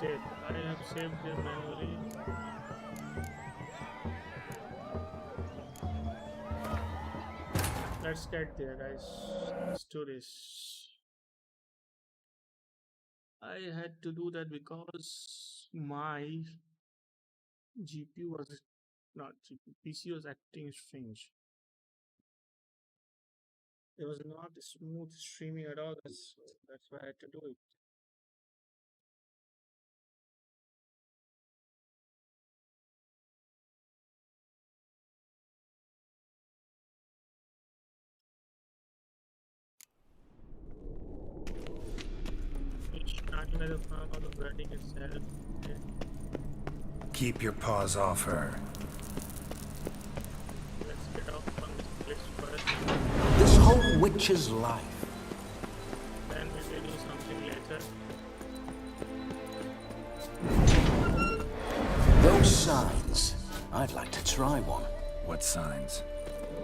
Shit, I have saved them manually. Let's get there, guys. Let's do this. I had to do that because my GPU was not GPU, PC was acting strange. It was not smooth streaming at all. That's why I had to do it. Starting by the farm or the wedding itself. Okay. Keep your paws off her. Let's get off from this place first. This whole witch's life. Then we will do something later. Those signs. I'd like to try one. What signs?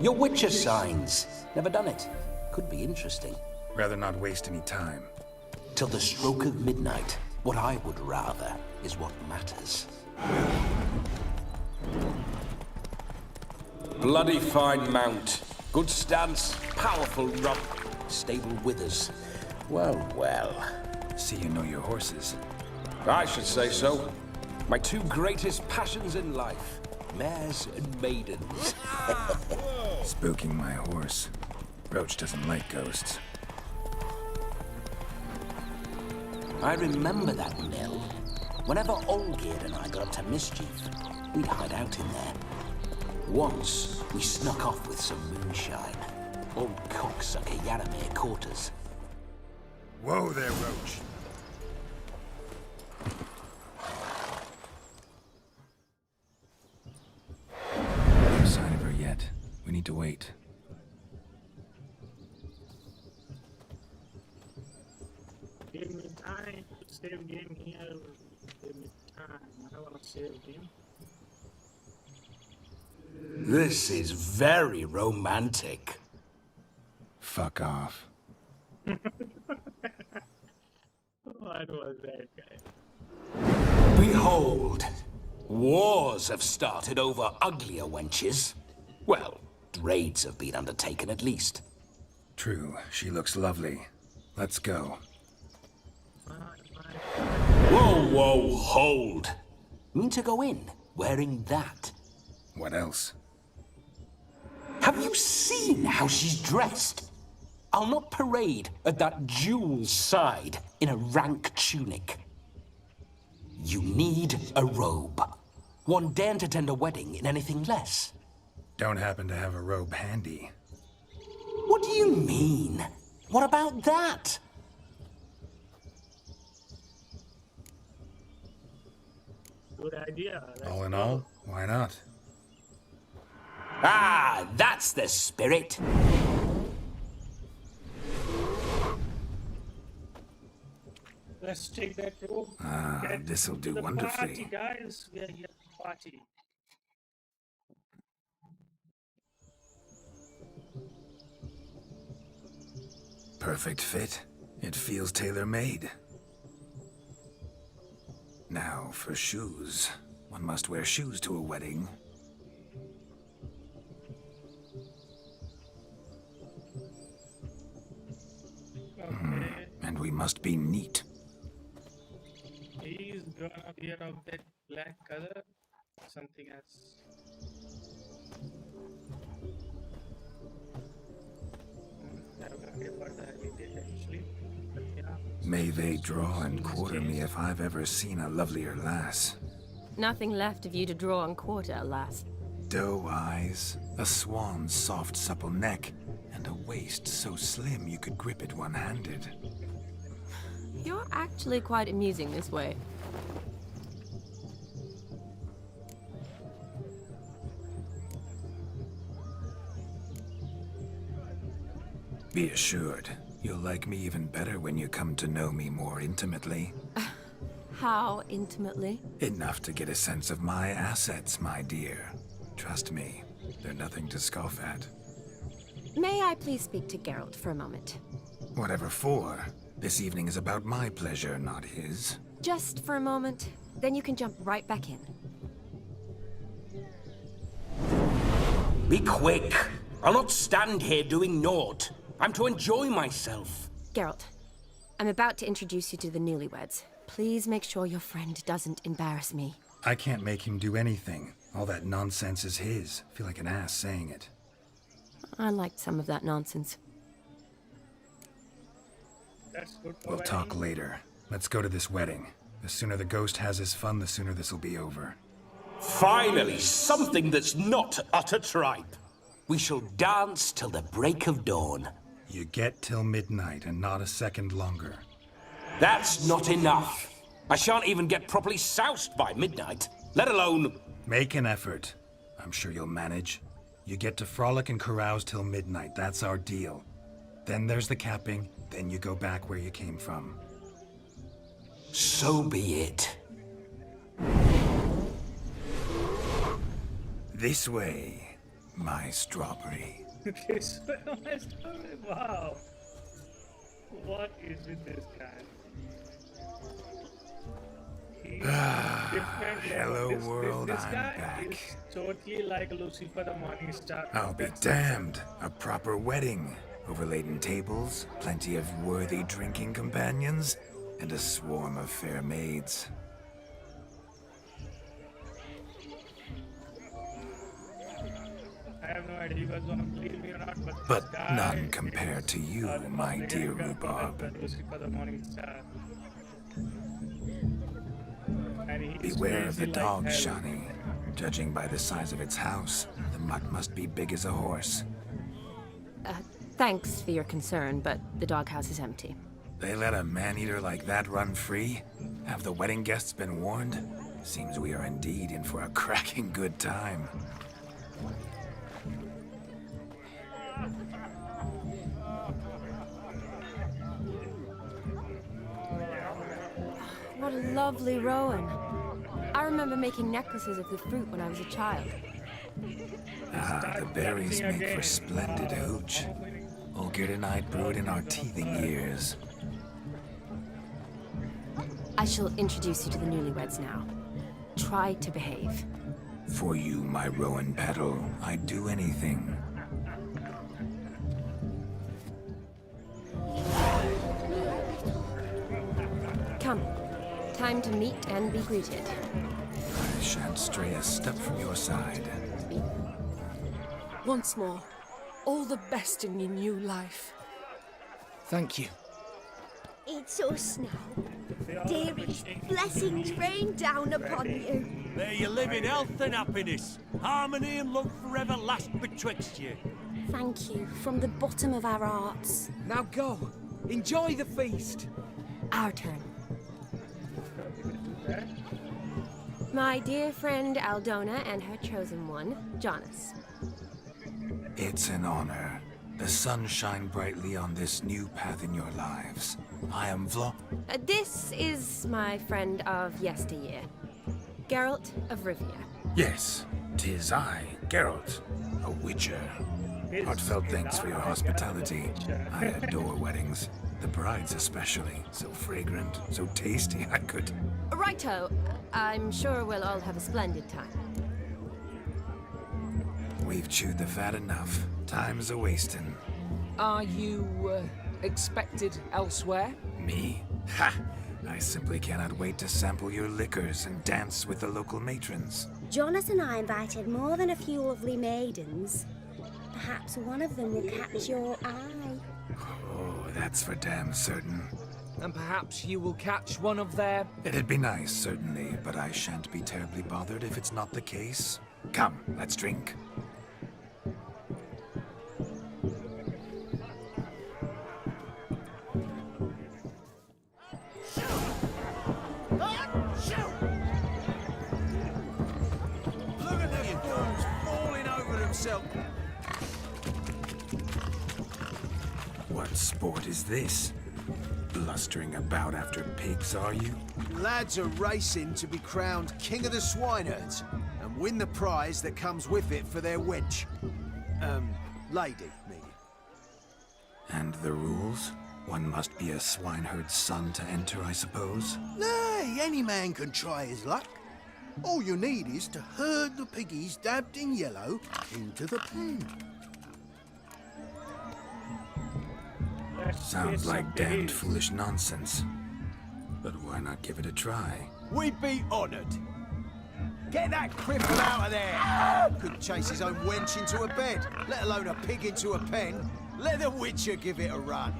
Your witcher signs. Never done it. Could be interesting. Rather not waste any time. Till the stroke of midnight. What I would rather is what matters. Bloody fine mount. Good stance, powerful rump, stable withers. Well, well. See you know your horses. I should say so. My two greatest passions in life. Mares and maidens. Spooking my horse. Roach doesn't like ghosts. I remember that mill. Whenever Olgerd and I got up to mischief, we'd hide out in there. Once, we snuck off with some moonshine. Old cocksucker Yaramir caught us. Whoa there, Roach. No sign of her yet. We need to wait. Give me time to save game here. Give me time. I want to save game. This is very romantic. Fuck off. What was that guy? Behold, wars have started over uglier wenches. Well, raids have been undertaken at least. True, she looks lovely. Let's go. Whoa, whoa, hold. Mean to go in wearing that? What else? Have you seen how she's dressed? I'll not parade at that jewel's side in a rank tunic. You need a robe. One daren't attend a wedding in anything less. Don't happen to have a robe handy. What do you mean? What about that? Good idea. All in all, why not? Ah, that's the spirit. Let's take that rope. This'll do The wonderfully. party, guys. We are here to party. Perfect fit. It feels tailor-made. Now for shoes. One must wear shoes to a wedding. Okay. And we must be neat. He's gonna wear of that black color. Something else. I have no idea what the hell he did actually. But yeah. May they draw and quarter me if I've ever seen a lovelier lass. Nothing left of you to draw and quarter, alas. Doe eyes, a swan's soft supple neck, and a waist so slim you could grip it one-handed. You're actually quite amusing this way. Be assured, you'll like me even better when you come to know me more intimately. How intimately? Enough to get a sense of my assets, my dear. Trust me, they're nothing to scoff at. May I please speak to Geralt for a moment? Whatever for. This evening is about my pleasure, not his. Just for a moment, then you can jump right back in. Be quick. I'll not stand here doing naught. I'm to enjoy myself. Geralt, I'm about to introduce you to the newlyweds. Please make sure your friend doesn't embarrass me. I can't make him do anything. All that nonsense is his. I feel like an ass saying it. I liked some of that nonsense. That's good for We'll talk wedding. later. Let's go to this wedding. The sooner the ghost has his fun, the sooner this'll be over. Finally, something that's not utter tripe. We shall dance till the break of dawn. You get till midnight and not a second longer. That's not enough. I shan't even get properly soused by midnight, let alone... Make an effort. I'm sure you'll manage. You get to frolic and carouse till midnight. That's our deal. Then there's the capping. Then you go back where you came from. So be it. This way, my strawberry. This wow. What is with this guy? He's different. Hello, world, This I'm guy back. is totally like Lucifer the Morning Star. I'll be damned. A proper wedding. Overladen tables, plenty of worthy drinking companions, and a swarm of fair maids. I have no idea you guys gonna believe me or not, but But this guy none compared to you, the my dear representative rhubarb. of Lucifer the Morning Star. And he's Beware of the crazy like dog, hell. Shani. Judging by the size of its house, the mutt must be big as a horse. Thanks for your concern, but the doghouse is empty. They let a man-eater like that run free? Have the wedding guests been warned? Seems we are indeed in for a cracking good time. What a lovely rowan. I remember making necklaces of the fruit when I was a child. Ah, the berries make for splendid hooch. Olgerd and I brewed in our teething years. I shall introduce you to the newlyweds now. Try to behave. For you, my rowan petal, I'd do anything. Come. Time to meet and be greeted. I shan't stray a step from your side. Once more, all the best in your new life. Thank you. It's us now. Dearest, blessings rain down upon you. May you live in health and happiness. Harmony and love forever last betwixt you. Thank you from the bottom of our hearts. Now go. Enjoy the feast. Our turn. My dear friend Aldona and her chosen one, Jonas. It's an honor. The sun shine brightly on this new path in your lives. I am This is my friend of yesteryear, Geralt of Rivia. Yes, 'tis I, Geralt, a witcher. Heartfelt thanks for your hospitality. I adore weddings. The brides especially. So fragrant, so tasty, I could... Righto. I'm sure we'll all have a splendid time. We've chewed the fat enough. Time's a-wasting. Are you, expected elsewhere? Me? Ha! I simply cannot wait to sample your liquors and dance with the local matrons. Jonas and I invited more than a few lovely maidens. Perhaps one of them will catch your eye. Oh, that's for damn certain. And perhaps you will catch one of their... It'd be nice, certainly, but I shan't be terribly bothered if it's not the case. Come, let's drink. Look at the fools falling over themselves. What sport is this? Blustering about after pigs, are you? Lads are racing to be crowned King of the Swineherds and win the prize that comes with it for their wench. Lady, meaning. And the rules? One must be a swineherd's son to enter, I suppose? Nay, Hey, any man can try his luck. All you need is to herd the piggies dabbed in yellow into the pen. Sounds like damned foolish nonsense. But why not give it a try? We'd be honoured. Get that cripple out of there! Couldn't chase his own wench into a bed, let alone a pig into a pen. Let the Witcher give it a run.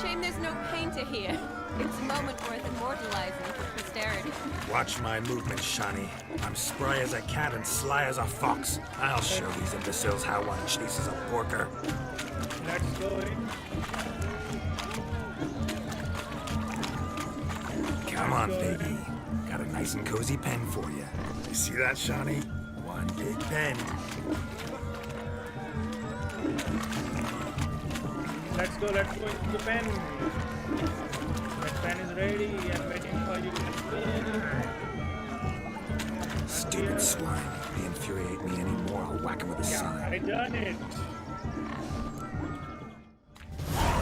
Shame there's no painter here. It's a moment worth immortalizing for posterity. Watch my movements, Shani. I'm spry as a cat and sly as a fox. I'll show these imbeciles how one chases a porker. Let's go in. Come on, baby. Got a nice and cozy pen for you. You see that, Shani? One big pen. Let's go into the pen. The pen is ready and waiting for you. Stupid swine. If they infuriate me anymore, I'll whack him with a sign. I done it.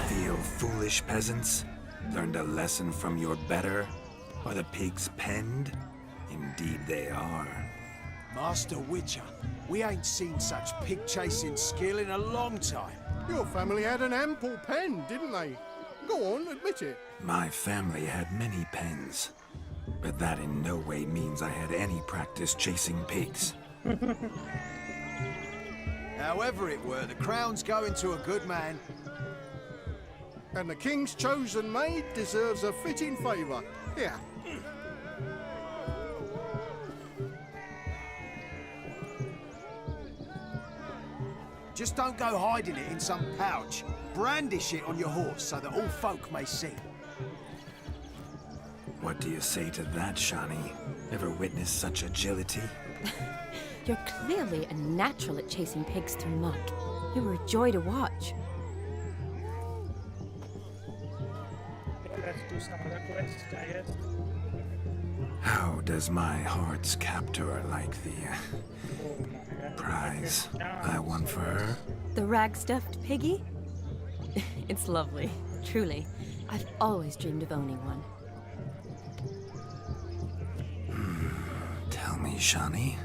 Feel foolish peasants? Learned a lesson from your better? Are the pigs penned? Indeed they are. Master Witcher, we ain't seen such pig-chasing skill in a long time. Your family had an ample pen, didn't they? Go on, admit it. My family had many pens, but that in no way means I had any practice chasing pigs. However it were, the crown's going to a good man. And the king's chosen maid deserves a fitting favour. Here. Just don't go hiding it in some pouch. Brandish it on your horse so that all folk may see. What do you say to that, Shani? Ever witnessed such agility? You're clearly a natural at chasing pigs through muck. You were a joy to watch. Let's do some other quests, I guess. How does my heart's captor like the prize I won for her? The rag-stuffed piggy? It's lovely, truly. I've always dreamed of owning one. Tell me, Shani,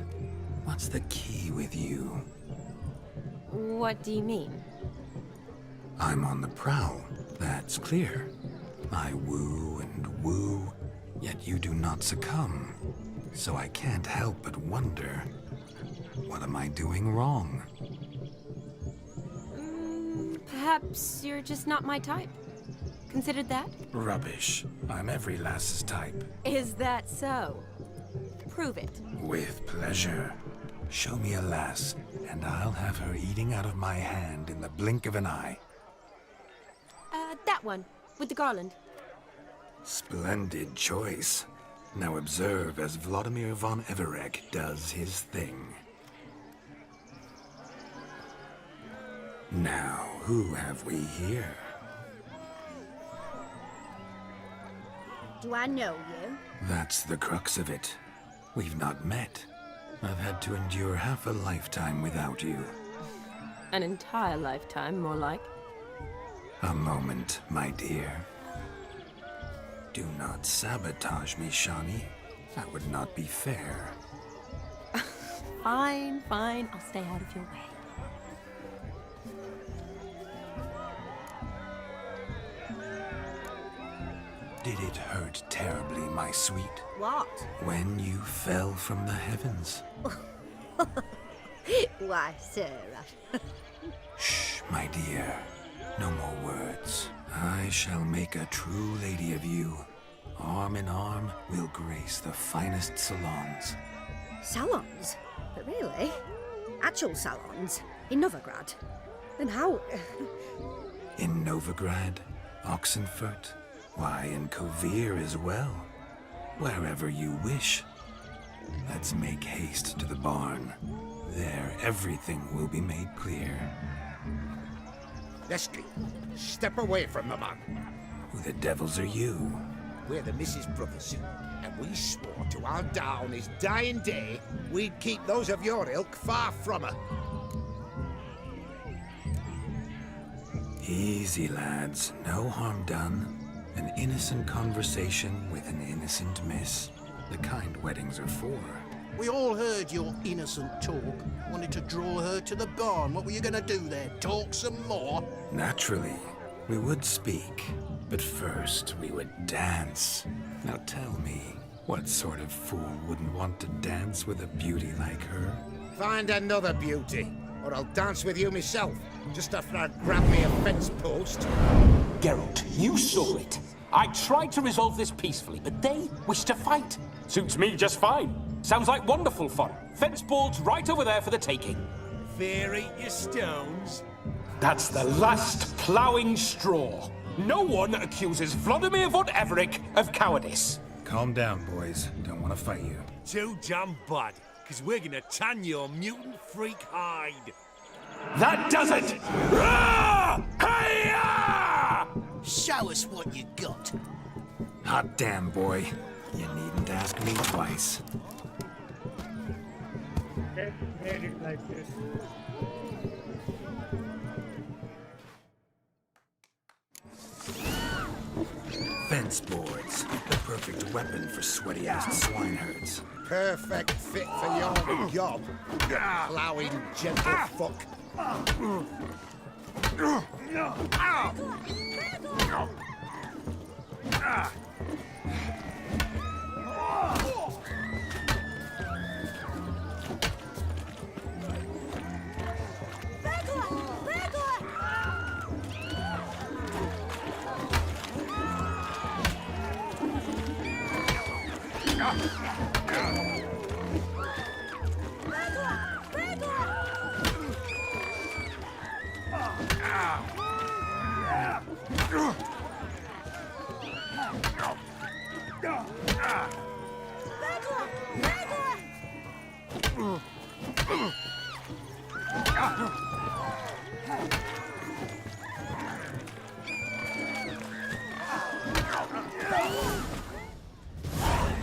what's the key with you? What do you mean? I'm on the prowl, that's clear. I woo and woo, yet you do not succumb. So I can't help but wonder, what am I doing wrong? Perhaps you're just not my type. Considered that? Rubbish. I'm every lass's type. Is that so? Prove it. With pleasure. Show me a lass, and I'll have her eating out of my hand in the blink of an eye. That one, with the garland. Splendid choice. Now observe as Vladimir von Everegg does his thing. Now, who have we here? Do I know you? That's the crux of it. We've not met. I've had to endure half a lifetime without you. An entire lifetime, more like. A moment, my dear. Do not sabotage me, Shani. That would not be fair. Fine, fine. I'll stay out of your way. Did it hurt terribly, my sweet? What? When you fell from the heavens? Why, Sarah. Shh, my dear. No more words. I shall make a true lady of you. Arm in arm, we'll grace the finest salons. Salons? But really? Actual salons? In Novigrad? And how... In Novigrad, Oxenfurt, why, in Kovir as well. Wherever you wish. Let's make haste to the barn. There, everything will be made clear. Leslie, step away from the man. Who the devils are you? We're the Mrs. Brothers, and we swore to our down his dying day we'd keep those of your ilk far from her. Easy, lads. No harm done. An innocent conversation with an innocent miss. The kind weddings are for. We all heard your innocent talk. Wanted to draw her to the barn. What were you gonna do there? Talk some more? Naturally, we would speak. But first, we would dance. Now tell me, what sort of fool wouldn't want to dance with a beauty like her? Find another beauty, or I'll dance with you myself, just after I grab me a fence post. Geralt, you saw it. I tried to resolve this peacefully, but they wish to fight. Suits me just fine. Sounds like wonderful fun. Fence boards right over there for the taking. Fear eat your stones. That's the last ploughing straw. No one accuses Vladimir von Everett of cowardice. Calm down, boys. Don't want to fight you. Too damn bad, because we're gonna tan your mutant freak hide. That does it! Ah! Hi-ya! Show us what you got. Hot damn, boy. You needn't ask me twice. Okay, made it like this. Fence boards. The perfect weapon for sweaty-ass swineherds. Perfect fit for your job, you ploughing gentlefolk.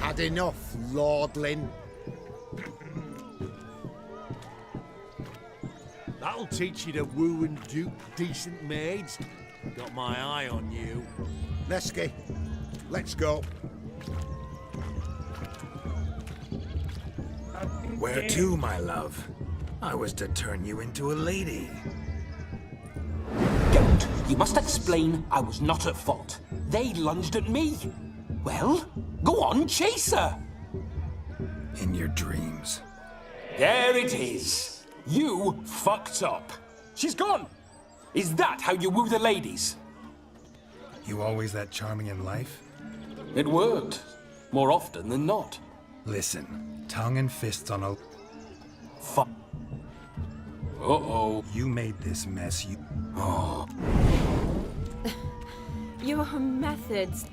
Had enough, lordling. That'll teach you to woo and dupe decent maids. Got my eye on you. Nesky, let's go. Where to, my love? I was to turn you into a lady. Geralt, you must explain I was not at fault. They lunged at me. Well, go on, chase her. In your dreams. There it is. You fucked up. She's gone. Is that how you woo the ladies? You always that charming in life? It worked. More often than not. Listen, tongue and fists on a... Fuck. Uh-oh. You made this mess, you... Oh. Your methods.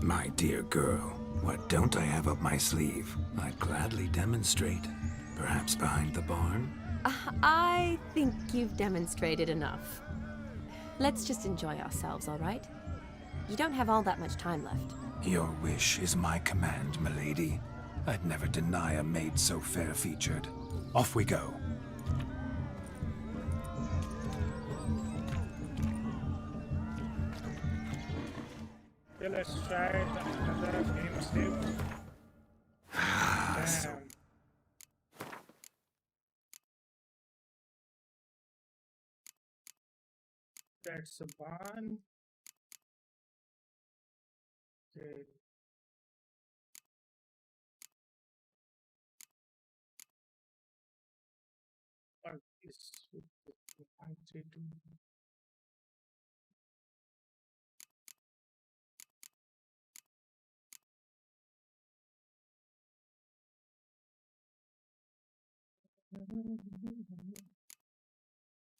My dear girl, what don't I have up my sleeve? I'd gladly demonstrate. Perhaps behind the barn? I think you've demonstrated enough. Let's just enjoy ourselves, all right? You don't have all that much time left. Your wish is my command, milady. I'd never deny a maid so fair-featured. Off we go. Okay, let's try another game save. So That's a barn. Okay. What is with the Part-3?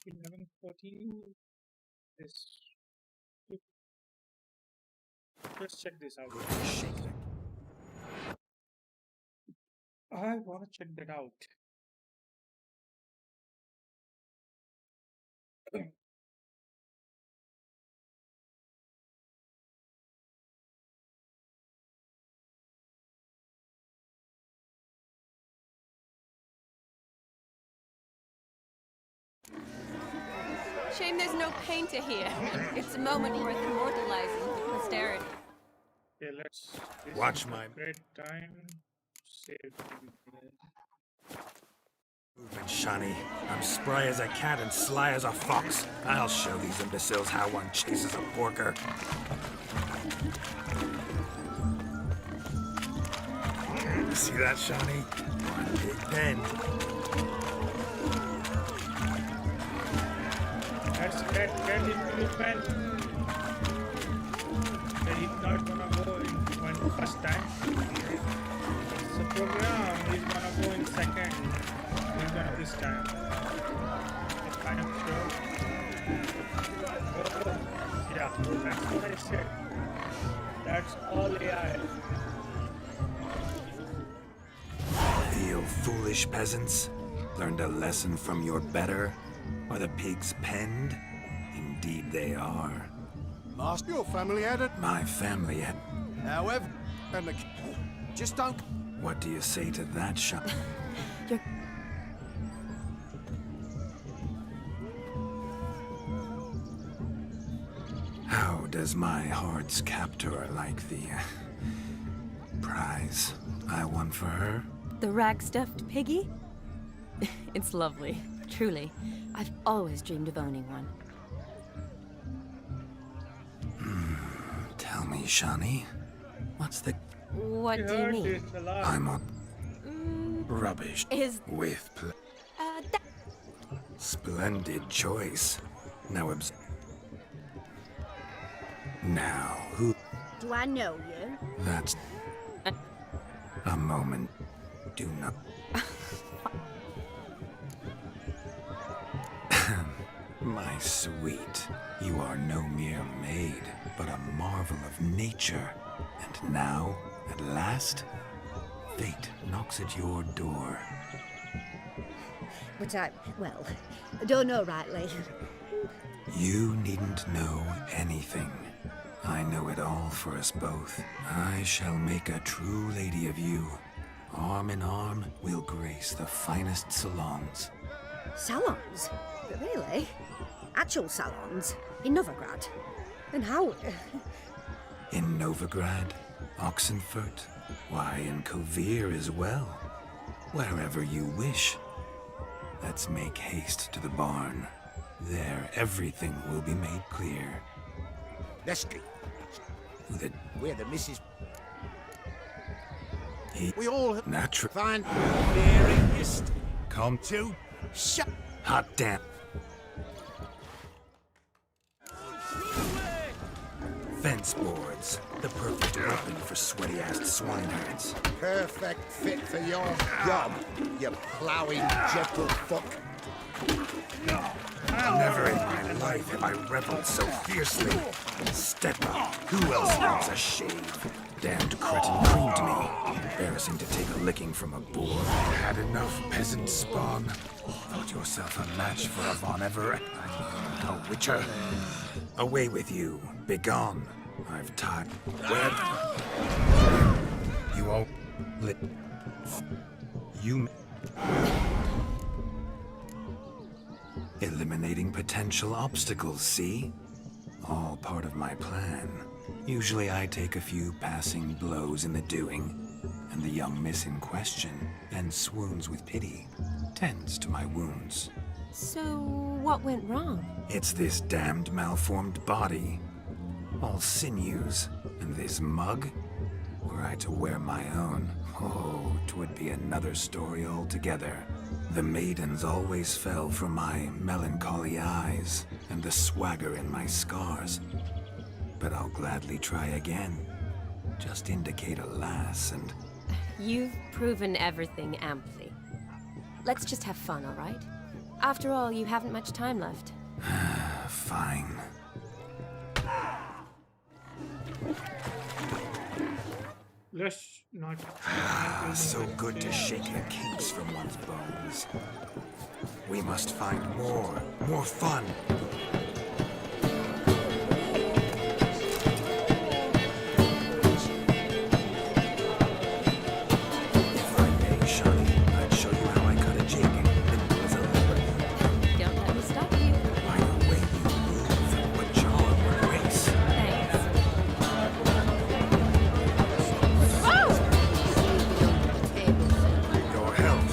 Eleven 14. This. Let's check this out. I want to check that out. Shame there's no painter here. It's a moment worth immortalizing for posterity. Okay, let's. This Watch is a my great time. Save. movement, Shani. I'm spry as a cat and sly as a fox. I'll show these imbeciles how one chases a porker. See that, Shani? One big pen. Let's get into the pen. He's not gonna go in one first time. It's a program. He's gonna go in second. He's gonna this time. I'm kind of sure. Oh, yeah, that's what I said. That's all AI. Feel foolish peasants? Learned a lesson from your better? Are the pigs penned? Indeed they are. Master, your family had it. My family had... However, and the... just don't... What do you say to that, Shani? You're... How does my heart's captor like the... prize I won for her? The rag-stuffed piggy? It's lovely, truly. I've always dreamed of owning one. Tell me, Shani, what's the... What do you mean? I'm on... rubbish. Is... With... Splendid choice. Now, who... Do I know you? That's... a moment. Do not... My sweet, you are no mere maid, but a marvel of nature. And now, at last, fate knocks at your door. But I don't know rightly. You needn't know anything. I know it all for us both. I shall make a true lady of you. Arm in arm, we'll grace the finest salons. Salons? Really? Actual salons? In Novigrad? And how? In Novigrad, Oxenfurt, why, in Kovir as well. Wherever you wish. Let's make haste to the barn. There, everything will be made clear. Let's go. We're the missus. We all natural. Fine. Nearest. Come to. Shut. Hot damn. Fence boards. The perfect weapon for sweaty-assed swineherds. Perfect fit for your job, you plowing gentle fuck. Never in my life have I reveled so fiercely. Step up. Who else wants a shave? Damned cretin creamed me. Embarrassing to take a licking from a boor. Had enough, peasant spawn. Thought yourself a match for a Von Everett. A witcher. Away with you. Begone. I've tied. Web. You won't. Lit. You. Eliminating potential obstacles, see? All part of my plan. Usually I take a few passing blows in the doing, and the young miss in question then swoons with pity, tends to my wounds. So, what went wrong? It's this damned malformed body. All sinews, and this mug? Were I to wear my own, oh, 'twould be another story altogether. The maidens always fell for my melancholy eyes and the swagger in my scars. But I'll gladly try again. Just indicate a lass and... You've proven everything amply. Let's just have fun, all right? After all, you haven't much time left. Fine. Let's not. So good to shake the kinks from one's bones. We must find more fun. If I may, Shani, I'd show you how I cut a jig. It was a leopard. Don't let me stop you. By the way,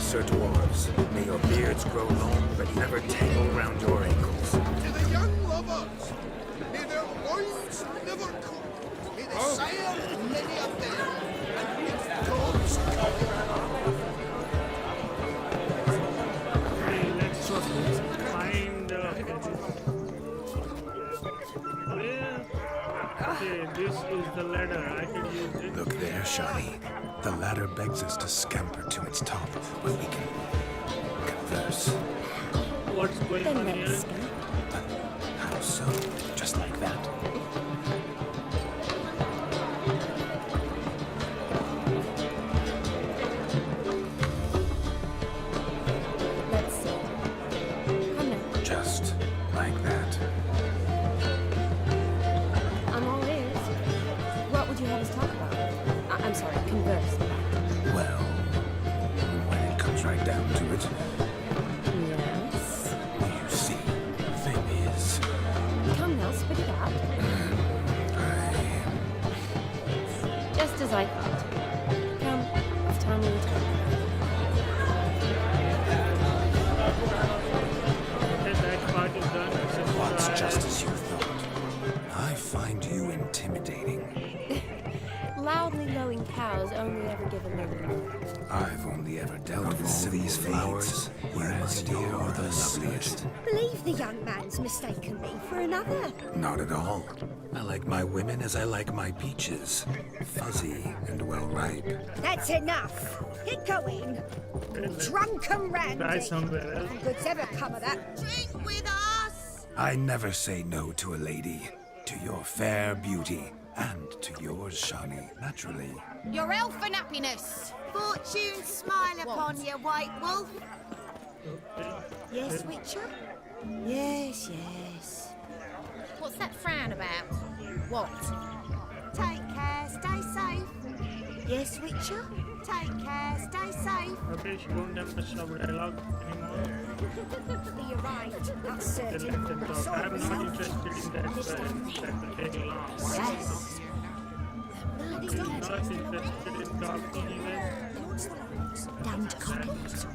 Sir Dwarves. May your beards grow long, but never tangle round your ankles. To the young lovers, may their loins never cool. May they sire many a bear and reap dogs. Okay, let's find okay, this is the ladder. I can use it. Look there, Shani. The ladder begs us to scamper to its top, where we can converse. What's going Then on here? let's go. How so? Just like that? Let's see. Come now. Just like that. I'm all ears. What would you have us talk about? I'm sorry, converse about. Well, when it comes right down to it, Yes. you see, the thing is, Come now, spit it out. Just as I thought. Come, it's time we talk. Okay, that part is done. What's just as you thought? I find you intimidating. Loudly lowing cows only ever give a living. I've only ever dealt with these flowers, whereas you are the loveliest. Believe the young man's mistaken me for another. Not at all. I like my women as I like my peaches. Fuzzy and well ripe. That's enough. Get going. Drunken Try Randy. somewhere else. Nothing good's ever come of that. Drink with us. I never say no to a lady. To your fair beauty. And to yours, Shani, naturally. Your elfin happiness. Fortune smile upon you, White Wolf. Yes, Witcher? Yes, yes. What's that frown about? What? Take care, stay safe. Yes, Witcher? Take care, stay safe. Okay, she don't have much of dialogue anymore. You're right, that's Then certain. let them talk. Saw I'm not myself. interested in that. That will take long. Yes. I'm not interested in talking anyway. Damned cockles.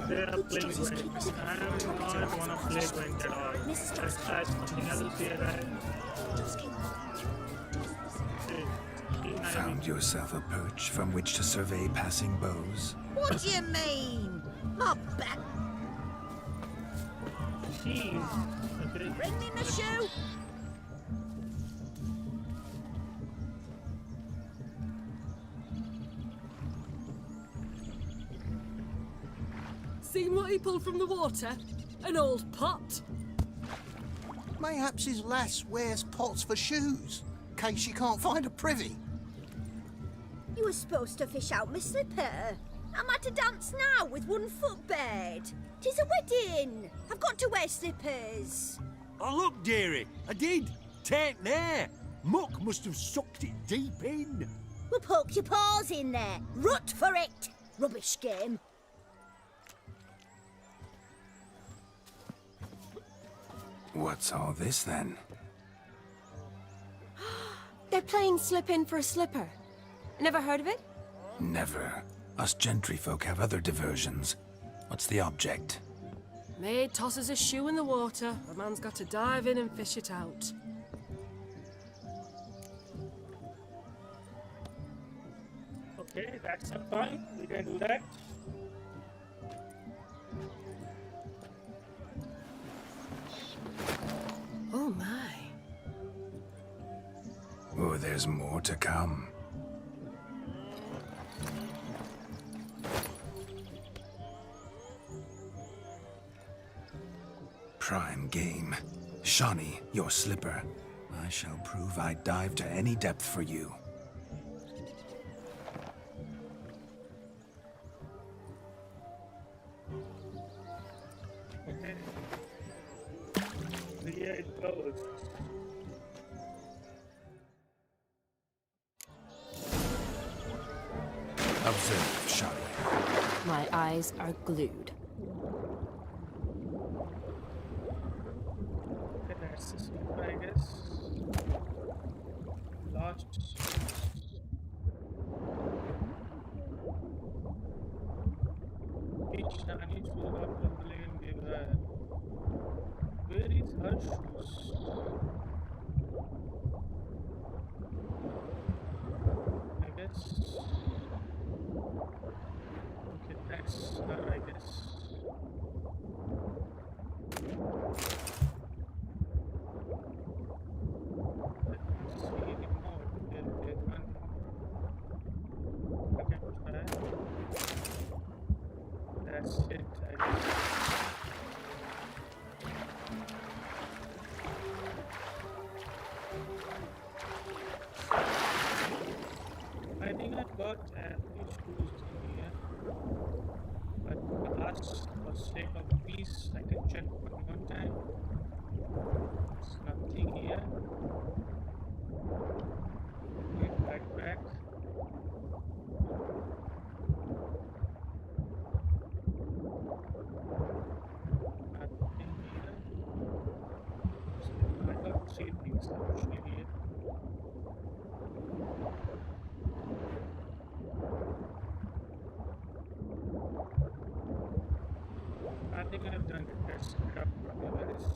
They are playing Gwent. I don't want to play Gwent at all. Let's try something else here, right? Found yourself a perch from which to survey passing bows? What do you mean? My back. Jeez. Okay. Bring me my shoe. Seen what he pulled from the water? An old pot. Mayhaps his lass wears pots for shoes, in case she can't find a privy. You were supposed to fish out my slipper. Am I to dance now with one foot bared? 'Tis a wedding. I've got to wear slippers. Oh, look, dearie, I did. Take there. Muck must have sucked it deep in. Well, poke your paws in there. Rut for it. Rubbish game. What's all this then? They're playing slip in for a slipper. Never heard of it? Never. Us gentry folk have other diversions. What's the object? Maid tosses a shoe in the water. A man's got to dive in and fish it out. Okay, that's a fine. We can do that. Oh my. Oh, there's more to come. Prime game. Shani, your slipper. I shall prove I'd dive to any depth for you. Okay. Here it goes. Observe, Shani. My eyes are glued. Okay, that's the slipper, I guess. Lost. Shani shoes are probably in give her. Where is her shoes? I guess. Okay, that's her, I guess. Let's see the more. There's one more. I can try. That's it, I guess. I think I got every shoes in here. But for sake of peace, I can check one more time. There's nothing here. Right back. Nothing here. So I got three things actually here. I think I've done it. Let's grab whatever is.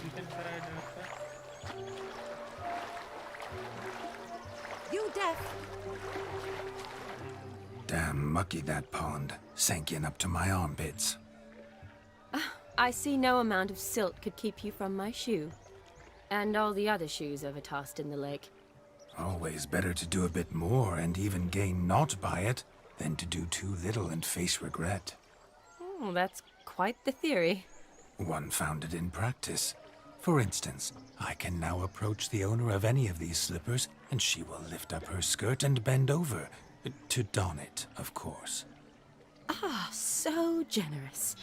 You can try it after. You deaf? Damn mucky that pond. Sank in up to my armpits. I see no amount of silt could keep you from my shoe. And all the other shoes overtossed in the lake. Always better to do a bit more and even gain naught by it than to do too little and face regret. Oh, that's quite the theory. One founded in practice. For instance, I can now approach the owner of any of these slippers, and she will lift up her skirt and bend over. To don it, of course. Ah, so generous.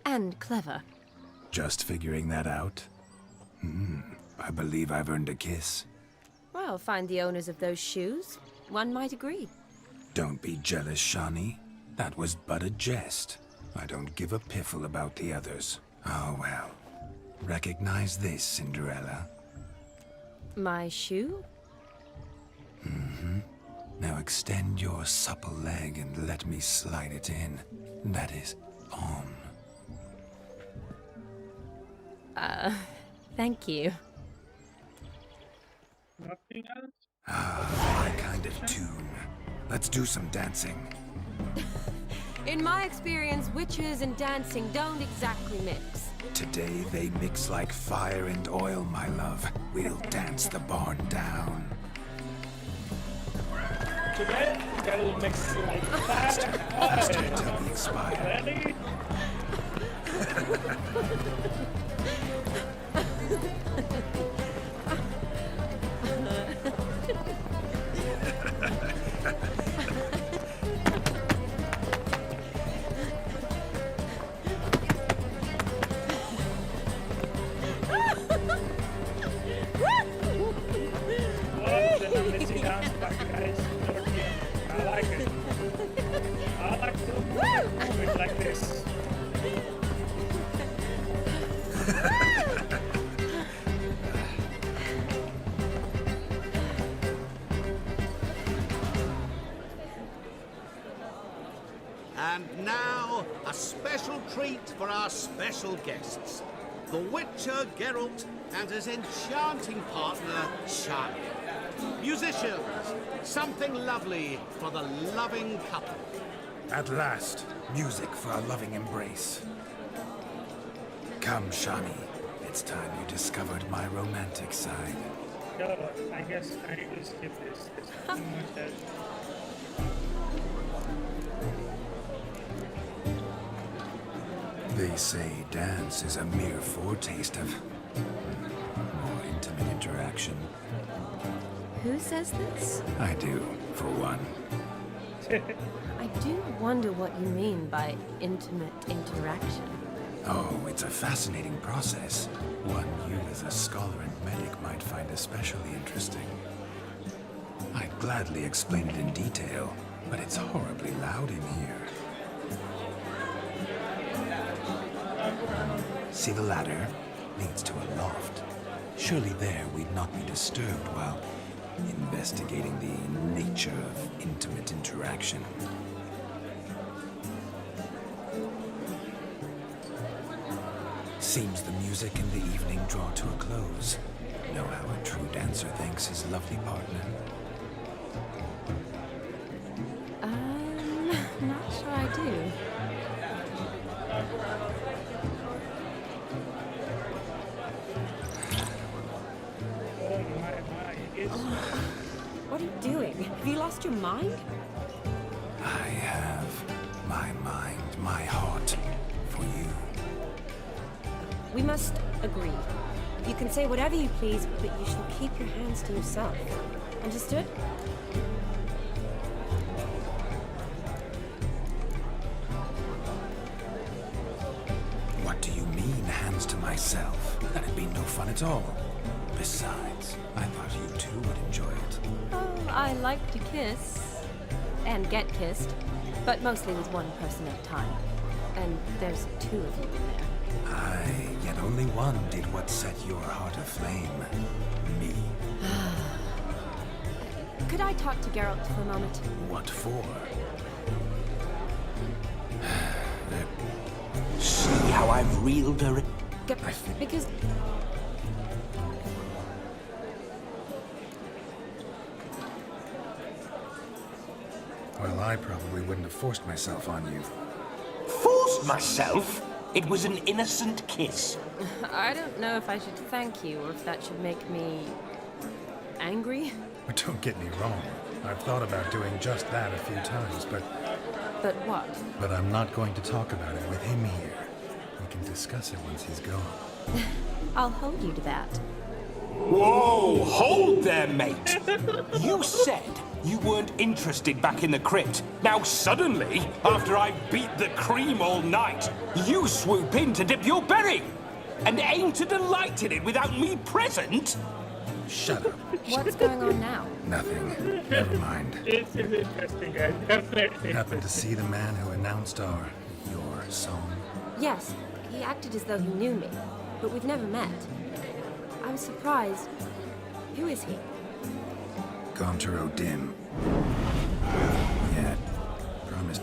And clever. Just figuring that out? I believe I've earned a kiss. Well, find the owners of those shoes. One might agree. Don't be jealous, Shani. That was but a jest. I don't give a piffle about the others. Oh well. Recognize this, Cinderella. My shoe? Now extend your supple leg and let me slide it in. That is, on. Thank you. Nothing else? My kind of tune. Let's do some dancing. In my experience, witches and dancing don't exactly mix. Today they mix like fire and oil, my love. We'll dance the barn down. Today, they'll mix like fire and Till oil. we expire. Ready? I like it. I like to move it like this. And now, a special treat for our special guests. The Witcher Geralt and his enchanting partner, Shani. Musicians, something lovely for the loving couple. At last, music for a loving embrace. Come, Shani. It's time you discovered my romantic side. Sure, I guess I need to skip this. There's nothing much else. They say dance is a mere foretaste of more intimate interaction. Who says this? I do, for one. I do wonder what you mean by intimate interaction. Oh, it's a fascinating process. One you as a scholar and medic might find especially interesting. I'd gladly explain it in detail, but it's horribly loud in here. See the ladder? Leads to a loft. Surely there we'd not be disturbed while investigating the nature of intimate interaction. Seems the music and the evening draw to a close. Know how a true dancer thanks his lovely partner? Not sure I do. What are you doing? Have you lost your mind? I have my mind, my heart for you. We must agree. You can say whatever you please, but you shall keep your hands to yourself. Understood? What do you mean, hands to myself? That'd be no fun at all. Besides, I thought you two would enjoy it. Oh, I like to kiss. And get kissed. But mostly with one person at a time. And there's two of you in there. Aye, yet only one did what set your heart aflame. Me. Could I talk to Geralt for a moment? What for? See how I've reeled her? Because... Well, I probably wouldn't have forced myself on you. Forced myself? It was an innocent kiss. I don't know if I should thank you or if that should make me... angry? But don't get me wrong. I've thought about doing just that a few times, but... But what? But I'm not going to talk about it with him here. We can discuss it once he's gone. I'll hold you to that. Whoa! Hold there, mate! You said you weren't interested back in the crypt. Now suddenly, after I beat the cream all night, you swoop in to dip your berry! And aim to delight in it without me present? Shut up. What's going on now? Nothing. Never mind. This is interesting, guys. Definitely. Happened to see the man who announced your song? Yes, he acted as though he knew me, but we've never met. I was surprised. Who is he? Gonter Dim. Yeah, promised.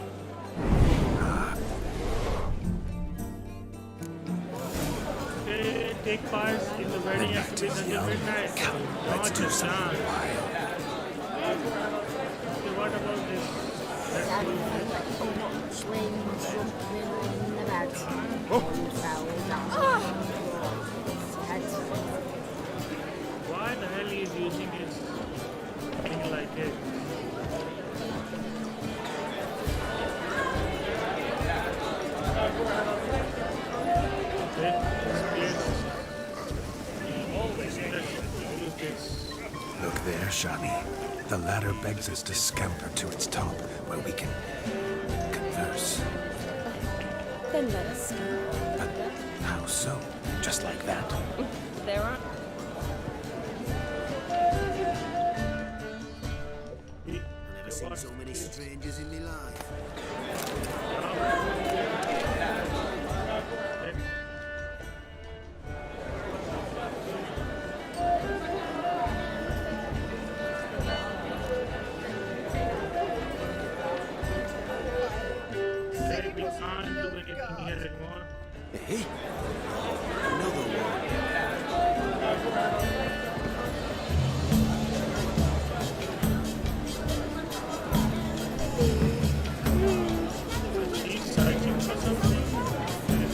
Take part in the wedding activities until midnight. Let's do something wild. Okay, what about this? Why the hell he is using his thing like it? Look there, Shani. The ladder begs us to scamper to its top, where we can converse. Then let us. But how so? Just like that? There are... I've never seen so many strangers in my life. Hey, another She's searching for something.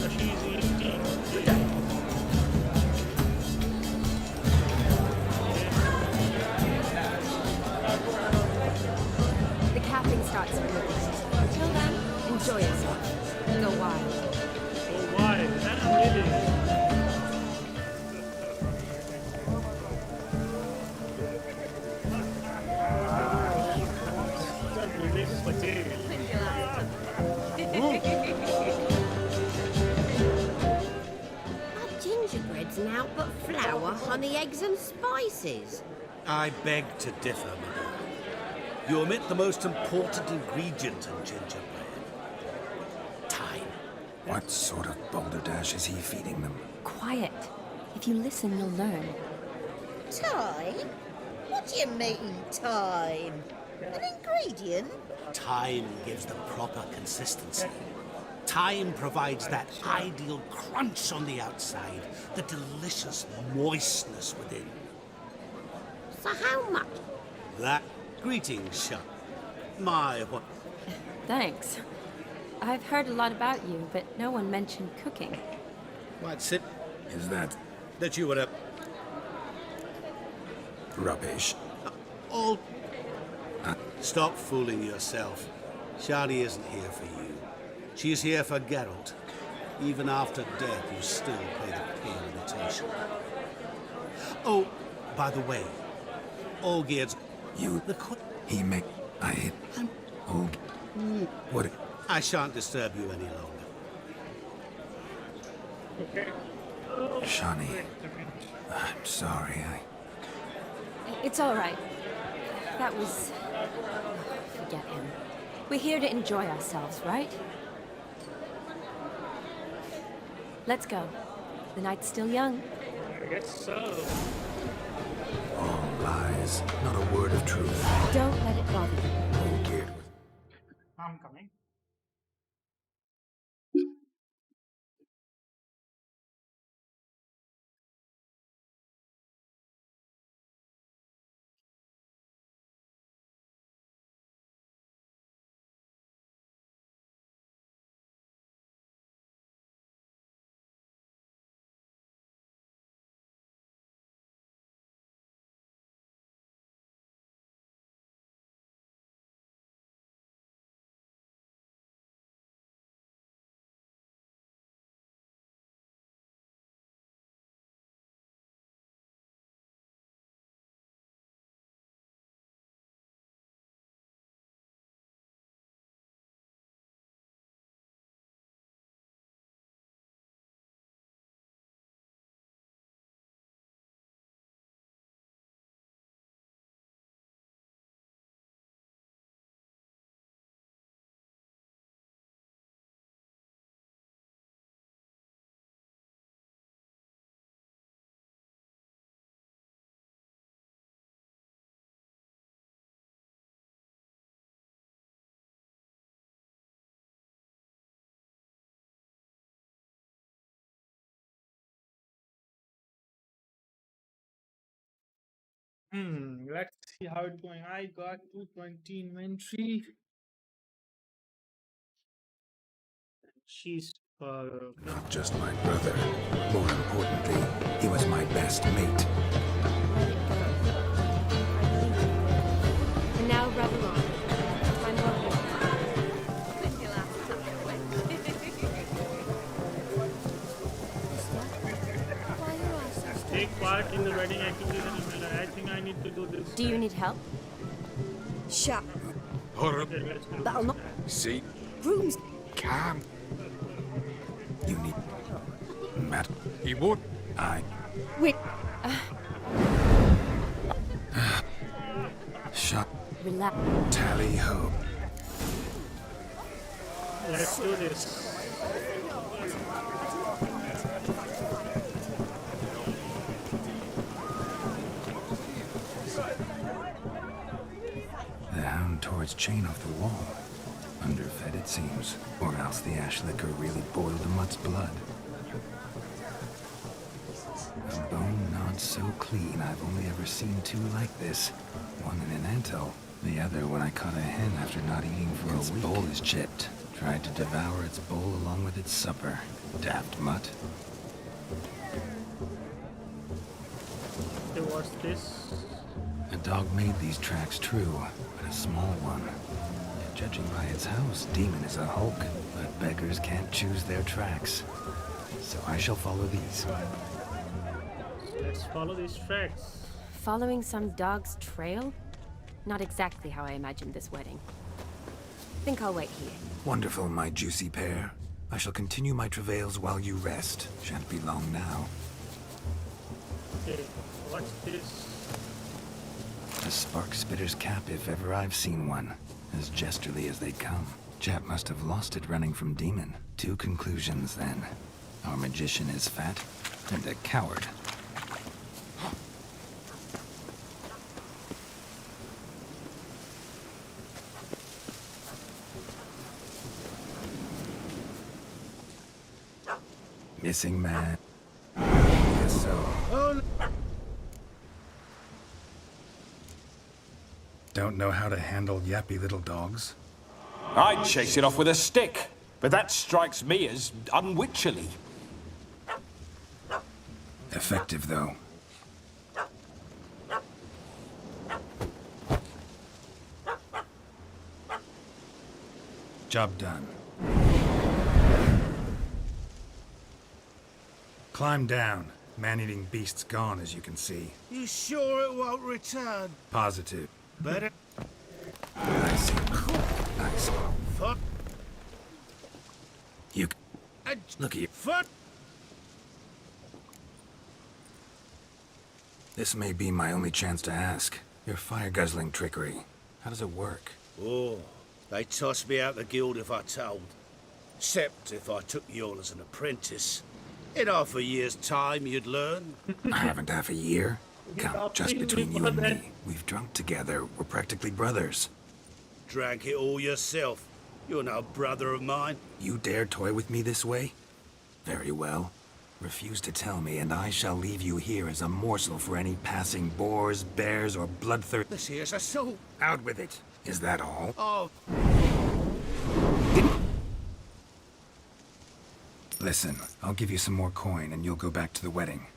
She's eating. The capping starts in a minute. Until then, enjoy yourself. Go wild. Oh, why? That's really... Not gingerbreads now, but flour, honey, eggs and spices. I beg to differ, madame. You omit the most important ingredient in gingerbread. Time. What sort of balderdash is he feeding them? Quiet. If you listen, you'll learn. Time? What do you mean, time? An ingredient? Time gives the proper consistency. Time provides that ideal crunch on the outside, the delicious moistness within. For how much? That greetings, Sean. My, what? Thanks. I've heard a lot about you, but no one mentioned cooking. What's it? Is that That you were a... rubbish? all... Stop fooling yourself. Shani isn't here for you. She's here for Geralt. Even after death, you still pay the pale imitation. Oh, by the way, Olgierd's... You... The He make... I... Oh... What... I shan't disturb you any longer. Okay. Shani, I'm sorry, It's all right. That was... Forget him. We're here to enjoy ourselves, right? Let's go. The night's still young. I guess so. All lies, not a word of truth. Don't let it bother you. Olgierd was... I'm coming. Let's see how it's going. I got 220 inventory. She's Not just my brother. More importantly, he was my best mate. And now, brother on. Time for take part in the wedding activities and I think I need to do this. Do you need help? Shut. Okay, let's do That'll not. See? Rooms. Calm. You need... Matt... He won't. Wait. Shut... Relax. Tally-ho. Let's do this. The hound tore its chain off the wall. Underfed, it seems. Or else the ash liquor really boiled the mutt's blood. A bone gnawed so clean, I've only ever seen two like this. One in an ant-hill, the other when I caught a hen after not eating for a week. Its bowl is chipped. Tried to devour its bowl along with its supper. Daft mutt. Okay, what's this? A dog made these tracks true, but a small one. Yet judging by its house, Demon is a hulk, but beggars can't choose their tracks. So I shall follow these. Let's follow these tracks. Following some dog's trail? Not exactly how I imagined this wedding. Think I'll wait here. Wonderful, my juicy pair. I shall continue my travails while you rest. Shan't be long now. Okay, what's this? A spark spitter's cap if ever I've seen one. As jesterly as they come. Chap must have lost it running from Demon. Two conclusions, then. Our magician is fat, and a coward. Missing man. Yes, so. Don't know how to handle yappy little dogs? I'd chase it off with a stick, but that strikes me as unwitcherly. Effective, though. Job done. Climb down. Man-eating beast's gone, as you can see. You sure it won't return? Positive. Better. I see. Nice. Fuck. You... Look at you. Fuck. This may be my only chance to ask. Your fire-guzzling trickery. How does it work? Oh, they tossed me out the guild if I told. Except if I took you on as an apprentice. In half a year's time, you'd learn. I haven't half a year. Come, just between you and me. We've drunk together. We're practically brothers. Drank it all yourself. You're no brother of mine. You dare toy with me this way? Very well. Refuse to tell me, and I shall leave you here as a morsel for any passing boars, bears, or bloodthirst. This here's assault. Out with it. Is that all? Oh. Listen, I'll give you some more coin, and you'll go back to the wedding.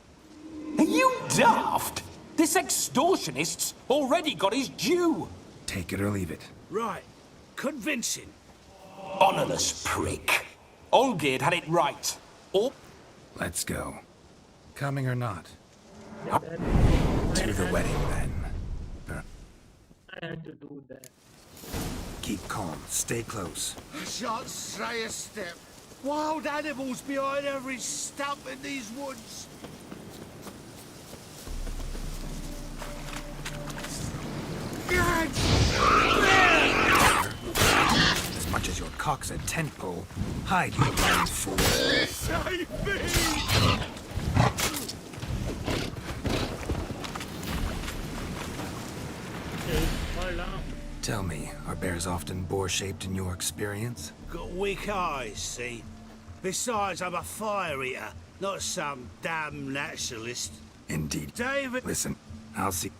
Are you daft? This extortionist's already got his due. Take it or leave it. Right. Convincing. Honorless prick. Olgierd had it right. Or... Let's go. Coming or not? To the wedding, then. I had to do that. Keep calm. Stay close. I shan't stray a step. Wild animals behind every stump in these woods. As much as your cock's a tent pole, hide, you blind fool. Save me! Tell me, are bears often boar-shaped in your experience? Got weak eyes, see? Besides, I'm a fire eater, not some damn naturalist. Indeed. David... Listen, I'll see.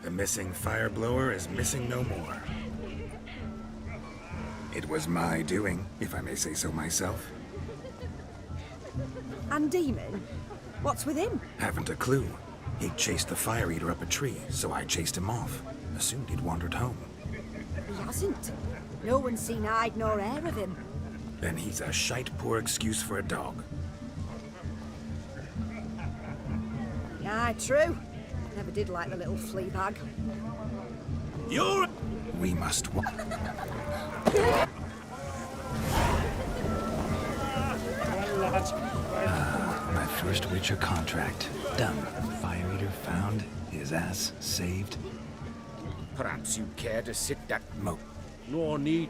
The missing fire blower is missing no more. It was my doing, if I may say so myself. And Demon? What's with him? Haven't a clue. He chased the fire eater up a tree, so I chased him off. Assumed he'd wandered home. He hasn't. No one's seen hide nor hair of him. Then he's a shite poor excuse for a dog. Aye, true. Never did like the little flea bag. You're... We must... my first Witcher contract. Done. Fire eater found. His ass saved. Perhaps you care to sit that... No need.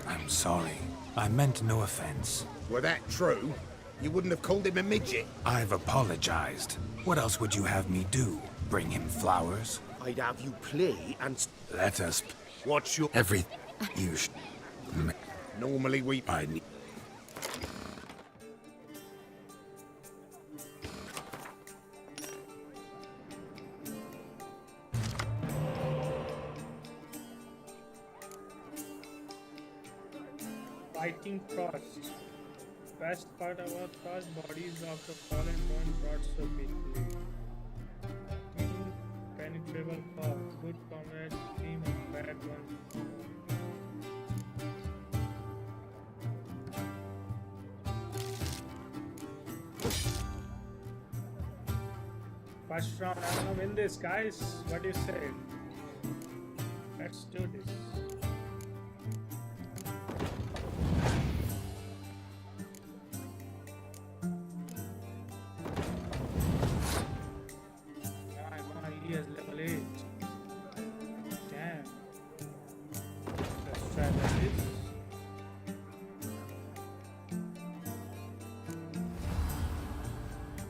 I'm sorry. I meant no offense. Were that true, you wouldn't have called him a midget. I've apologized. What else would you have me do? Bring him flowers? I'd have you play and... Let us... What's your... Every... You sh... Normally we... I need... Fighting frost. Best part about frost, bodies of the fallen don't rot so quickly. Impenetrable fog, good comrades, team of bad ones. First round, I'm gonna win this, guys. What do you say? Let's do this. He has level 8. Damn. Let's try this.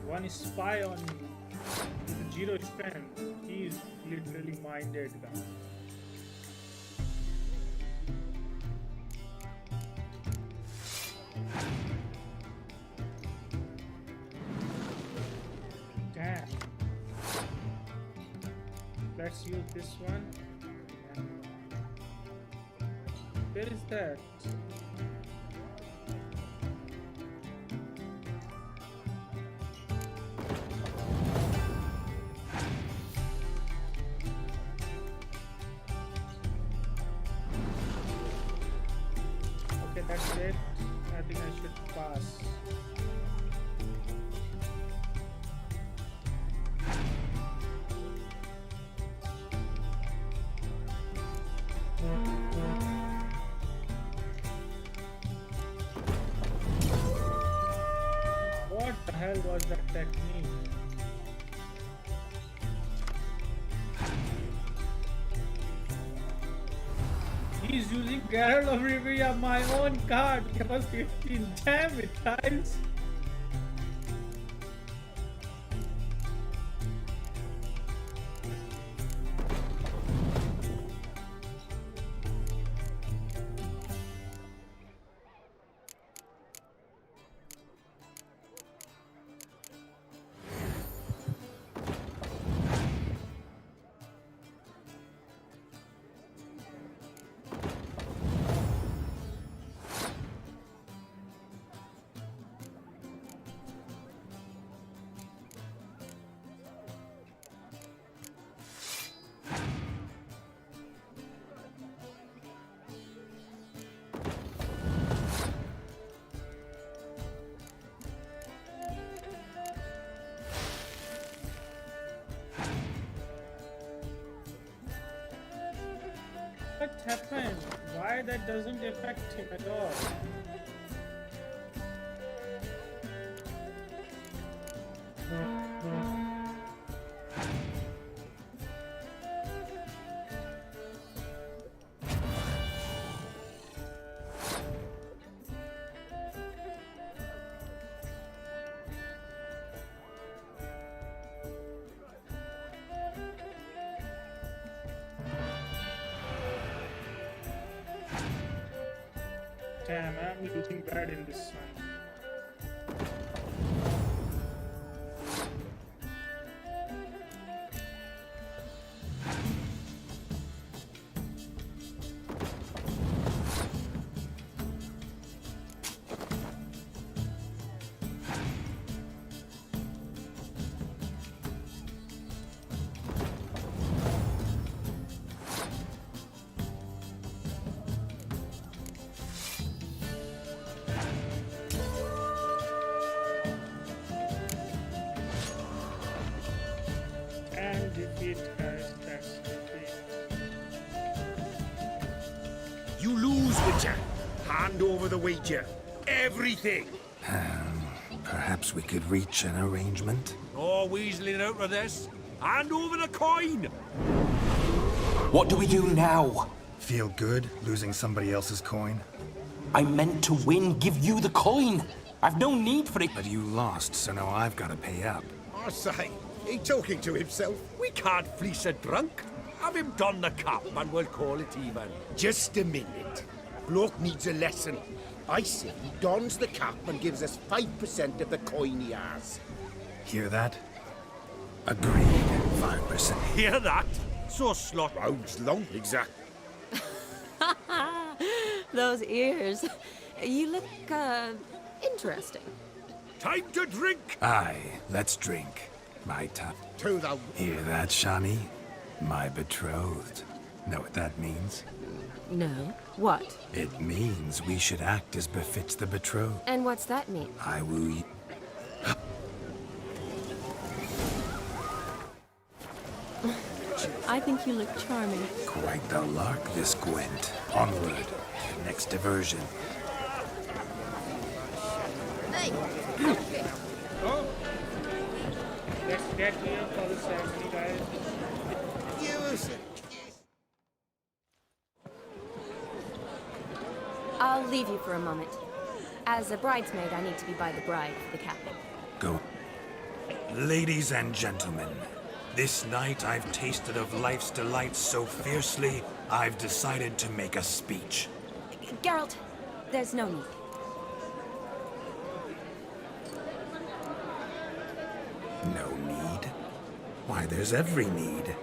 One spy on me with 0 strength. He is literally minded, guys. let's use this one. Where is that? Okay, that's it. I think I should pass. What the hell was that technique? He's using Geralt of Rivia, my own card. Plus 15. Damn it, guys. What happened? Why that doesn't affect him at all? Damn, I'm looking bad in this one. And defeat guys, that's defeat. You lose, Witcher. Hand over the wager. Everything. Perhaps we could reach an arrangement? No weaseling out of this. Hand over the coin. What do we do now? Feel good losing somebody else's coin? I meant to win, give you the coin. I've no need for it. But you lost, so now I've got to pay up. I say, he talking to himself. We can't fleece a drunk. Have him don the cap and we'll call it even. Just a minute. Bloke needs a lesson. I say he dons the cap and gives us 5% of the coin he has. Hear that? Agreed. 5%. Hear that? So slot rounds long. Exact. Those ears. You look, interesting. Time to drink. Aye, let's drink. My top. To the... Hear that, Shani? My betrothed. Know what that means? No. What? It means we should act as befits the betrothed. And what's that mean? I woo you. I think you look charming. Quite the lark, this Gwent. Onward. Next diversion. Hey! Oh! Let's get here for the ceremony, guys. I'll leave you for a moment. As a bridesmaid, I need to be by the bride for the captain. Go. Ladies and gentlemen, this night I've tasted of life's delights so fiercely, I've decided to make a speech. Geralt, there's no need. No need? Why, there's every need.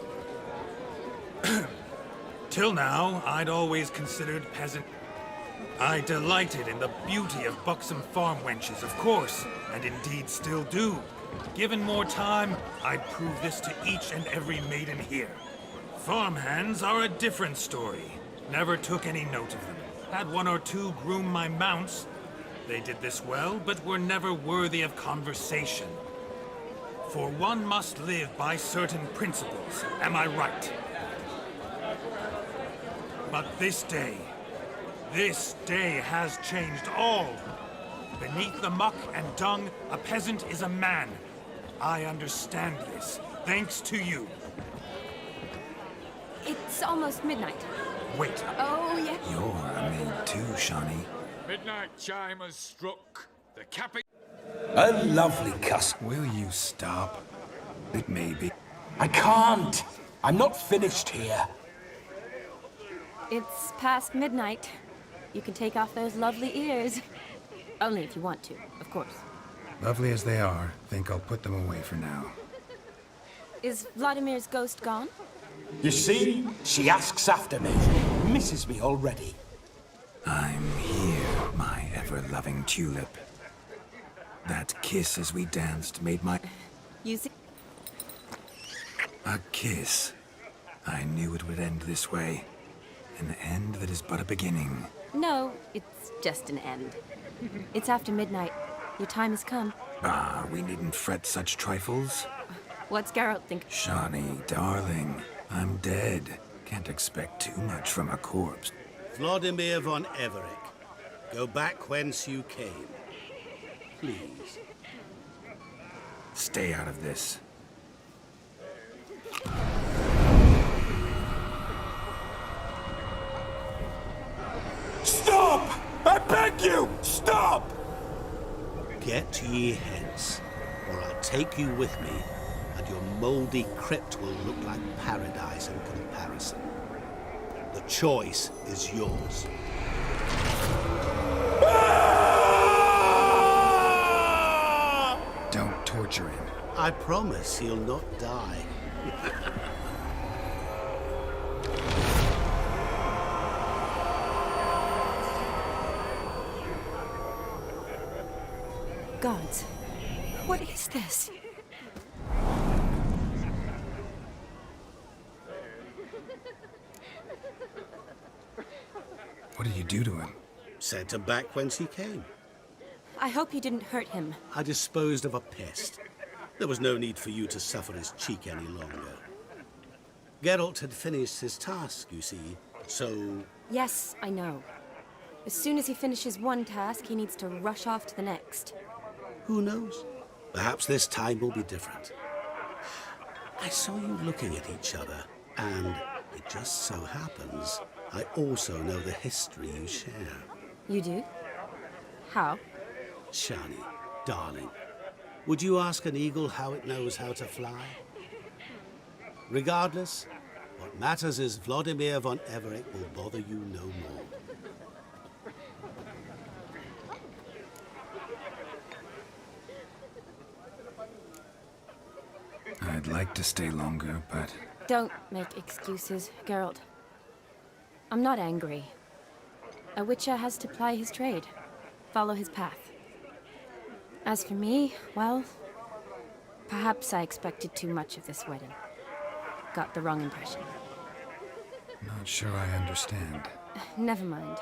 Till now, I'd always considered peasant. I delighted in the beauty of buxom farm wenches, of course, and indeed still do. Given more time, I'd prove this to each and every maiden here. Farmhands are a different story. Never took any note of them. Had one or two groom my mounts. They did this well, but were never worthy of conversation. For one must live by certain principles, am I right? But this day has changed all. Beneath the muck and dung, a peasant is a man. I understand this, thanks to you. It's almost midnight. Wait. Oh, yeah. You're a maid too, Shawnee. Midnight chime has struck. The capping. A lovely cuss. Will you stop? It may be. I can't. I'm not finished here. It's past midnight. You can take off those lovely ears. Only if you want to, of course. Lovely as they are, think I'll put them away for now. Is Vladimir's ghost gone? You see? She asks after me. Misses me already. I'm here, my ever-loving tulip. That kiss as we danced made my... You see? A kiss. I knew it would end this way. An end that is but a beginning. No, it's just an end. It's after midnight. Your time has come. Ah, we needn't fret such trifles. What's Geralt think? Shawnee, darling, I'm dead. Can't expect too much from a corpse. Vladimir von Everec, go back whence you came. Please. Stay out of this. Stop! I beg you! Stop! Get ye hence, or I'll take you with me, and your mouldy crypt will look like paradise in comparison. The choice is yours. Don't torture him. I promise he'll not die. Gods, what is this? What did you do to him? Sent him back whence he came. I hope you didn't hurt him. I disposed of a pest. There was no need for you to suffer his cheek any longer. Geralt had finished his task, you see, so... Yes, I know. As soon as he finishes one task, he needs to rush off to the next. Who knows? Perhaps this time will be different. I saw you looking at each other, and it just so happens I also know the history you share. You do? How? Shani, darling, would you ask an eagle how it knows how to fly? Regardless, what matters is Vladimir von Everec will bother you no more. I'd like to stay longer, but... Don't make excuses, Geralt. I'm not angry. A witcher has to ply his trade, follow his path. As for me, well, perhaps I expected too much of this wedding. Got the wrong impression. Not sure I understand. Never mind.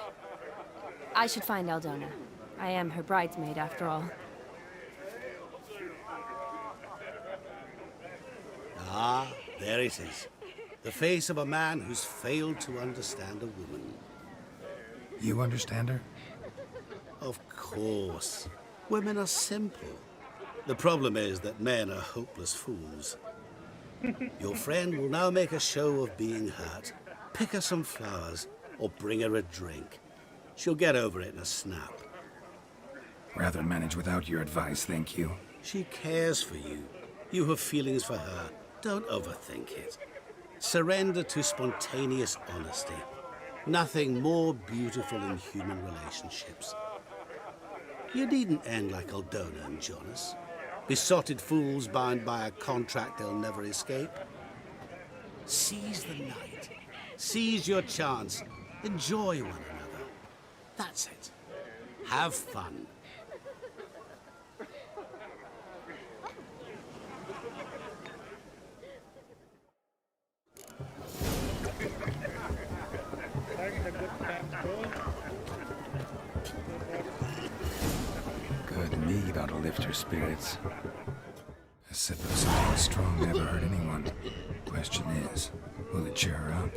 I should find Aldona. I am her bridesmaid, after all. Ah, there it is. The face of a man who's failed to understand a woman. You understand her? Of course. Women are simple. The problem is that men are hopeless fools. Your friend will now make a show of being hurt, pick her some flowers, or bring her a drink. She'll get over it in a snap. Rather manage without your advice, thank you. She cares for you. You have feelings for her. Don't overthink it. Surrender to spontaneous honesty. Nothing more beautiful in human relationships. You needn't end like Aldona and Jonas. Besotted fools bound by a contract they'll never escape. Seize the night. Seize your chance. Enjoy one another. That's it. Have fun. Good mead ought to lift her spirits. A sip of something strong never hurt anyone. Question is, will it cheer her up?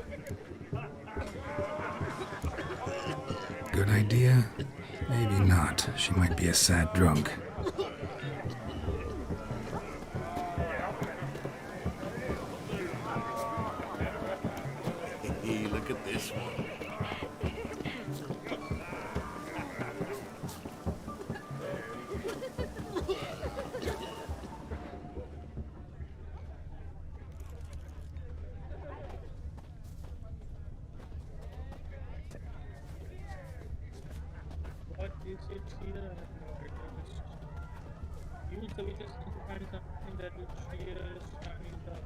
Good idea? Maybe not. She might be a sad drunk. Look at this one. What is it here? Usually we just need to find something that will cheer Shani's up.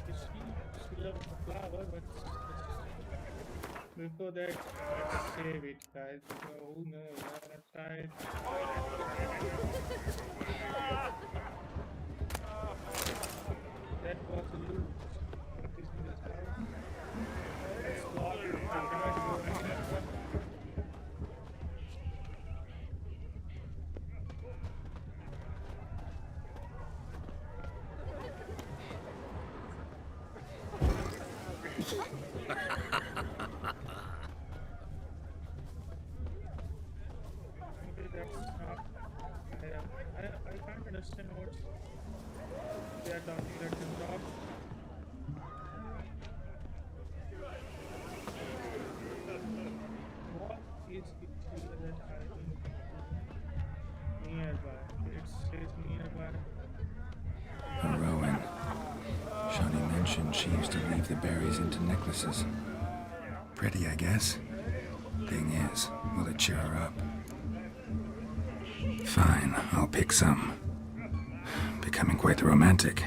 She loves the flower, but before that, let's save it, guys. So who knows? I'm gonna try it. That was a loot. What is in this house? It's locked. I cannot go anywhere. Maybe that's not. I can't understand what they are talking. Let them talk. What is it here that I think nearby? It says nearby. A Rowan. Shawnee mentioned she used to weave the berries into necklaces. Pretty, I guess. Thing is, will it cheer her up? Fine, I'll pick some. Becoming quite the romantic.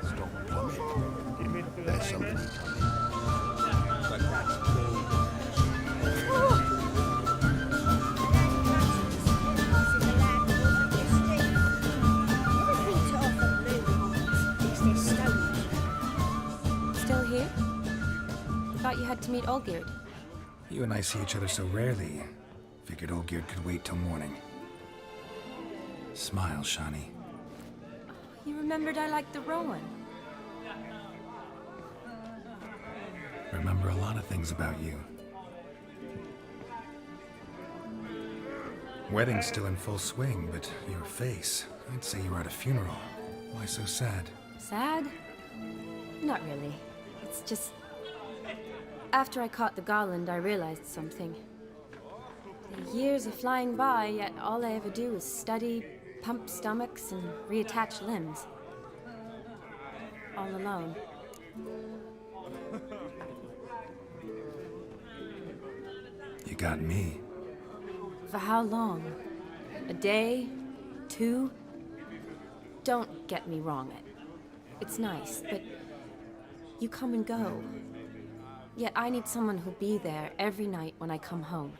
Stop plumbing. There's somebody coming. But that's Still here? Thought you had to meet Olgierd. You and I see each other so rarely. Figured Olgierd could wait till morning. Smile, Shawnee. You remembered I liked the Rowan. Remember a lot of things about you. Wedding's still in full swing, but your face, I'd say you were at a funeral. Why so sad? Sad? Not really. It's just... After I caught the garland, I realized something. The years are flying by, yet all I ever do is study, pump stomachs, and reattach limbs. All alone. You got me. For how long? A day? 2? Don't get me wrong. It's nice, but you come and go. Yet I need someone who'll be there every night when I come home.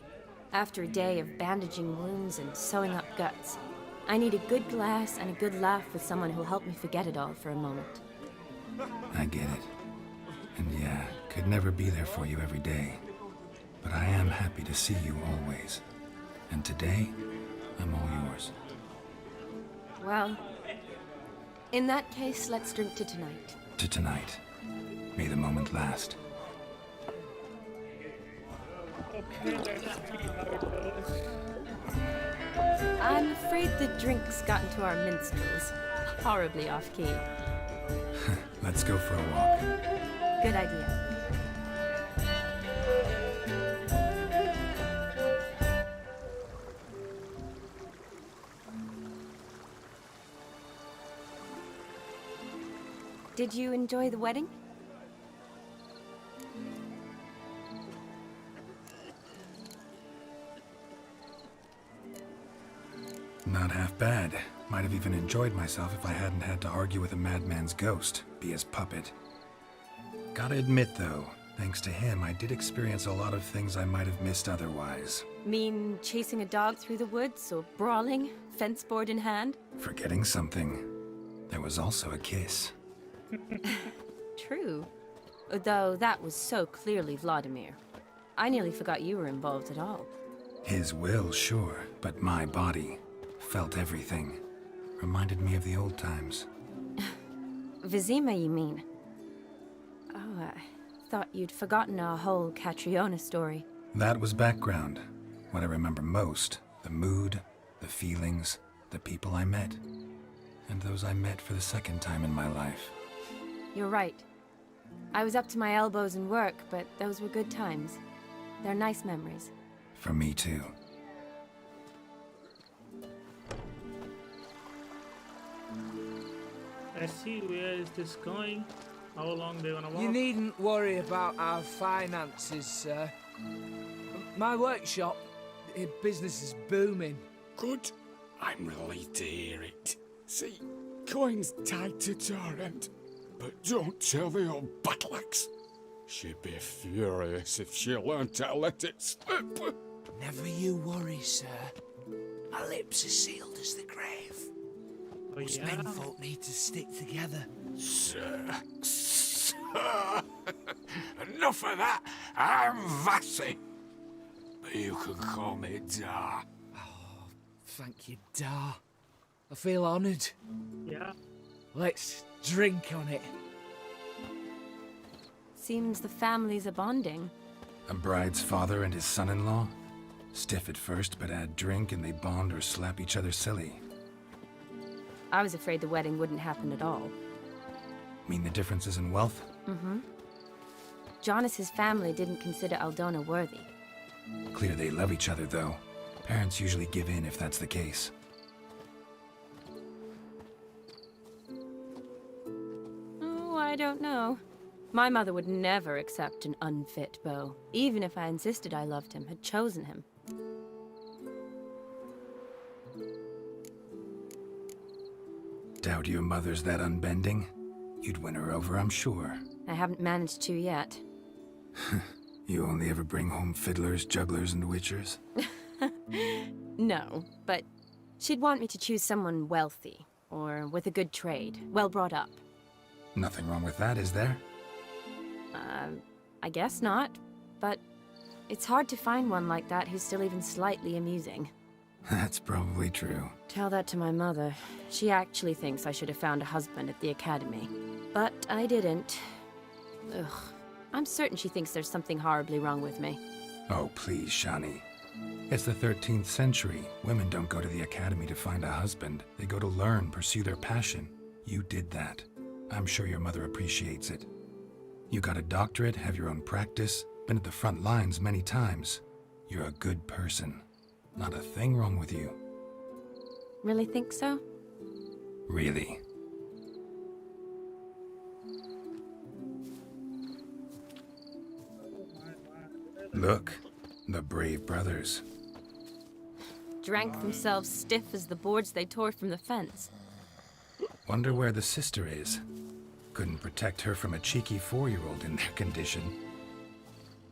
After a day of bandaging wounds and sewing up guts, I need a good glass and a good laugh with someone who'll help me forget it all for a moment. I get it. And yeah, could never be there for you every day. But I am happy to see you always. And today, I'm all yours. Well, in that case, let's drink to tonight. To tonight. May the moment last. I'm afraid the drinks got into our minstrels. Horribly off-key. Let's go for a walk. Good idea. Did you enjoy the wedding? Not half bad. Might have even enjoyed myself if I hadn't had to argue with a madman's ghost, be his puppet. Gotta admit, though, thanks to him, I did experience a lot of things I might have missed otherwise. Mean chasing a dog through the woods, or brawling, fence board in hand? Forgetting something. There was also a kiss. True. Though that was so clearly Vladimir. I nearly forgot you were involved at all. His will, sure, but my body felt everything. Reminded me of the old times. Vizima, you mean? Oh, I thought you'd forgotten our whole Catriona story. That was background. What I remember most, the mood, the feelings, the people I met. And those I met for the second time in my life. You're right. I was up to my elbows in work, but those were good times. They're nice memories. For me too. Let's see, where is this going? How long they gonna walk? You needn't worry about our finances, sir. My workshop, business is booming. Good. I'm relieved to hear it. See, coin's tied to Torrent, but don't tell the old battle-axe. She'd be furious if she learned to let it slip. Never you worry, sir. My lips are sealed as the grave. Oh, Us yeah? menfolk need to stick together. Sir. Enough of that. I'm Vassy. But you can call me Dar. Oh, thank you, Dar. I feel honoured. Yeah. Let's drink on it. Seems the families are bonding. A bride's father and his son-in-law? Stiff at first, but add drink and they bond or slap each other silly. I was afraid the wedding wouldn't happen at all. Mean the differences in wealth? Mm-hmm. Jonas's family didn't consider Aldona worthy. Clear they love each other, though. Parents usually give in if that's the case. Oh, I don't know. My mother would never accept an unfit beau, even if I insisted I loved him, had chosen him. Doubt your mother's that unbending? You'd win her over, I'm sure. I haven't managed to yet. You only ever bring home fiddlers, jugglers, and witchers? No, but she'd want me to choose someone wealthy, or with a good trade, well brought up. Nothing wrong with that, is there? I guess not, but it's hard to find one like that who's still even slightly amusing. That's probably true. Tell that to my mother. She actually thinks I should have found a husband at the academy. But I didn't. Ugh. I'm certain she thinks there's something horribly wrong with me. Oh, please, Shani. It's the 13th century. Women don't go to the academy to find a husband. They go to learn, pursue their passion. You did that. I'm sure your mother appreciates it. You got a doctorate, have your own practice, been at the front lines many times. You're a good person. Not a thing wrong with you. Really think so? Really. Look, the brave brothers. Drank themselves stiff as the boards they tore from the fence. Wonder where the sister is. Couldn't protect her from a cheeky 4-year-old in their condition.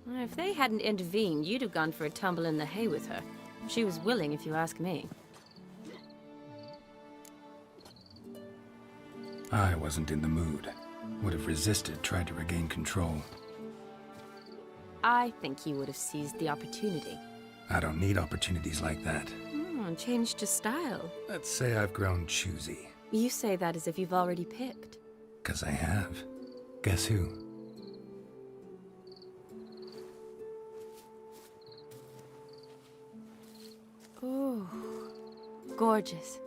If they hadn't intervened, you'd have gone for a tumble in the hay with her. She was willing, if you ask me. I wasn't in the mood. Would have resisted, tried to regain control. I think you would have seized the opportunity. I don't need opportunities like that. Changed your style. Let's say I've grown choosy. You say that as if you've already picked. 'Cause I have. Guess who? Ooh, gorgeous.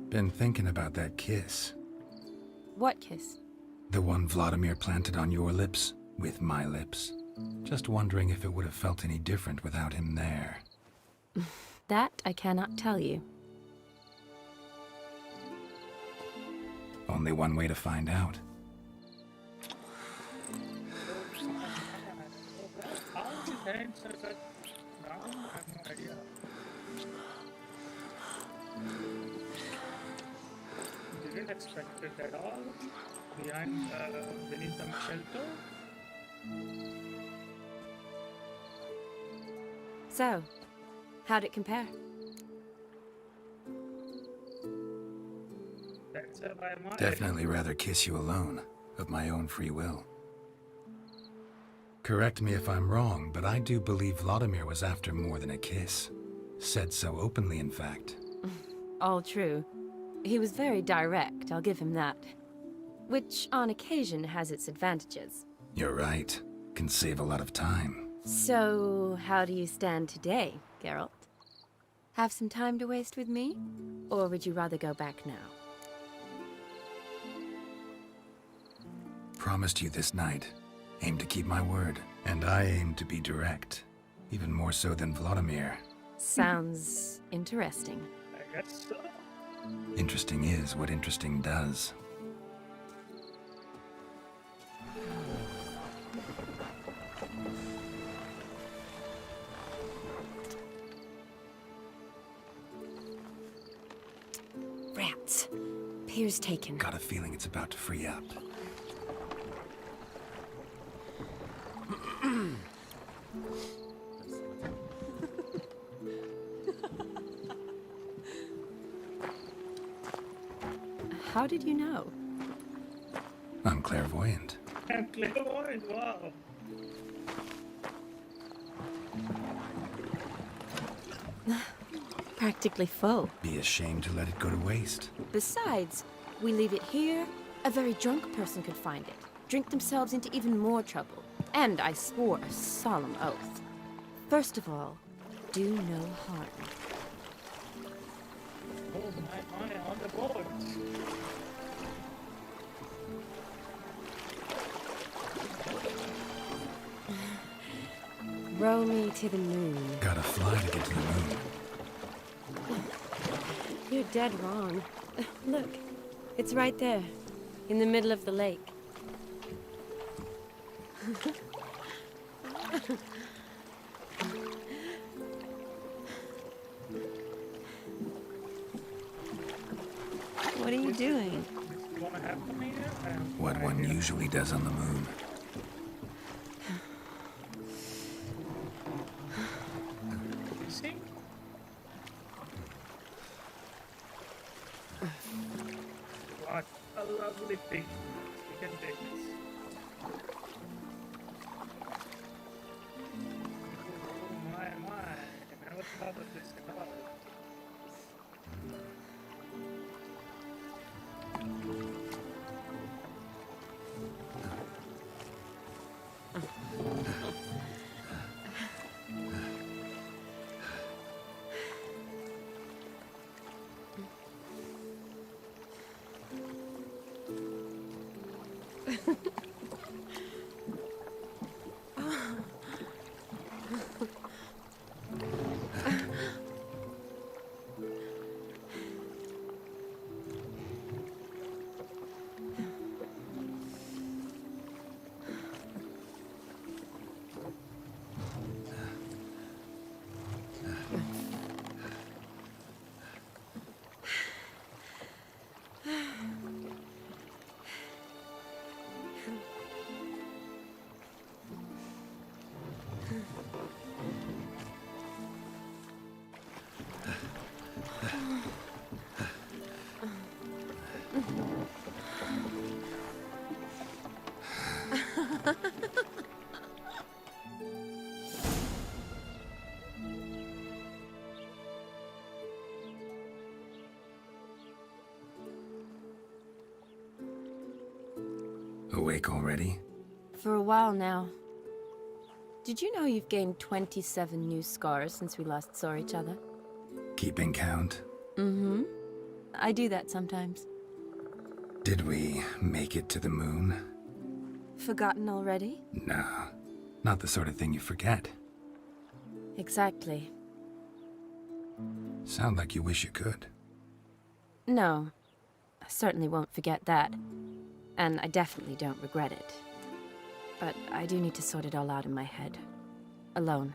Been thinking about that kiss. What kiss? The one Vladimir planted on your lips, with my lips. Just wondering if it would have felt any different without him there. That I cannot tell you. Only one way to find out. heads are cut down? I have no idea. Didn't expect it at all. Beneath the shelter. So, how'd it compare? That's by my Definitely rather kiss you alone, of my own free will. Correct me if I'm wrong, but I do believe Vladimir was after more than a kiss. Said so openly, in fact. All true. He was very direct, I'll give him that. Which, on occasion, has its advantages. You're right. Can save a lot of time. So, how do you stand today, Geralt? Have some time to waste with me? Or would you rather go back now? Promised you this night. Aim to keep my word. And I aim to be direct. Even more so than Vladimir. Sounds interesting. I guess so. Interesting is what interesting does. Rats. Pier's taken. Got a feeling it's about to free up. How did you know? I'm clairvoyant. I'm clairvoyant, wow. Practically full. Be ashamed to let it go to waste. Besides, we leave it here, a very drunk person could find it, drink themselves into even more trouble. And I swore a solemn oath. First of all, do no harm. Oh my, on the board. Row me to the moon. Gotta fly to get to the moon. You're dead wrong. Look, it's right there, in the middle of the lake. What are you doing? What one usually does on the moon. See? What a lovely thing. We can take this. Oh my, I never thought of this at all. Awake already? For a while now. Did you know you've gained 27 new scars since we last saw each other? Keeping count? Mm-hmm. I do that sometimes. Did we make it to the moon? Forgotten already? Nah, not the sort of thing you forget. Exactly. Sound like you wish you could. No. I certainly won't forget that. And I definitely don't regret it. But I do need to sort it all out in my head. alone.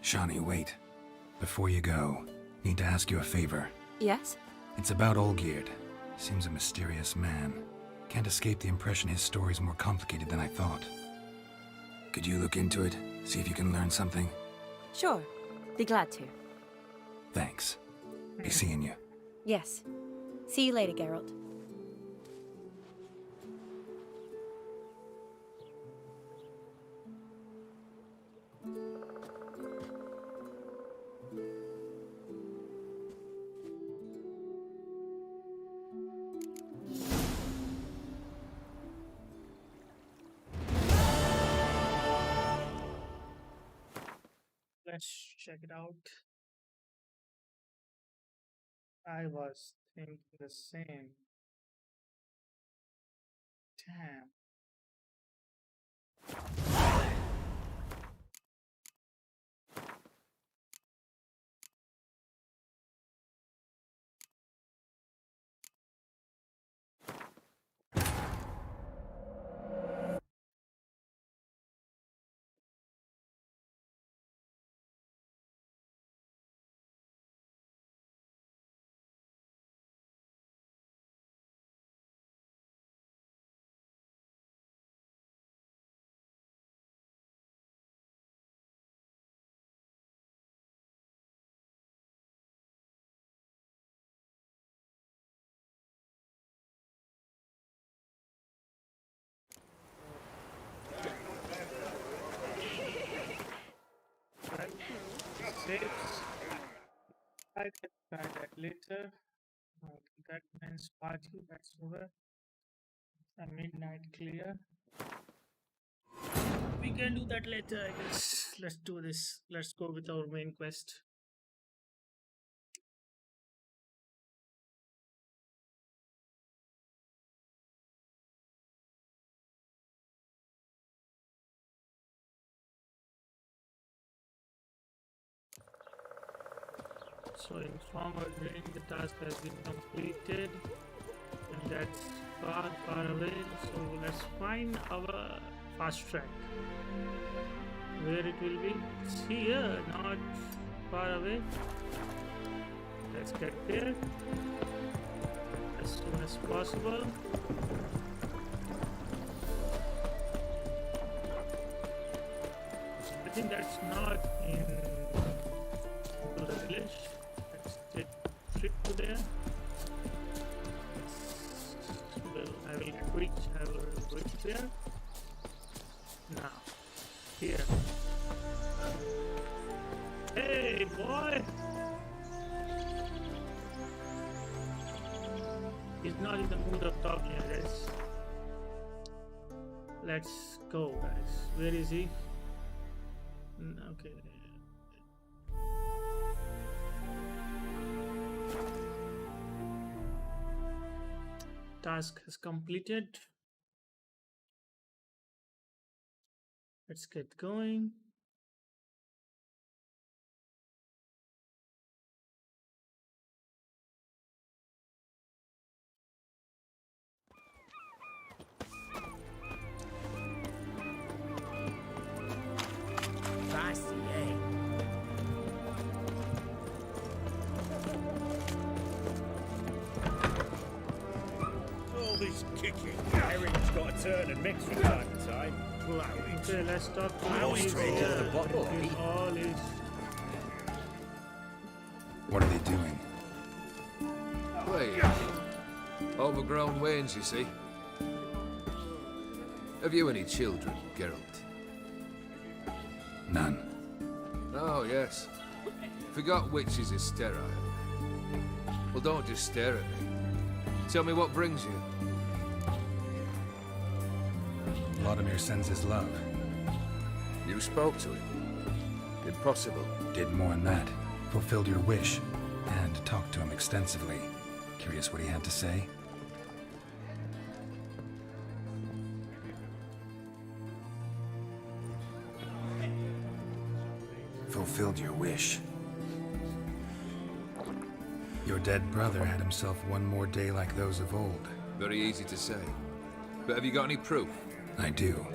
Shani, wait. Before you go, need to ask you a favor. Yes? It's about Olgierd. Seems a mysterious man. Can't escape the impression his story's more complicated than I thought. Could you look into it? See if you can learn something? Sure. Be glad to. Thanks. Be seeing you. Yes. See you later, Geralt. Let's check it out. I was thinking the same. Damn. Saves. I can try that later. That means party, that's over. A midnight clear. We can do that later, I guess. Let's do this. Let's go with our main quest. So inform our dream the task has been completed, and that's far, far away. So let's find our fast track. Where it will be? It's here, not far away. Let's get there as soon as possible. I think that's not in the village. Let's take a trip to there. Well, I will reach there. Now, here. Hey, boy! He's not in the mood of talking, I guess. Let's go, guys. Where is he? Okay. Task is completed. Let's get going. Fancy, eh? All this kicking. Everything's got to turn and mix from time to time. Plowing. Okay, let's talk to I was straight to the bottle, eh? All is What are they doing? Wait. Overgrown wains, you see. Have you any children, Geralt? None. Oh, yes. Forgot witches is sterile. Well, don't just stare at me. Tell me what brings you. Vladimir sends his love. You spoke to him. Impossible. Did more than that. Fulfilled your wish. And talked to him extensively. Curious what he had to say? Fulfilled your wish. Your dead brother had himself one more day like those of old. Very easy to say. But have you got any proof? I do.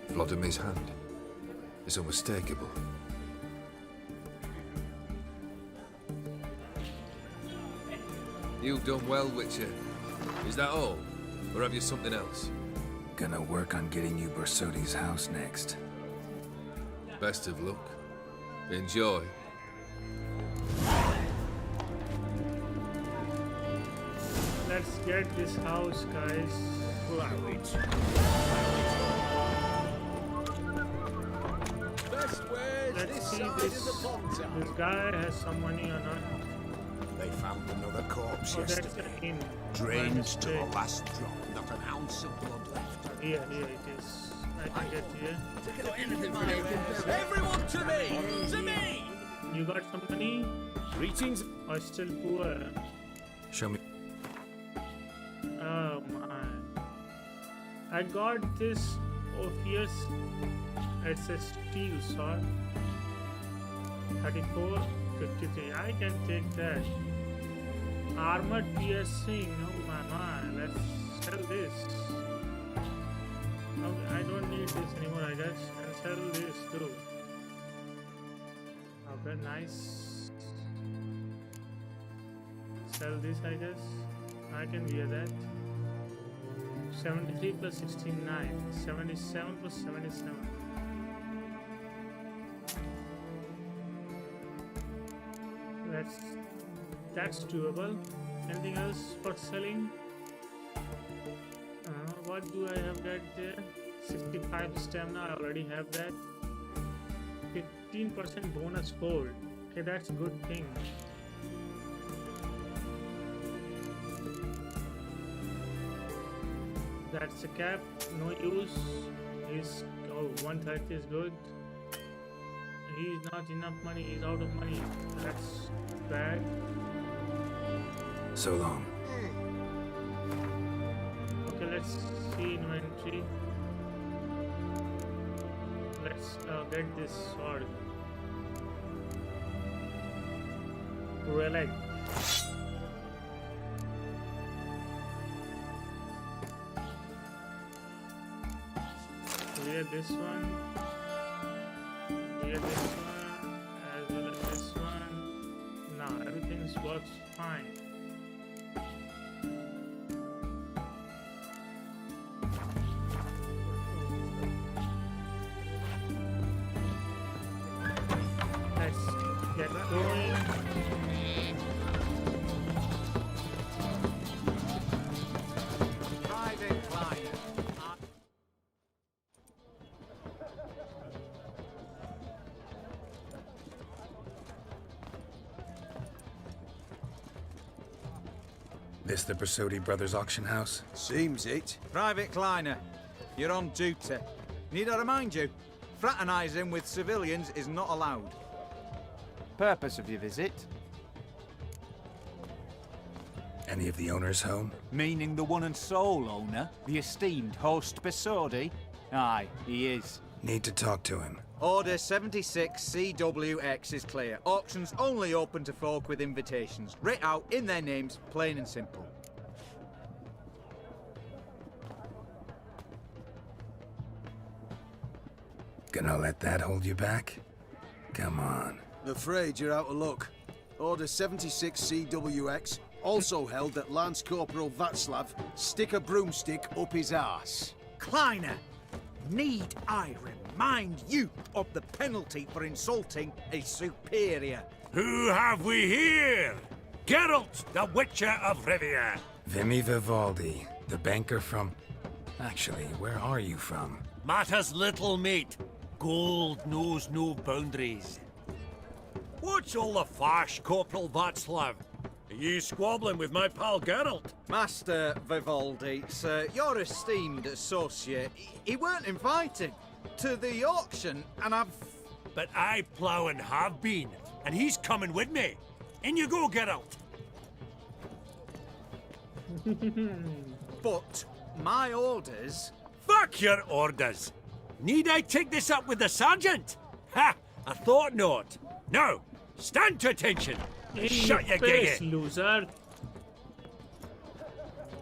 Vladimir's hand. It's unmistakable. You've done well, Witcher. Is that all? Or have you something else? Gonna work on getting you Bersodi's house next. Best of luck. Enjoy. Let's get this house, guys. Blow it. Best where's Let's this see side this. of the pond. This guy has some money or not. They found another corpse Oh, that's yesterday. the inn. Drained to the mistake. last drop, not an ounce of blood left. Here it is. I can get here. Everyone to me! To me! You got some money? Greetings. Or still poor? Show me. Oh my. I got this. Oh, here's. It's a steel sword. 34, 53. I can take that. Armored piercing. Oh my. Let's sell this. Okay, I don't need this anymore, I guess. And sell this too. Okay, nice. Sell this, I guess. I can wear that. 73 plus 69. 77 plus 77. That's doable. Anything else for selling? What do I have got there? 65 stamina, I already have that. 15% bonus gold. Okay, that's a good thing. That's a cap, no use. He's 130 is good. He's not enough money, he's out of money. That's bad. So long. Okay, let's see inventory. Let's get this sword. Relic. Clear this one. Clear this one. As well as this one. Now everything works fine. Let's get going. Private client. This the Bersodi Brothers auction house? Seems it. Private Kleiner, you're on duty. Need I remind you, fraternising with civilians is not allowed. Purpose of your visit? Any of the owners home? Meaning the one and sole owner, the esteemed host Bersodi? Aye, he is. Need to talk to him. Order 76 CWX is clear. Auctions only open to folk with invitations. Writ out in their names, plain and simple. Gonna let that hold you back? Come on. Afraid you're out of luck. Order 76 CWX also held that Lance Corporal Václav stick a broomstick up his arse. Kleiner, need I remind you of the penalty for insulting a superior? Who have we here? Geralt, the Witcher of Rivia. Vimy Vivaldi, the banker from... Actually, where are you from? Matters little, mate. Gold knows no boundaries. What's all the fash, Corporal Václav? Are you squabbling with my pal Geralt? Master Vivaldi, sir, your esteemed associate, he weren't invited to the auction, and I've... But I plough and have been, and he's coming with me. In you go, Geralt. But my orders... Fuck your orders! Need I take this up with the sergeant? Ha! I thought not. Now, stand to attention. In Shut your your face, giggy. loser.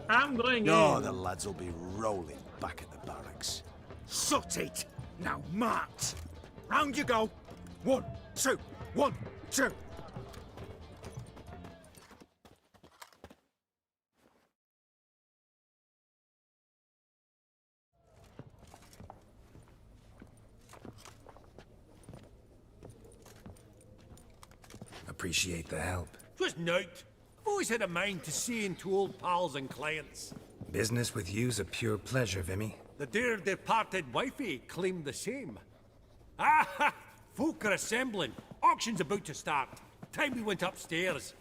I'm going Oh, in. the lads will be rolling back at the barracks. Sut it! Now march! Round you go! 1, 2, 1, 2! Appreciate the help. Twas nowt. I've always had a mind to see into old pals and clients. Business with you's a pure pleasure, Vimy. The dear departed wifey claimed the same. Ah ha! Folk are assembling. Auction's about to start. Time we went upstairs.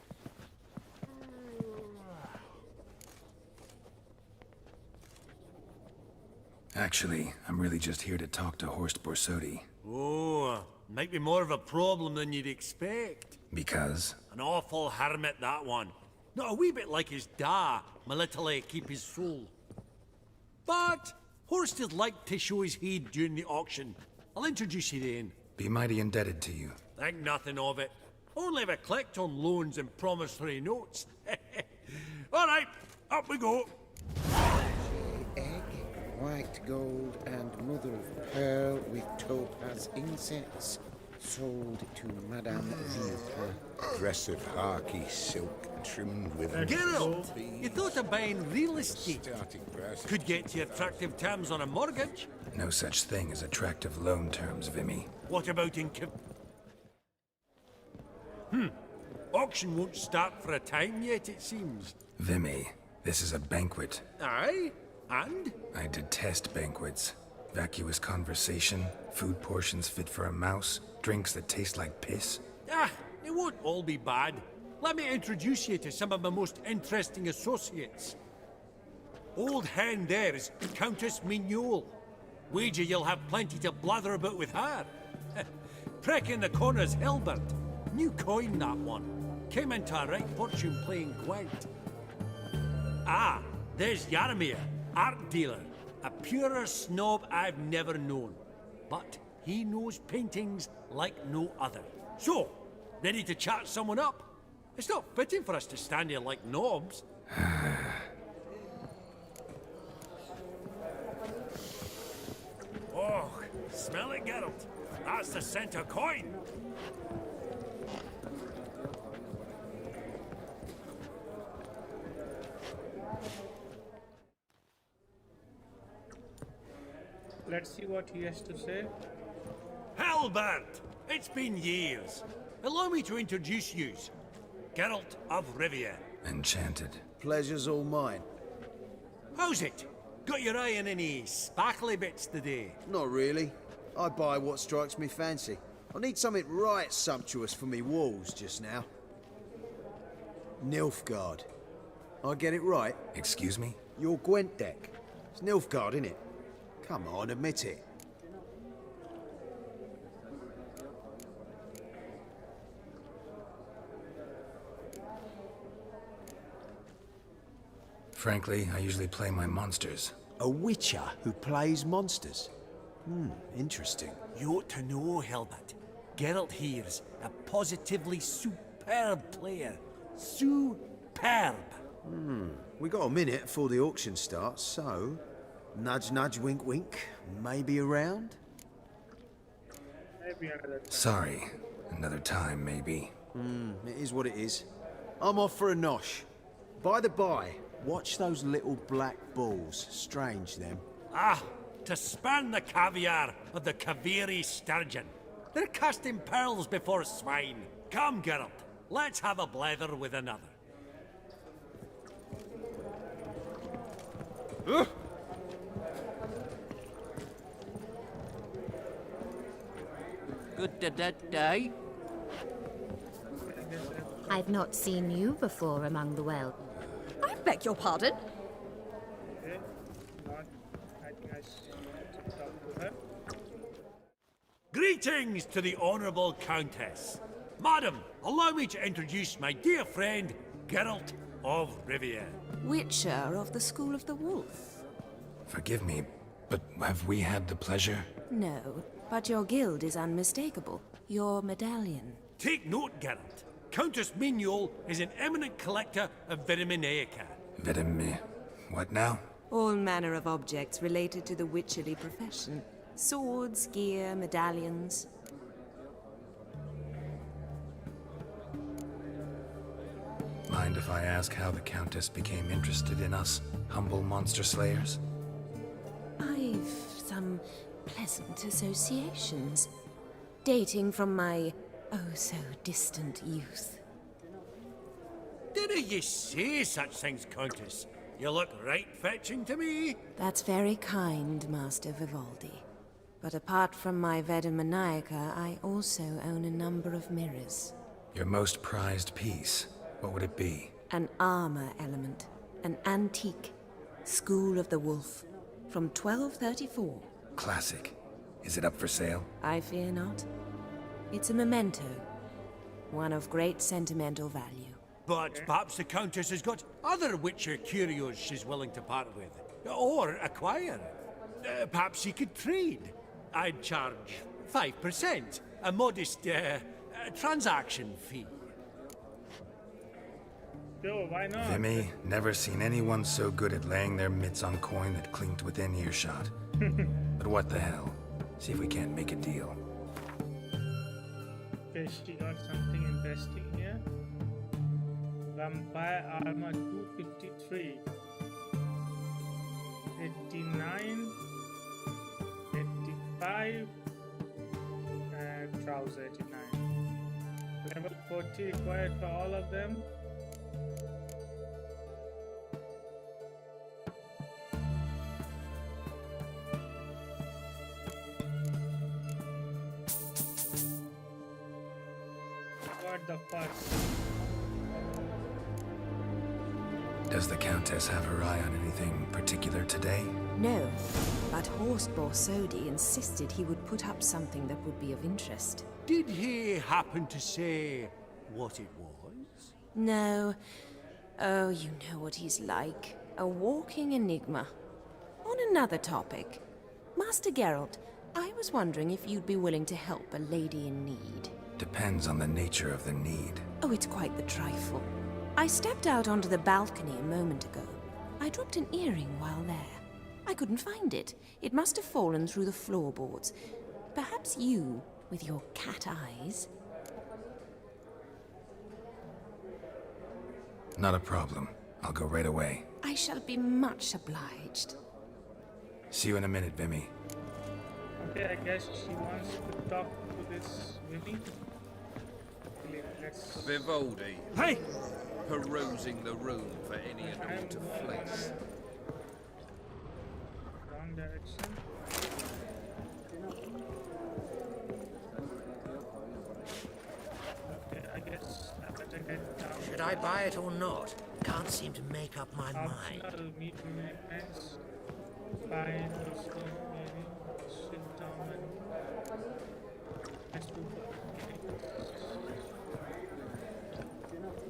Actually, I'm really just here to talk to Horst Borsodi. Oh, might be more of a problem than you'd expect. Because? An awful hermit, that one. Not a wee bit like his da, my little keep his soul. But Horst would like to show his head during the auction. I'll introduce you then. Be mighty indebted to you. Think nothing of it. Only ever collect on loans and promissory notes. All right, up we go. Egg, white gold, and mother of pearl with topaz incense. Sold to Madame Villefort. Dress of harky silk trimmed with... Geralt, you thought of buying real estate. Could get you attractive terms on a mortgage. No such thing as attractive loan terms, Vimy. What about in... Auction won't start for a time yet, it seems. Vimy, this is a banquet. Aye? And? I detest banquets. Vacuous conversation, food portions fit for a mouse, drinks that taste like piss. Ah, it won't all be bad. Let me introduce you to some of my most interesting associates. Old hen there is Countess Mignole. Wager you'll have plenty to blather about with her. Prick in the corner's Hilbert. New coin, that one. Came into a right fortune playing Gwent. Ah, there's Yaromir, art dealer. A purer snob I've never known. But he knows paintings like no other. So, ready to chat someone up? It's not fitting for us to stand here like knobs. Oh, smell it, Geralt. That's the center coin. Let's see what he has to say. Halbert! It's been years. Allow me to introduce yous. Geralt of Rivia. Enchanted. Pleasure's all mine. How's it? Got your eye on any sparkly bits today? Not really. I buy what strikes me fancy. I need something right sumptuous for me walls just now. Nilfgaard. I get it right? Excuse me? Your Gwent deck. It's Nilfgaard, innit? Come on, admit it. Frankly, I usually play my monsters. A witcher who plays monsters? Interesting. You ought to know, Hilbert. Geralt here's a positively superb player. Superb. We got a minute before the auction starts, so... Nudge, nudge, wink, wink. Maybe around? Maybe another time. Sorry. Another time, maybe. It is what it is. I'm off for a nosh. By the by, watch those little black balls. Strange, them. Ah, to span the caviar of the Kaviri sturgeon. They're casting pearls before swine. Come, Geralt, let's have a blether with another. Good day. I've not seen you before among the well. I beg your pardon? Okay. Not, I think I should talk to her. Greetings to the Honourable Countess. Madam, allow me to introduce my dear friend, Geralt of Rivia. Witcher of the School of the Wolf. Forgive me, but have we had the pleasure? No, but your guild is unmistakable. Your medallion. Take note, Geralt. Countess Mignol is an eminent collector of vitaminaica. What now? All manner of objects related to the witcherly profession. Swords, gear, medallions. Mind if I ask how the Countess became interested in us, humble monster slayers? I've some pleasant associations, dating from my oh-so-distant youth. Didn't you say such things, Countess? You look right fetching to me. That's very kind, Master Vivaldi. But apart from my Vedamaniaca, I also own a number of mirrors. Your most prized piece, what would it be? An armor element. An antique. School of the Wolf. From 1234. Classic. Is it up for sale? I fear not. It's a memento. One of great sentimental value. But perhaps the Countess has got other Witcher curios she's willing to part with. Or acquire. Perhaps she could trade. I'd charge 5%. A modest, transaction fee. Yo, why not? Vimy, never seen anyone so good at laying their mitts on coin that clinked within earshot. But what the hell? See if we can't make a deal. Okay, she got something interesting here. Vampire armor 253. 89. 85. And trouser 89. Level 40 required for all of them. What the fuck? Does the Countess have her eye on anything particular today? No, but Horst Borsodi insisted he would put up something that would be of interest. Did he happen to say what it was? No. Oh, you know what he's like. A walking enigma. On another topic. Master Geralt, I was wondering if you'd be willing to help a lady in need. Depends on the nature of the need. Oh, it's quite the trifle. I stepped out onto the balcony a moment ago. I dropped an earring while there. I couldn't find it. It must have fallen through the floorboards. Perhaps you, with your cat eyes... Not a problem. I'll go right away. I shall be much obliged. See you in a minute, Vimy. Okay, I guess she wants to talk to this Vimy. Let's... Vivaldi. Hey! Perusing the room for any adult to fleece. Wrong direction. Okay, I guess I better get down. Should I buy it or not? Can't seem to make up my mind. Optional meet movements. Fine, maybe. Sit down and... Let's do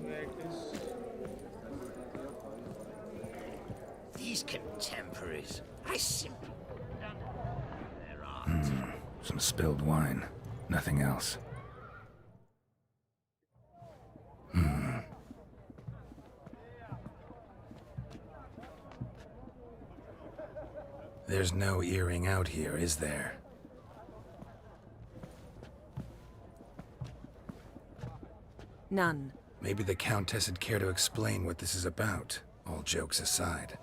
where it is. These contemporaries, I simply their art. Some spilled wine. Nothing else. There's no earring out here, is there? None. Maybe the Countess would care to explain what this is about, all jokes aside.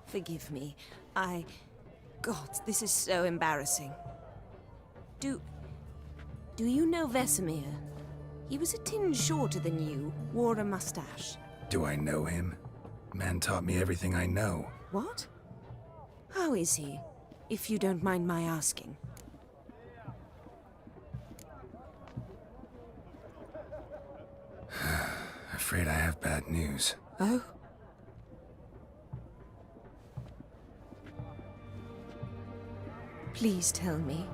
Forgive me. God, this is so embarrassing. Do you know Vesemir? He was a tinge shorter than you, wore a mustache. Do I know him? Man taught me everything I know. What? How is he, if you don't mind my asking? Afraid I have bad news. Oh? Please tell me,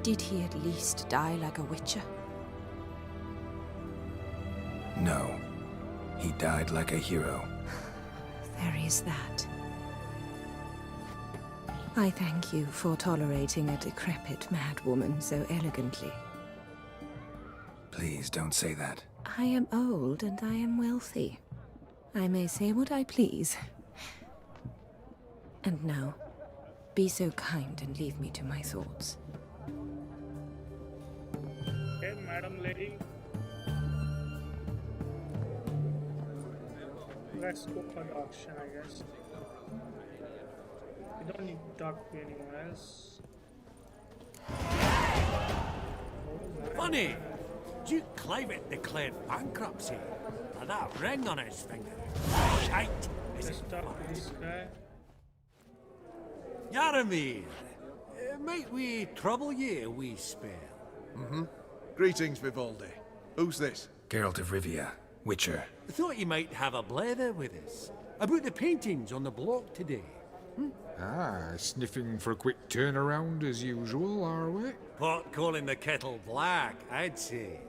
did he at least die like a witcher? No. He died like a hero. There is that. I thank you for tolerating a decrepit madwoman so elegantly. Please don't say that. I am old and I am wealthy. I may say what I please. And now, be so kind and leave me to my thoughts. Okay, madam lady. Let's go for the auction, I guess. We don't need to talk to anyone else. Funny! Duke Clivet declared bankruptcy. And that ring on his finger. Shite! Is it talk to this guy? Yaramir, might we trouble ye a wee spell? Greetings, Vivaldi. Who's this? Geralt of Rivia, Witcher. Thought you might have a blether with us. About the paintings on the block today. Ah, sniffing for a quick turnaround as usual, are we? Pot calling the kettle black, I'd say.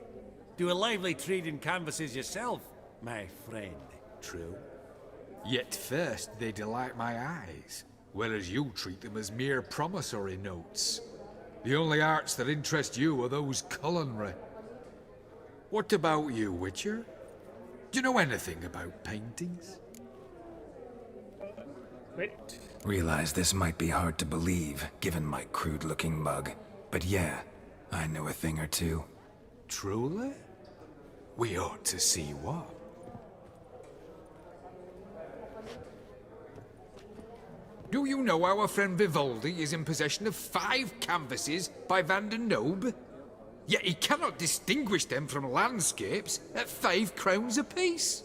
Do a lively trade in canvases yourself, my friend. True? Yet first they delight my eyes, whereas you treat them as mere promissory notes. The only arts that interest you are those culinary. What about you, Witcher? Do you know anything about paintings? Wait. Realize this might be hard to believe, given my crude-looking mug. But yeah, I know a thing or two. Truly? We ought to see what. Do you know our friend Vivaldi is in possession of 5 canvases by Van der Nobe? Yet he cannot distinguish them from landscapes at 5 crowns apiece.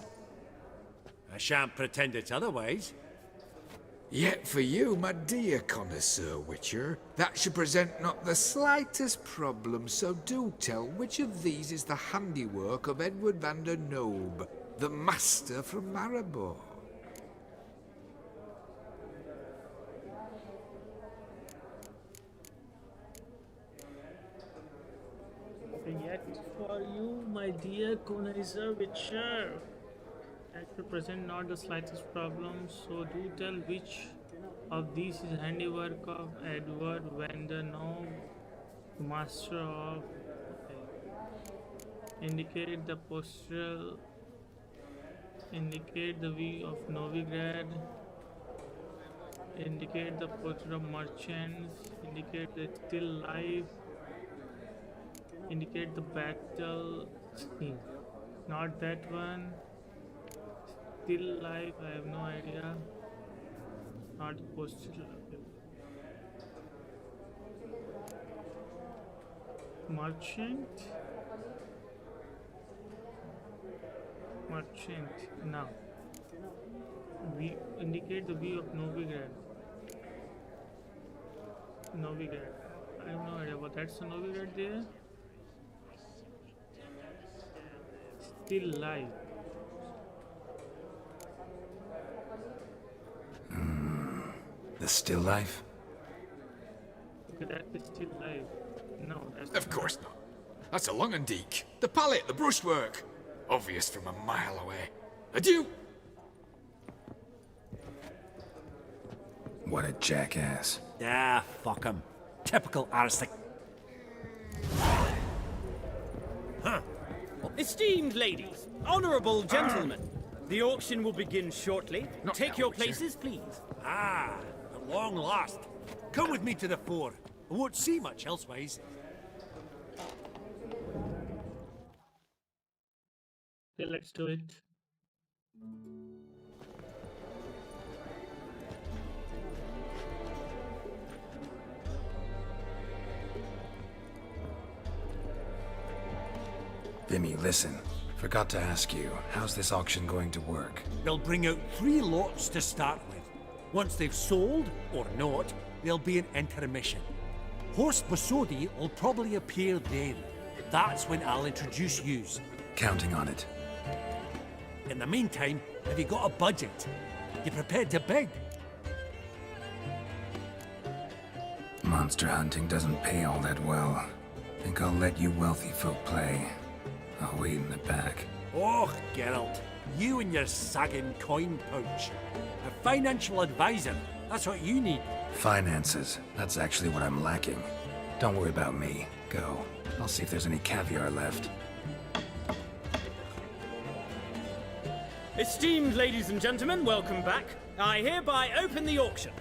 I shan't pretend it's otherwise. Yet for you, my dear connoisseur Witcher, that should present not the slightest problem, so do tell which of these is the handiwork of Edward van der Nobe, the master from Maribor. Yet for you, my dear connoisseur Witcher, that should present not the slightest problem, so do tell which of these is handiwork of Edward van der Nobe, master of... Indicate the postural... Indicate the view of Novigrad. Indicate the portrait of merchants. Indicate the still life. Indicate the battle scene. Not that one. Still life, I have no idea. Not the postal. Merchant. Merchant. Now. We indicate the view of Novigrad. Novigrad. I have no idea what that's a Novigrad there. Still live. The still life? Okay, that is still live. No, that's Of course not. That's a Lungendeek. The palette, the brushwork. Obvious from a mile away. Adieu! What a jackass. Ah, fuck him. Typical arsenic. Huh. Esteemed ladies, honourable gentlemen, the auction will begin shortly. Take your places, please. Ah, at long last. Come with me to the fore. I won't see much elsewise. Okay, let's do it. Vimy, listen. Forgot to ask you, how's this auction going to work? They'll bring out 3 lots to start with. Once they've sold, or not, there'll be an intermission. Horst Bosodi will probably appear then. That's when I'll introduce yous. Counting on it. In the meantime, have you got a budget? You prepared to bid? Monster hunting doesn't pay all that well. Think I'll let you wealthy folk play. I'll wait in the back. Oh, Geralt, you and your sagging coin pouch. A financial advisor, that's what you need. Finances. That's actually what I'm lacking. Don't worry about me. Go. I'll see if there's any caviar left. Esteemed ladies and gentlemen, welcome back. I hereby open the auction.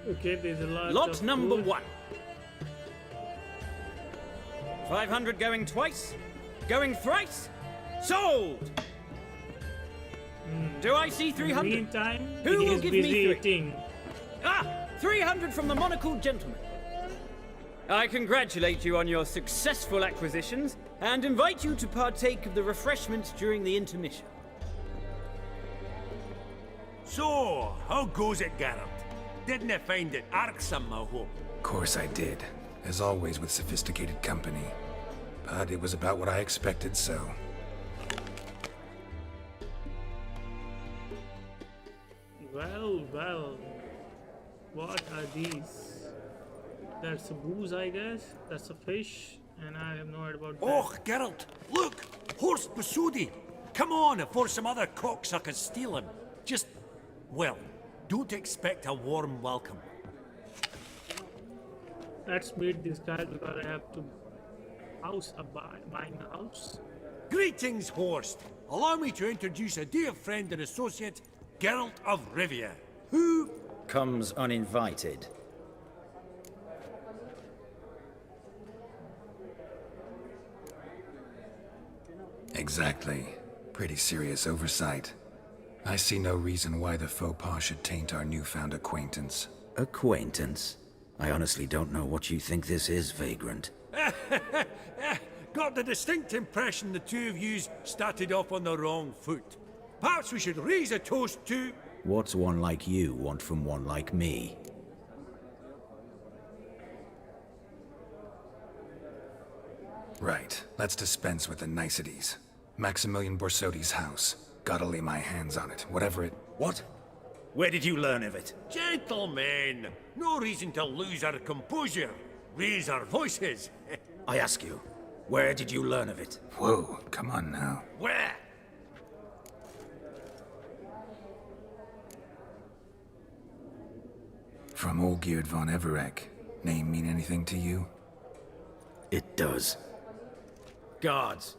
Okay, there's a lot Lot of number food. 1. 500 going twice, going thrice, sold! Do I see 300? Meantime, Who he will is give busy me 3? eating. 300 from the monocled gentleman. I congratulate you on your successful acquisitions and invite you to partake of the refreshments during the intermission. So, how goes it, Geralt? Didn't you find it irksome, I hope? Of course I did. As always with sophisticated company. But it was about what I expected, so... Well, what are these? That's a booze, I guess. That's a fish, and I have no idea about that. Oh, Geralt, look! Horst Besudi! Come on, before some other cocksuckers steal him. Just, well, don't expect a warm welcome. Let's meet this guy because I have to buying a house. Greetings, Horst. Allow me to introduce a dear friend and associate, Geralt of Rivia, who... comes uninvited. Exactly. Pretty serious oversight. I see no reason why the faux pas should taint our newfound acquaintance. Acquaintance? I honestly don't know what you think this is, Vagrant. Got the distinct impression the two of yous started off on the wrong foot. Perhaps we should raise a toast to... What's one like you want from one like me? Right. Let's dispense with the niceties. Maximilian Borsodi's house. Gotta lay my hands on it, whatever it... What? Where did you learn of it? Gentlemen, no reason to lose our composure. Raise our voices. I ask you, where did you learn of it? Whoa, come on now. Where? From Olgierd von Everek. Name mean anything to you? It does. Guards,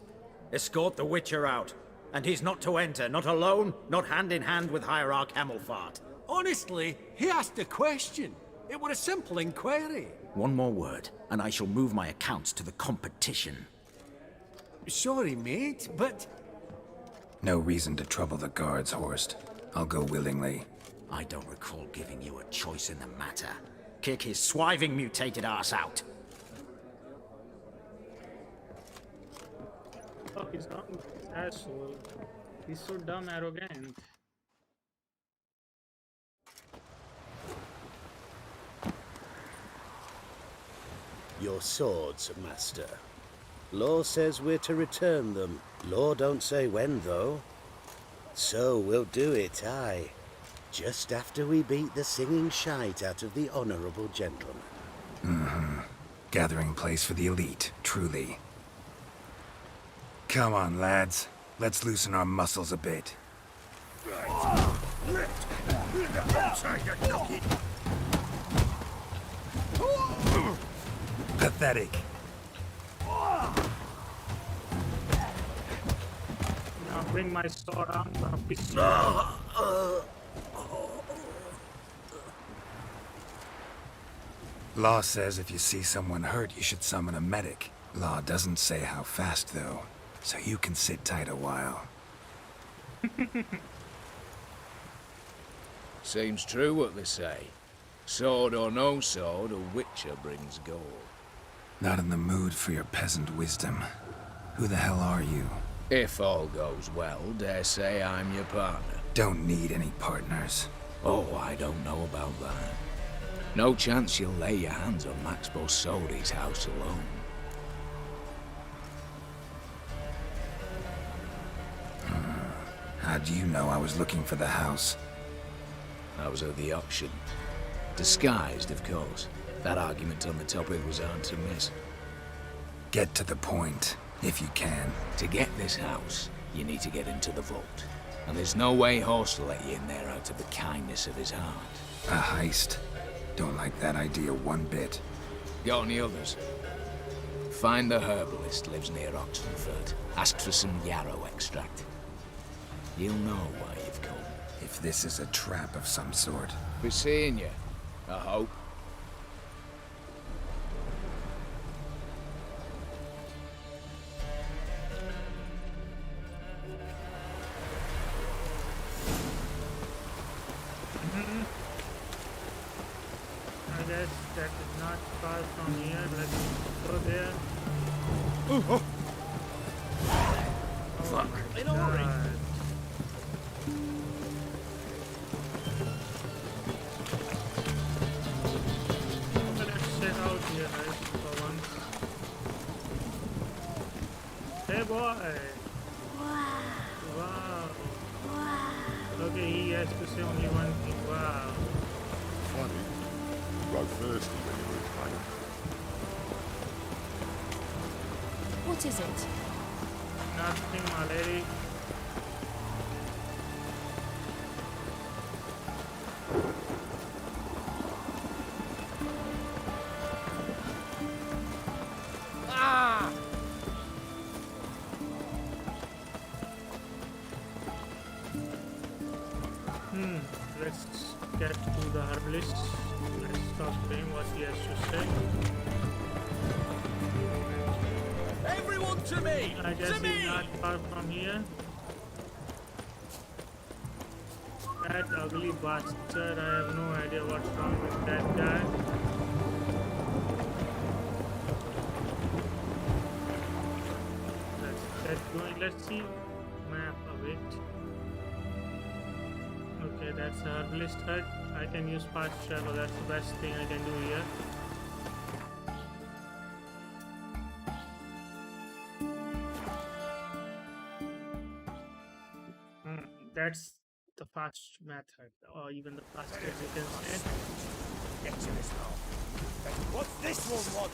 escort the Witcher out. And he's not to enter, not alone, not hand in hand with Hierarch Hamelfart. Honestly, he asked a question. It were a simple inquiry. One more word, and I shall move my accounts to the competition. Sorry, mate, but... No reason to trouble the guards, Horst. I'll go willingly. I don't recall giving you a choice in the matter. Kick his swiving mutated ass out. Fuck, he's not an asshole. He's so dumb arrogant. Your swords, master. Law says we're to return them. Law don't say when, though. So we'll do it, aye. Just after we beat the singing shite out of the honorable gentleman. Mm-hmm. Gathering place for the elite, truly. Come on, lads. Let's loosen our muscles a bit. Pathetic. Now bring my sword on, I'm gonna piss you. Law says if you see someone hurt, you should summon a medic. Law doesn't say how fast, though, so you can sit tight a while. Seems true what they say. Sword or no sword, a Witcher brings gold. Not in the mood for your peasant wisdom. Who the hell are you? If all goes well, dare say I'm your partner. Don't need any partners. Oh, I don't know about that. No chance you'll lay your hands on Max Borsodi's house alone. How do you know I was looking for the house? I was at the auction. Disguised, of course. That argument on the topic was hard to miss. Get to the point, if you can. To get this house, you need to get into the vault. And there's no way Horst will let you in there out of the kindness of his heart. A heist? Don't like that idea one bit. Got any others? Find the herbalist lives near Oxenford. Ask for some yarrow extract. You'll know why you've come. If this is a trap of some sort. Be seeing you, I hope. I guess that is not far from here. Let's go there. Oh. Fuck. In a hurry. Let's check out here, guys, for once. Hey, boy. Wow. Okay, he has to say only one thing. Wow. Funny. You grow thirsty when you're in pain. What is it? Nothing, my lady. Ah! Let's get to the herbalist. Let's talk to him what he has to say. Everyone to me! I guess he's not far from here. That ugly bastard, I have no idea what's wrong with that guy. Let's get going. Let's see map of it. Okay, that's a herbalist hut. I can use fast travel. That's the best thing I can do here. That's the fast method, or even the fastest you can say. Get to this now. What's this one want?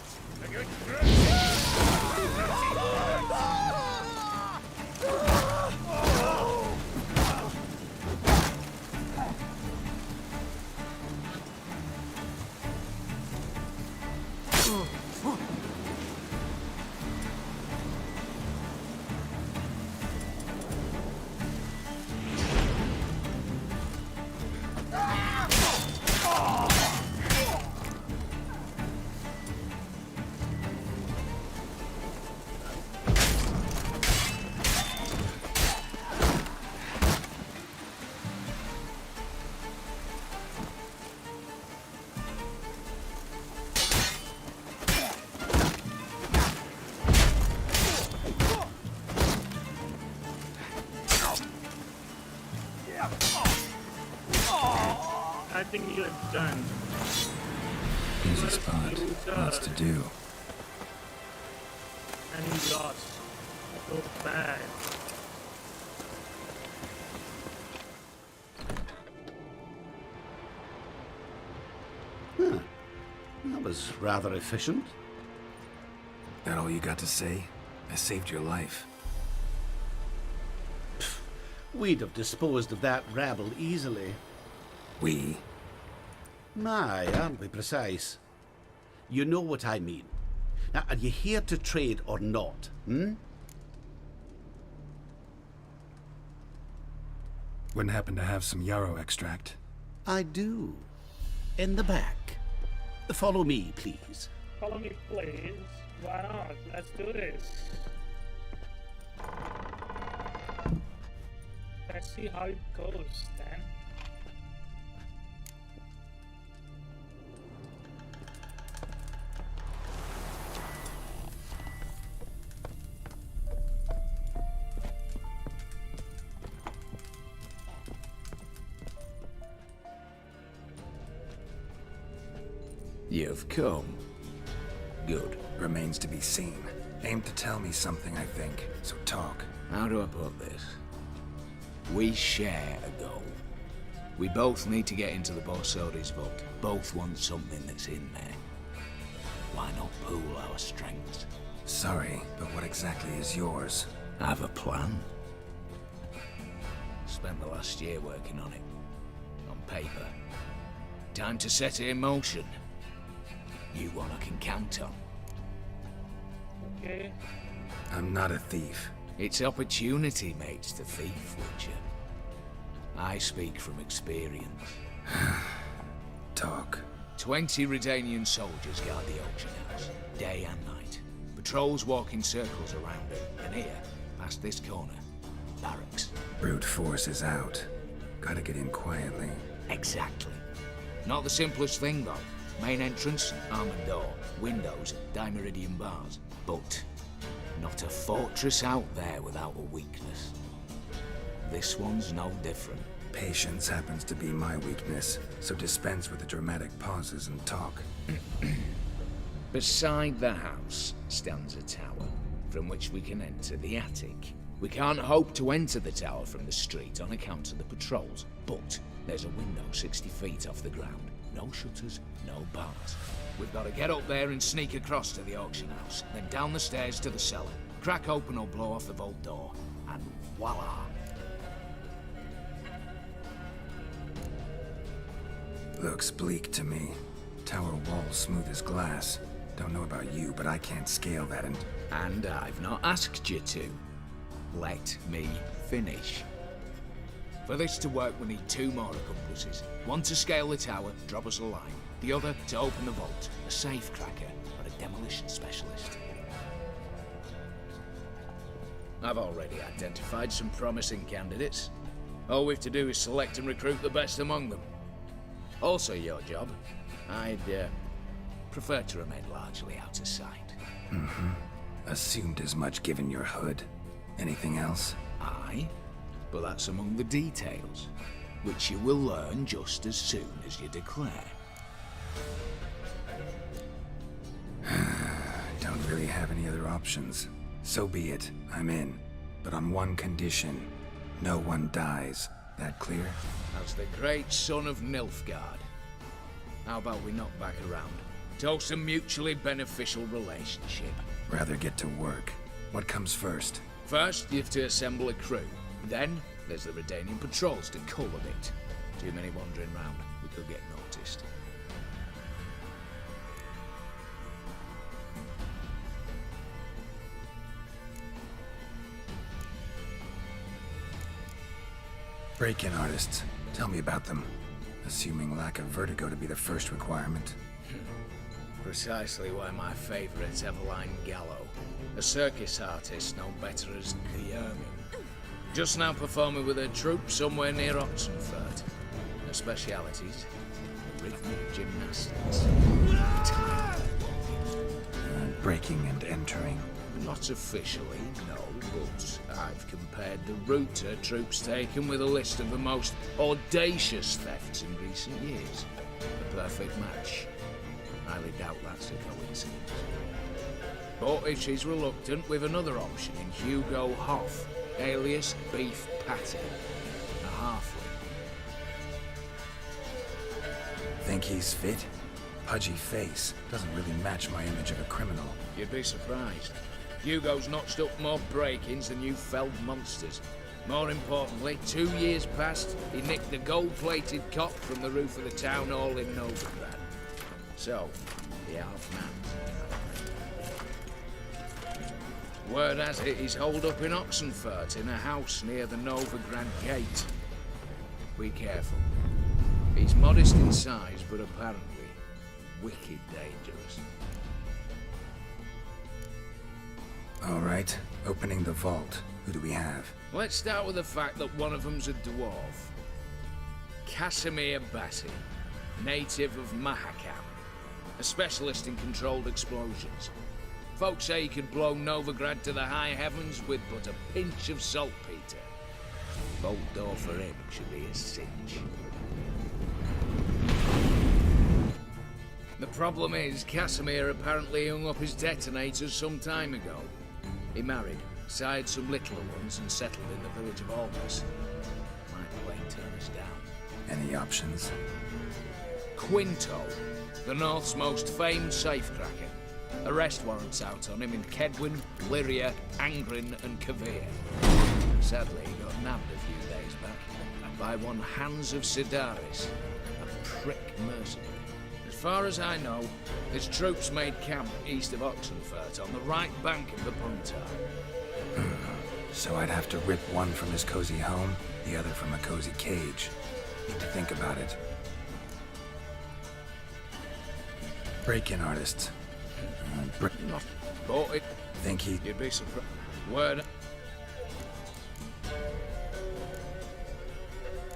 I think you're done. Easy spot. Lots to do. And you lost. So bad. Huh. That was rather efficient. That all you got to say? I saved your life. We'd have disposed of that rabble easily. We? My, aren't we precise? You know what I mean. Now, are you here to trade or not, Wouldn't happen to have some yarrow extract. I do. In the back. Follow me, please. Follow me, please. Why not? Let's do this. Let's see how it goes then. You've come. Good. Remains to be seen. Aim to tell me something, I think. So talk. How do I put this? We share a goal. We both need to get into the Borsodi's vault. Both want something that's in there. Why not pool our strengths? Sorry, but what exactly is yours? I have a plan. Spent the last year working on it. On paper. Time to set it in motion. You one I can count on. Okay. I'm not a thief. It's opportunity makes the thief, Witcher. I speak from experience. Talk. 20 Redanian soldiers guard the auction house, day and night. Patrols walk in circles around it, and here, past this corner, barracks. Brute force is out. Gotta get in quietly. Exactly. Not the simplest thing, though. Main entrance, armored door, windows, dimeridian bars. But not a fortress out there without a weakness. This one's no different. Patience happens to be my weakness, so dispense with the dramatic pauses and talk. Beside the house stands a tower, from which we can enter the attic. We can't hope to enter the tower from the street on account of the patrols, but there's a window 60 feet off the ground. No shutters, no bars. We've got to get up there and sneak across to the auction house, then down the stairs to the cellar, crack open or blow off the vault door, and voila! Looks bleak to me. Tower wall smooth as glass. Don't know about you, but I can't scale that and... And I've not asked you to. Let me finish. For this to work, we need 2 more accomplices. One to scale the tower, drop us a line. The other to open the vault, a safe cracker, or a demolition specialist. I've already identified some promising candidates. All we've to do is select and recruit the best among them. Also your job. I'd prefer to remain largely out of sight. Mm-hmm. Assumed as much given your hood. Anything else? Aye, but that's among the details, which you will learn just as soon as you declare. Don't really have any other options. So be it. I'm in. But on one condition. No one dies. That clear? As the great son of Nilfgaard. How about we knock back around? Toast a mutually beneficial relationship. Rather get to work. What comes first? First, you have to assemble a crew. Then, there's the Redanian patrols to cull a bit. Too many wandering round. We could get noticed. Break-in artists. Tell me about them. Assuming lack of vertigo to be the first requirement. Precisely why my favourite's Eveline Gallo. A circus artist known better as the Ermine. Just now performing with her troupe somewhere near Oxenfurt. Her specialities? Rhythmic gymnastics. Breaking and entering. Not officially, no, but I've compared the route her troops taken with a list of the most audacious thefts in recent years. A perfect match. Highly doubt that's a coincidence. But if she's reluctant, we've another option in Hugo Hoff, alias Beef Patty, a halfling. Think he's fit? Pudgy face. Doesn't really match my image of a criminal. You'd be surprised. Hugo's notched up more break-ins than you felled monsters. More importantly, 2 years past, he nicked the gold-plated cop from the roof of the town hall in Novigrad. So, the half-man. Word has it he's holed up in Oxenfurt in a house near the Novigrad gate. Be careful. He's modest in size, but apparently wicked dangerous. All right, opening the vault. Who do we have? Let's start with the fact that one of them's a dwarf. Casimir Bassi, native of Mahakam, a specialist in controlled explosions. Folks say he could blow Novigrad to the high heavens with but a pinch of saltpeter. Vault door for him should be a cinch. The problem is, Casimir apparently hung up his detonators some time ago. He married, sired some littler ones, and settled in the village of Almas. Might plain turn us down. Any options? Quinto, the North's most famed safecracker. Arrest warrants out on him in Kedwin, Lyria, Angrin, and Kavir. Sadly, he got nabbed a few days back, and by one Hans of Sidaris, a prick mercenary. As far as I know, his troops made camp east of Oxenfurt on the right bank of the Puntar. So I'd have to rip one from his cozy home, the other from a cozy cage. Need to think about it. Break-in artists. Not bought it. Think he... You'd be surprised. Word.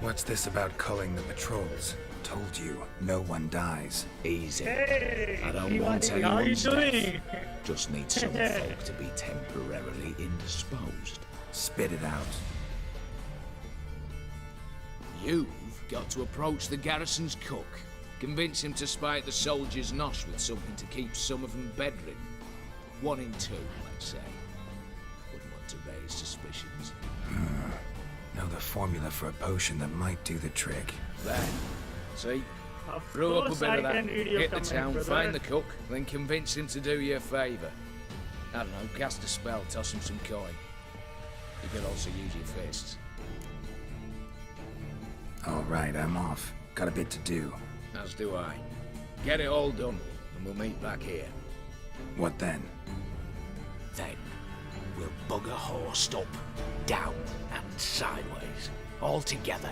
What's this about culling the patrols? Told you, no one dies. Easy. Hey, I don't want how are you anyone's doing? death. Just need some folk to be temporarily indisposed. Spit it out. You've got to approach the garrison's cook. Convince him to spite the soldiers' nosh with something to keep some of them bedridden. 1 in 2, let's say. Wouldn't want to raise suspicions. Know the formula for a potion that might do the trick. There. See? Of Brew up a course bit I of that, can read your hit the comment, town, brother. find the cook, then convince him to do you a favour. I don't know, cast a spell, toss him some coin. You could also use your fists. All right, I'm off. Got a bit to do. As do I. Get it all done, and we'll meet back here. What then? Then, we'll bugger horsed up, down, and sideways. All together.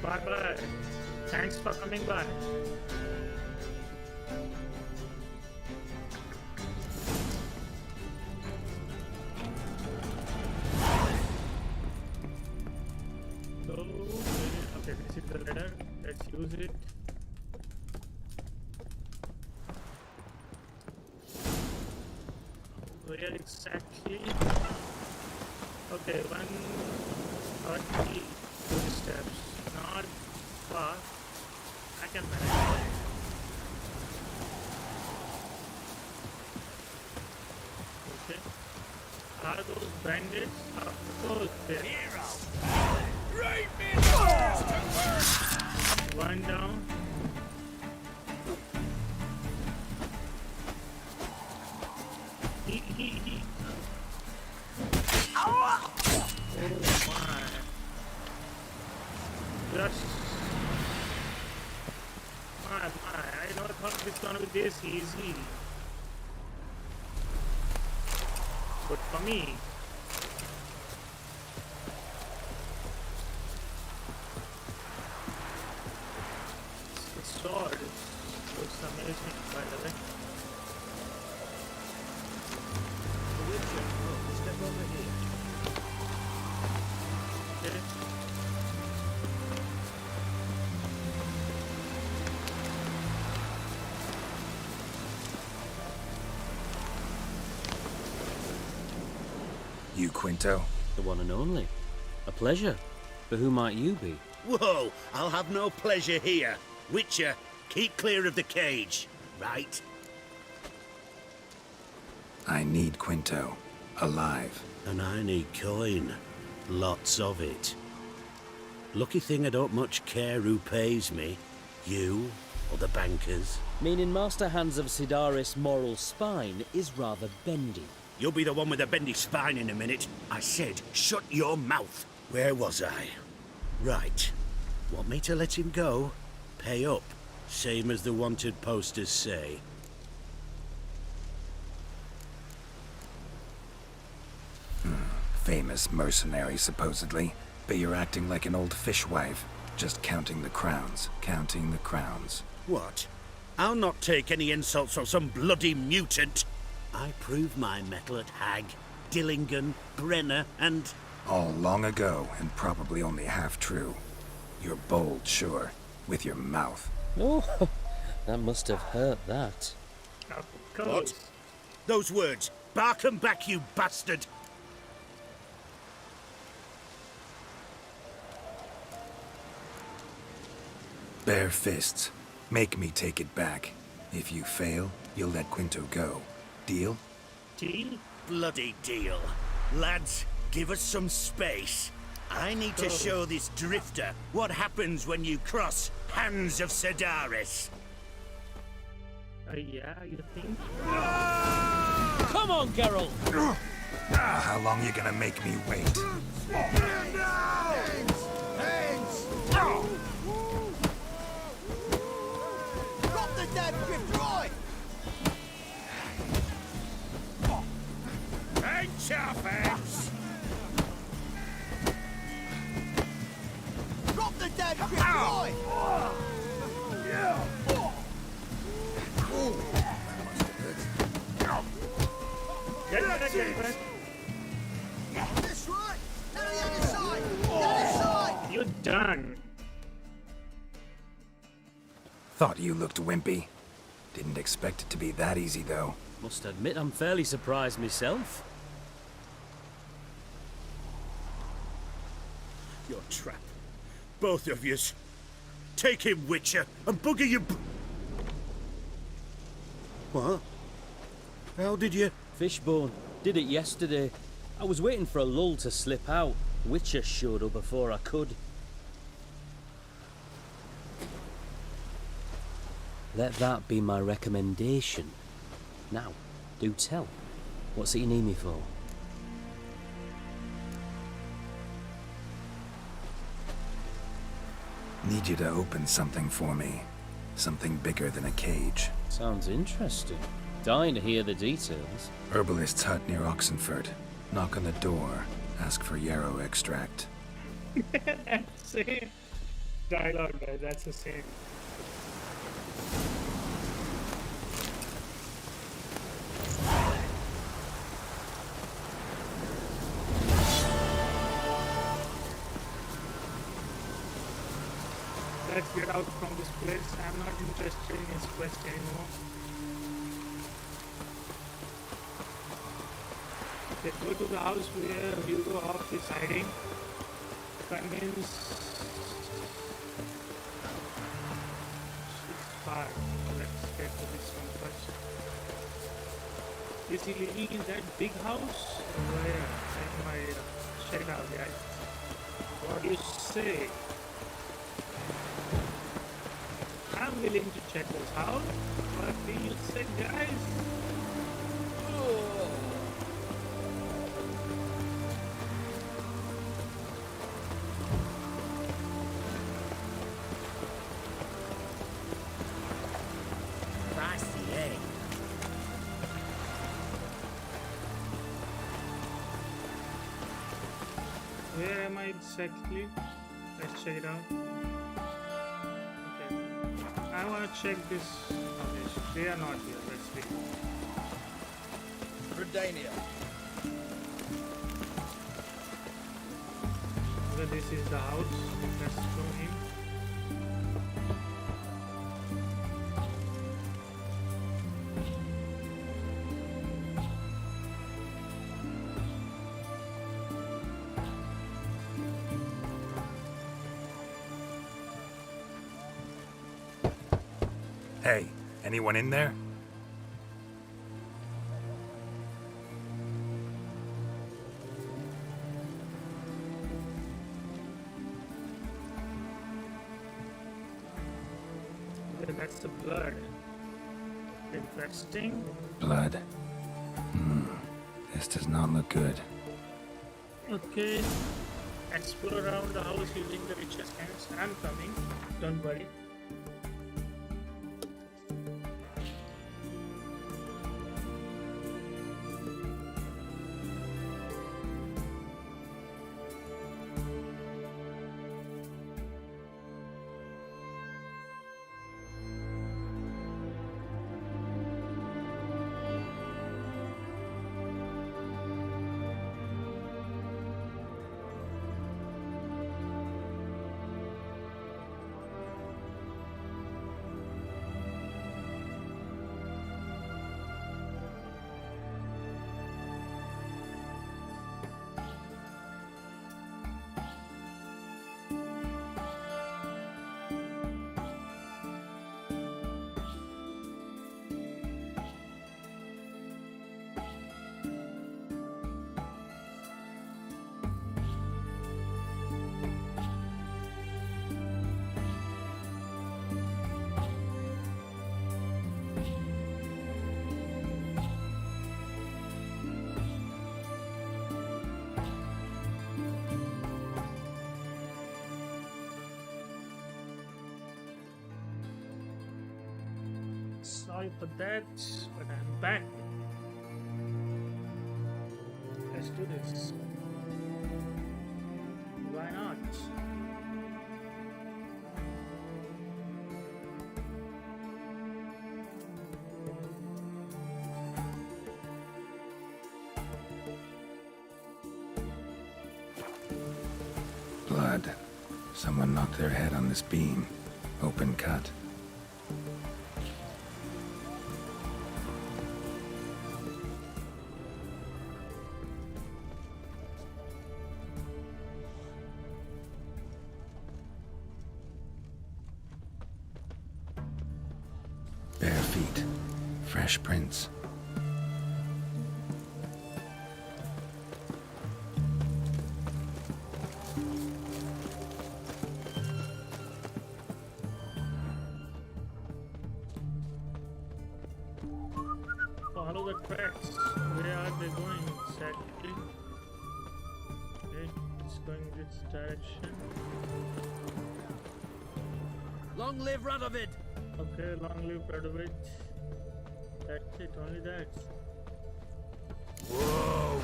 Bye-bye. Thanks for coming by. So, okay, this is the letter. Let's use it. Where exactly? Okay, 130 steps. Not far. I can manage. Okay. Are those bandits? Of course they are. One down. He. Oh my. Just. My. I never thought it's gonna be this easy. But for me. The sword looks amazing, by the way. Step over here. Okay. You, Quinto? The one and only. A pleasure. But who might you be? Whoa, I'll have no pleasure here. Witcher, keep clear of the cage, right? I need Quinto. Alive. And I need coin. Lots of it. Lucky thing I don't much care who pays me. You or the bankers. Meaning Master Hans of Sidaris' moral spine is rather bendy. You'll be the one with the bendy spine in a minute. I said, shut your mouth. Where was I? Right. Want me to let him go? Pay up. Same as the wanted posters say. Famous mercenary, supposedly. But you're acting like an old fishwife. Just counting the crowns. Counting the crowns. What? I'll not take any insults from some bloody mutant. I proved my mettle at Hag, Dillingen, Brenner, and... All long ago, and probably only half true. You're bold, sure. With your mouth. Oh, that must have hurt that. Of course. What? Those words. Bark 'em back, you bastard! Bare fists. Make me take it back. If you fail, you'll let Quinto go. Deal? Deal? Bloody deal. Lads, give us some space. I need to show this drifter what happens when you cross Hands of Sidaris. Yeah, you think? Come on, Geralt! How long you gonna make me wait? Hands! Hands! damn grip right! Ain't your face! Drop the damn grip right! Get it. That's right! Now the other side! The other side! You're done. Thought you looked wimpy. Didn't expect it to be that easy, though. Must admit I'm fairly surprised myself. Your trap. Both of yous. Take him, Witcher, and bugger your... What? How did you... Fishbone. Did it yesterday. I was waiting for a lull to slip out. Witcher showed up before I could. Let that be my recommendation. Now, do tell. What's it you need me for? Need you to open something for me. Something bigger than a cage. Sounds interesting. Dying to hear the details. Herbalist's hut near Oxenford. Knock on the door. Ask for yarrow extract. That's the same dialogue, guys. That's the same. Let's get out from this place. I'm not interested in this quest anymore. Let's go to the house where Hugo Hoff is hiding. Convince... Far. Let's get to this one first. Is he living in that big house? Where? Check it out, guys. What do you say? I'm willing to check this out. What do you say, guys? Oh. Spicy, eh? Where am I exactly? Let's check it out. Okay. I want to check this foundation. They are not here. Let's see. Redania. So this is the house. Let's show him. Hey, anyone in there? Okay, that's the blood. Interesting. Blood. This does not look good. Okay. Explore around the house using the witch's hands. I'm coming. Don't worry. sorry for that, but I'm back. Let's do this. Why not? Blood. Someone knocked their head on this beam. Open cut. Bare feet. Fresh prints. Follow the tracks. Where are they going exactly? Okay, it's going this direction. Long live Radovid! Okay, long live Radovid. That's it, only that. Whoa,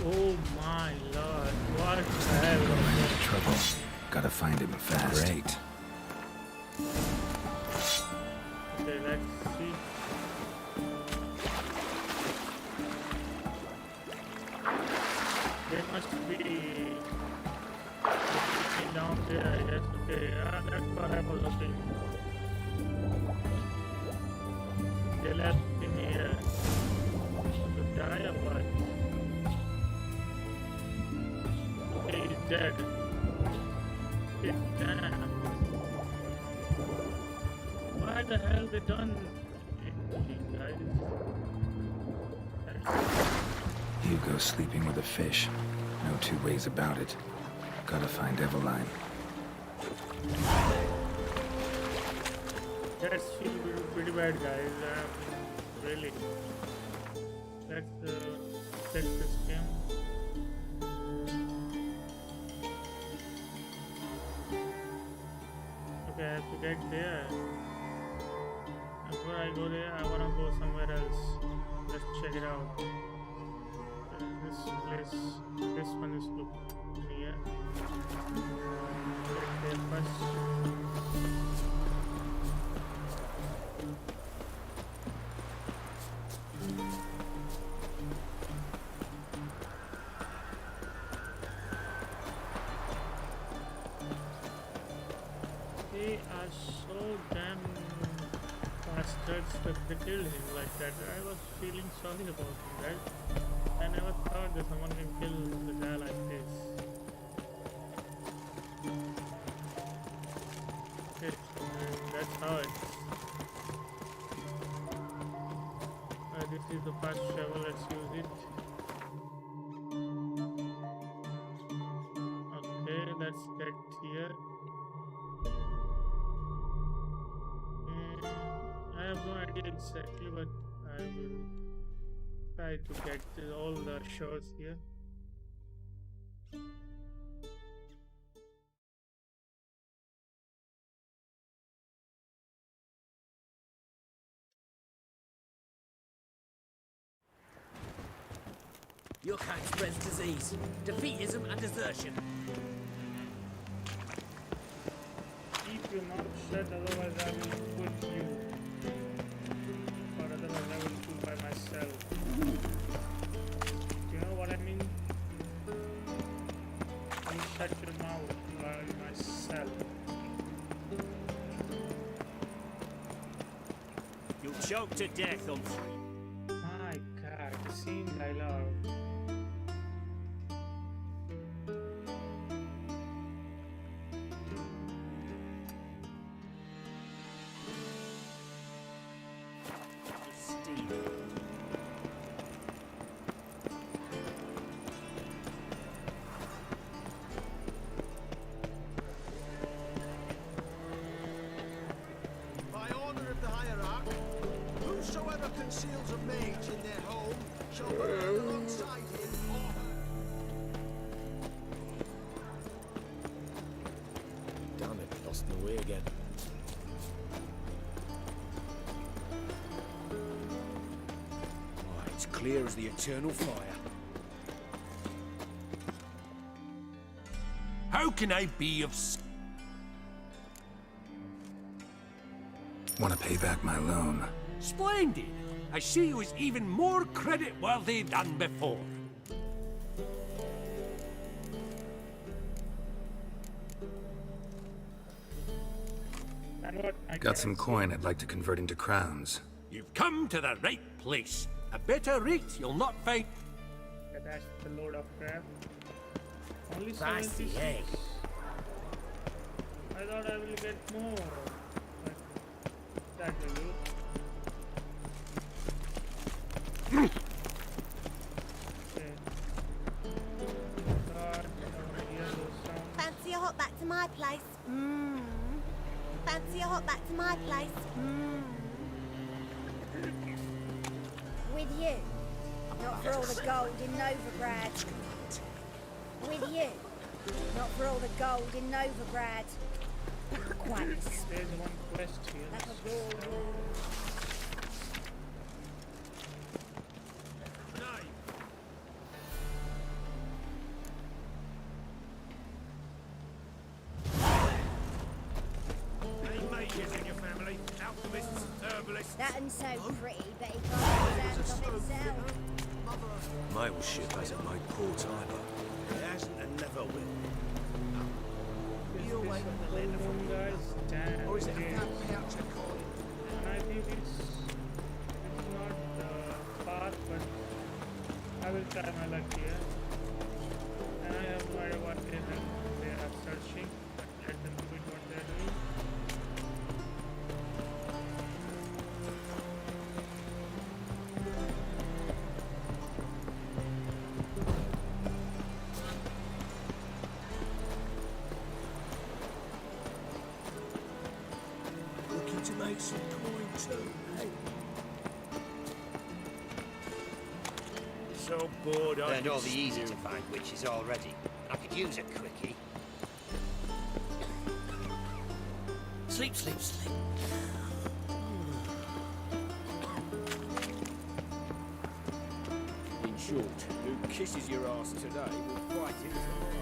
Oh my lord, what the hell? I'm into trouble. Gotta find him fast. Great. Okay, let's see. They must be down there, I guess. Okay, that's what I was looking. They left him here to die or what? Okay, he's dead. Okay, damn. Why the hell they done it, guys? Hugo sleeping with a fish. No two ways about it. Gotta find Eveline. That's pretty bad, guys. Really. Let's check this game. Okay, I have to get there. Before I go there, I wanna go somewhere else. Let's check it out. This place, this one is good near. Get there first. They are so damn bastards that they killed him like that. I was feeling sorry about him, right? I never thought that someone can kill the guy like this. Okay, that's how it is. This is the fast travel, let's use it. Okay, let's get here. I have no idea exactly, but I will try to get all the shows here. Your kind spreads disease, defeatism and desertion. Keep your mouth shut, otherwise I will put you. Or otherwise I will do by myself. You know what I mean? You shut your mouth by myself. You'll choke to death, Humphrey. My god, the same dialogue. conceals a mage in their home shall burn alongside him. Damn it, lost my way again. Oh, it's clear as the eternal fire. How can I be of Want to pay back my loan? Splendid! I see you as even more credit-worthy than before. Got some coin I'd like to convert into crowns. You've come to the right place. A better rate you'll not find. Yeah, that's the load of crap. Only Spicy, 76. eh? I thought I will get more. But that will do. Okay. Fancy a hop back to my place? Mmm. Fancy a hop back to my place? Mmm. With you. Not for all the gold in Novigrad. With you. Not for all the gold in Novigrad. Quite. There's one quest here. Like a raw That ain't so pretty, but he can't hold hands of himself. Mail ship hasn't made port either. It hasn't and never will. You away from the land from guys. Damn. Or is it a gap out your coin? And I think it's not the path, but I will try my luck here. And I have no idea what they are searching. But let them do it what they're doing. Looking to make some coin too, hey? So bored I Learned all could the easy spew. to find witches already. I could use a quickie. Sleep, sleep, sleep. In short, who kisses your ass today will fight it tomorrow.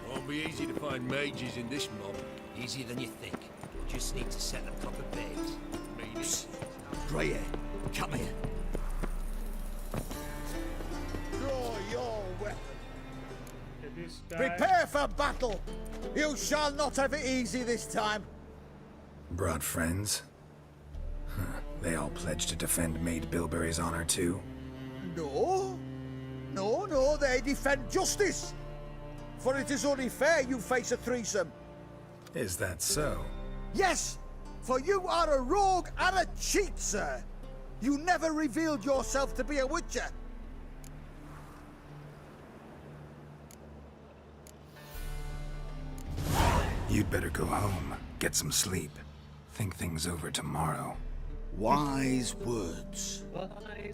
Won't be easy to find mages in this mob. Easier than you think. You just need to set the proper bait. Psst. Grey hair, come here. Draw your weapon. This guy. Prepare for battle. You shall not have it easy this time. Brought friends? Huh. They all pledged to defend Maid Bilberry's honor too? No. No, they defend justice. For it is only fair you face a threesome. Is that so? Yes, for you are a rogue and a cheat, sir. You never revealed yourself to be a witcher. You'd better go home, get some sleep. Think things over tomorrow. Wise words.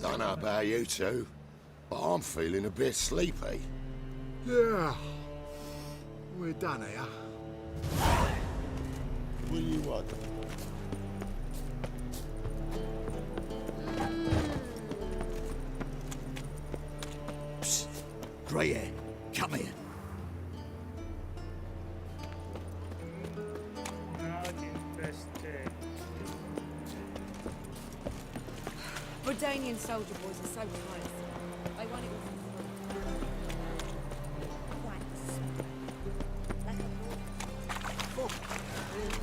Don't know about you two, but I'm feeling a bit sleepy. Yeah. We're done here. What do you want? Psst. Grey hair, come here. Not interested. Bordanian soldier boys are so nice. They won't even...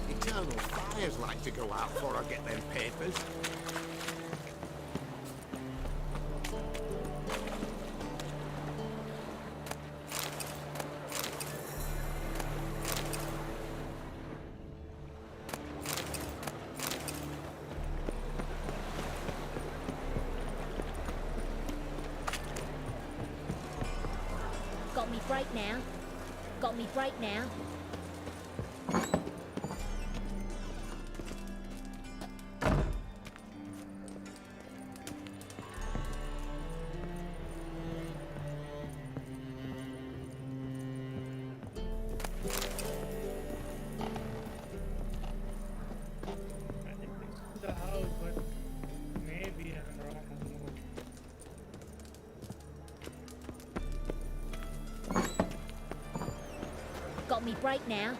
Eternal fires like to go out before I get them papers. break now. Got me break now. The house, but maybe I'm wrong. Got me break now.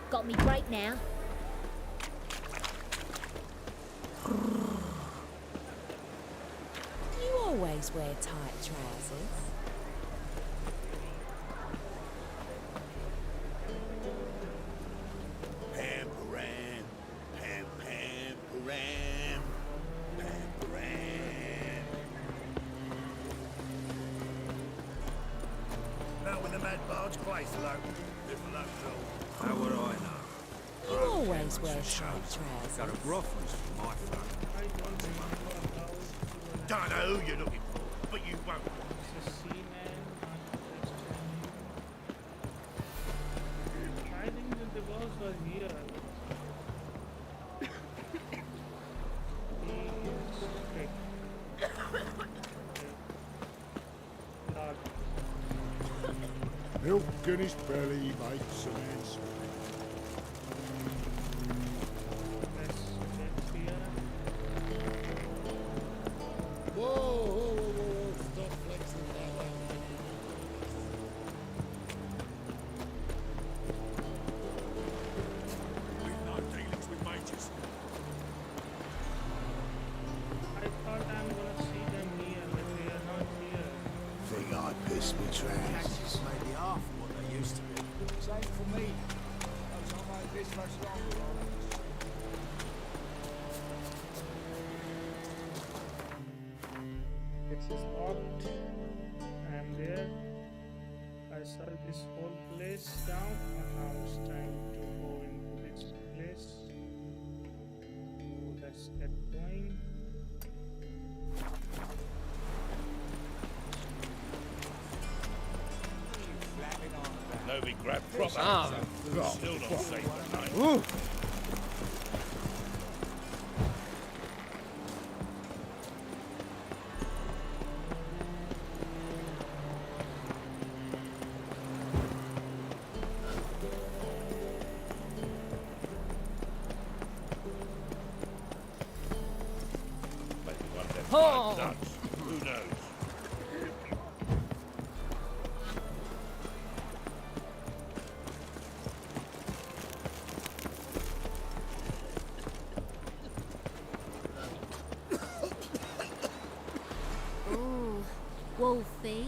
Got me break now. You always wear tight trousers. Pam-param, pam-pam-param, pam-param. Now when the mad barge place alone, if alone so. How would I know? You always wear tight trousers. Got a reference for my phone. Don't know who you're looking for, but you won't. It's a seaman. I think that the walls were here. Milk in his belly makes a man sweat. Whoa, whoa, whoa, whoa, stop flexing that out. We've no dealings with majors. I thought I'm gonna see them here, but they are not here. Think I pissed me trash. Cactus maybe half of what they used to be. Same for me. Those I made this much longer on. This is locked. I am there. I saw this whole place down, and now it's time to go into this place. So let's get going. Nobody grabbed proper. Ah. Still not safe at night. Maybe one of them Oh. five nuts. Who knows? Ooh, Wolfie.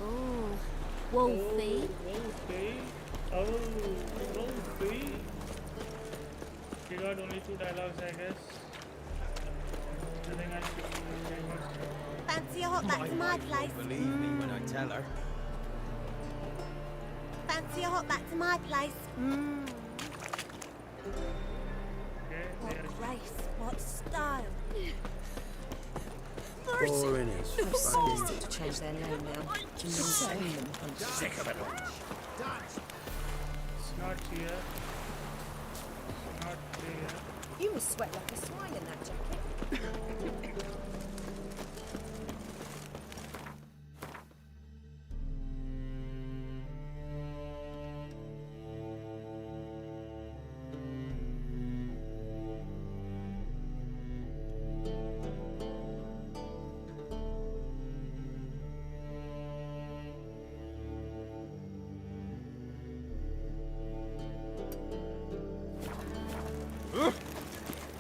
Ooh, Wolfie. Wolfie. Oh, Wolfie. You got only 2 dialogues, I guess. I think I should. Fancy a hot back to my place? Believe me when I tell her. Fancy a hot back to my place? Mmm. What grace, what style. Boring as Supposed to change their name now. Sick of it. It's not here. It's not there. You must sweat like a swine in that jacket.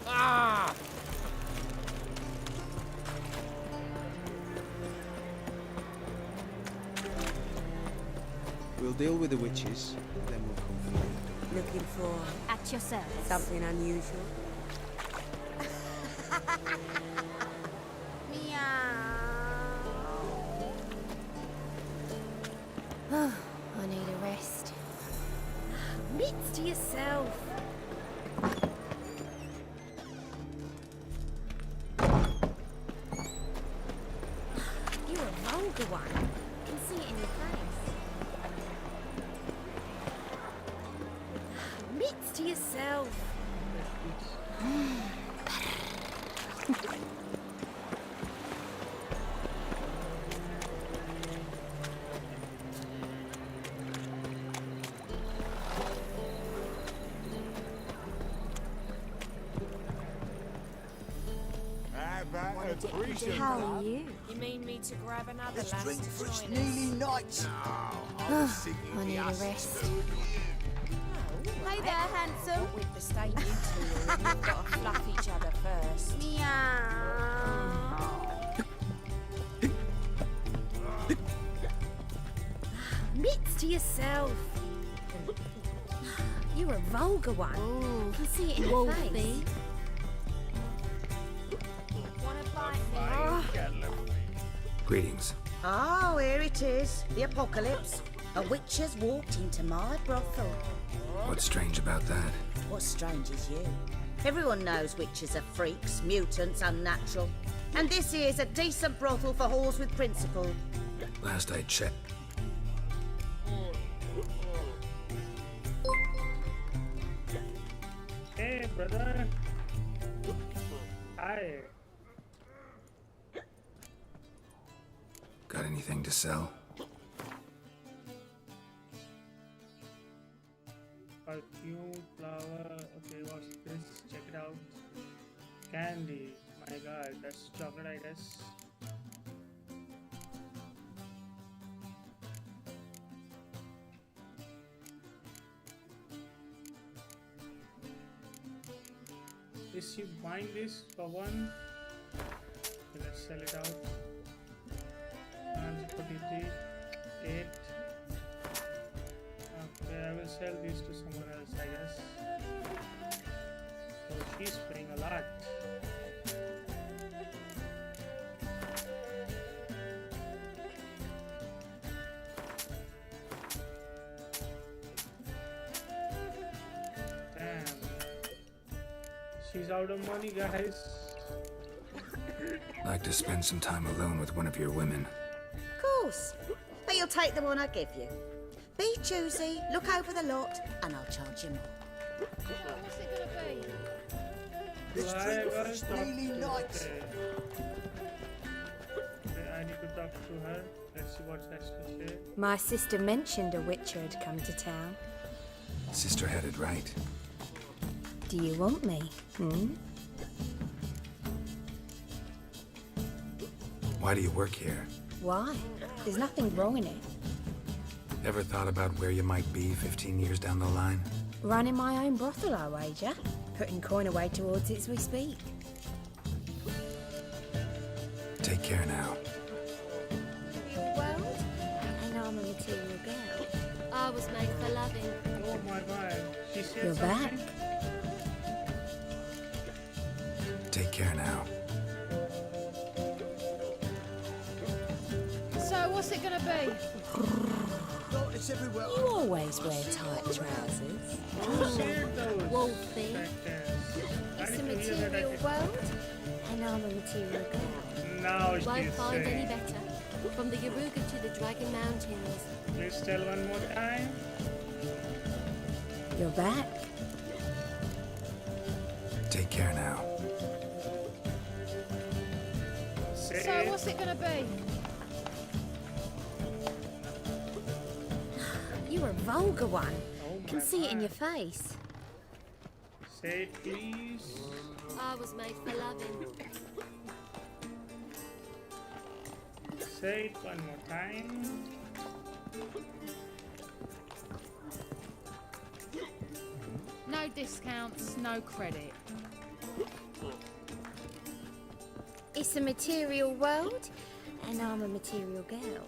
Ah! We'll deal with the witches, then we'll come for you. Looking for At your service. something unusual. Oh, I need a rest. Mitts to yourself. You're a vulgar one. I can see it in your face. How are you? You mean me to grab another Let's lass drink to for join Sneely Nights. I need a rest. Hey there, handsome. Not with the state you two are in, you've got to fluff each other first. Mitts to yourself. You're a vulgar one. I can see it in your face. Greetings. Oh, here it is. The apocalypse. A witch has walked into my brothel. What's strange about that? What's strange is you. Everyone knows witches are freaks, mutants, unnatural. And this here's a decent brothel for whores with principle. Last I checked. Hey, brother. Hi. Got anything to sell? Perfume, flower. Okay, what's this? Check it out. Candy. My god, that's chocolate, I guess. Is she buying this for one? Okay, let's sell it out. 143, 8. Okay, I will sell these to someone else, I guess. So she's paying a lot. Damn. She's out of money, guys. Like to spend some time alone with one of your women. Of course. But you'll take the one I give you. Be choosy, look over the lot, and I'll charge you more. What's it gonna be? Let's drink for Sneely Nights. Okay, I need to talk to her. Let's see what has to say. My sister mentioned a witcher had come to town. Sister had it right. Do you want me? Why do you work here? Why? There's nothing wrong in it. Ever thought about where you might be 15 years down the line? Running my own brothel, I wager. Putting coin away towards it as we speak. Take care now. Your world? And I'm a material girl. I was made for loving. Oh my god. She said You're back. something? Take care now. So what's it gonna be? It's everywhere. You always wear tight trousers. Who shared those? Wolfie. I It's a need to hear that material again. world, and I'm a material girl. Now Won't she's find any saying. better. From the Yaruga to the Dragon Mountains. Please tell one more time. You're back. Take care now. Say So it. what's it gonna be? You're a vulgar one. Oh Can my see it in God. your face. Say it, please. I was made for loving. Say it one more time. No discounts, no credit. It's a material world, and I'm a material girl.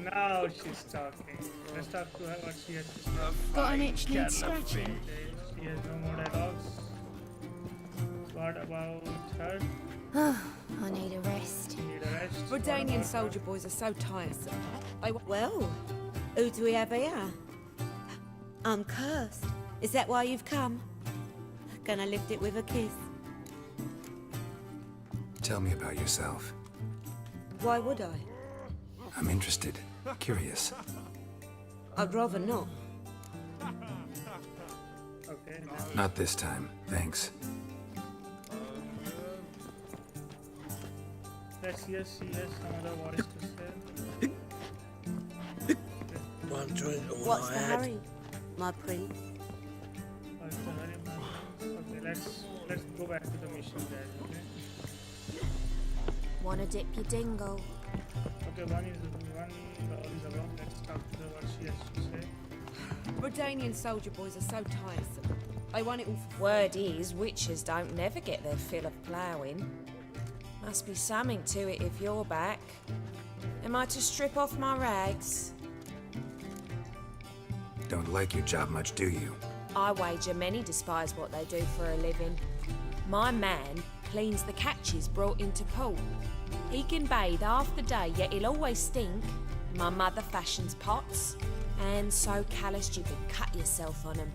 Now she's talking. Let's talk to her what she has to say. Got an itch needs scratching. She has no more dialogues. What about her? I need a rest. Need a rest? Redanian soldier boys are so tiresome. Well, who do we have here? I'm cursed. Is that why you've come? Gonna lift it with a kiss? Tell me about yourself. Why would I? I'm interested. Curious. I'd rather not. Okay. Not this time. Thanks. Let's hear she has some other voice to say. One drink, all What's I the had. hurry, my prince? What's the hurry, man? Okay, let's go back to the mission guys, okay? Wanna dip your dingle? Okay, one is about. Let's talk to her what she has to say. Redanian soldier boys are so tiresome. They want it all for Word is, witches don't never get their fill of ploughing. Must be something to it if you're back. Am I to strip off my rags? Don't like your job much, do you? I wager many despise what they do for a living. My man cleans the catches brought into port. He can bathe half the day, yet he'll always stink. My mother fashions pots, and so calloused you could cut yourself on 'em.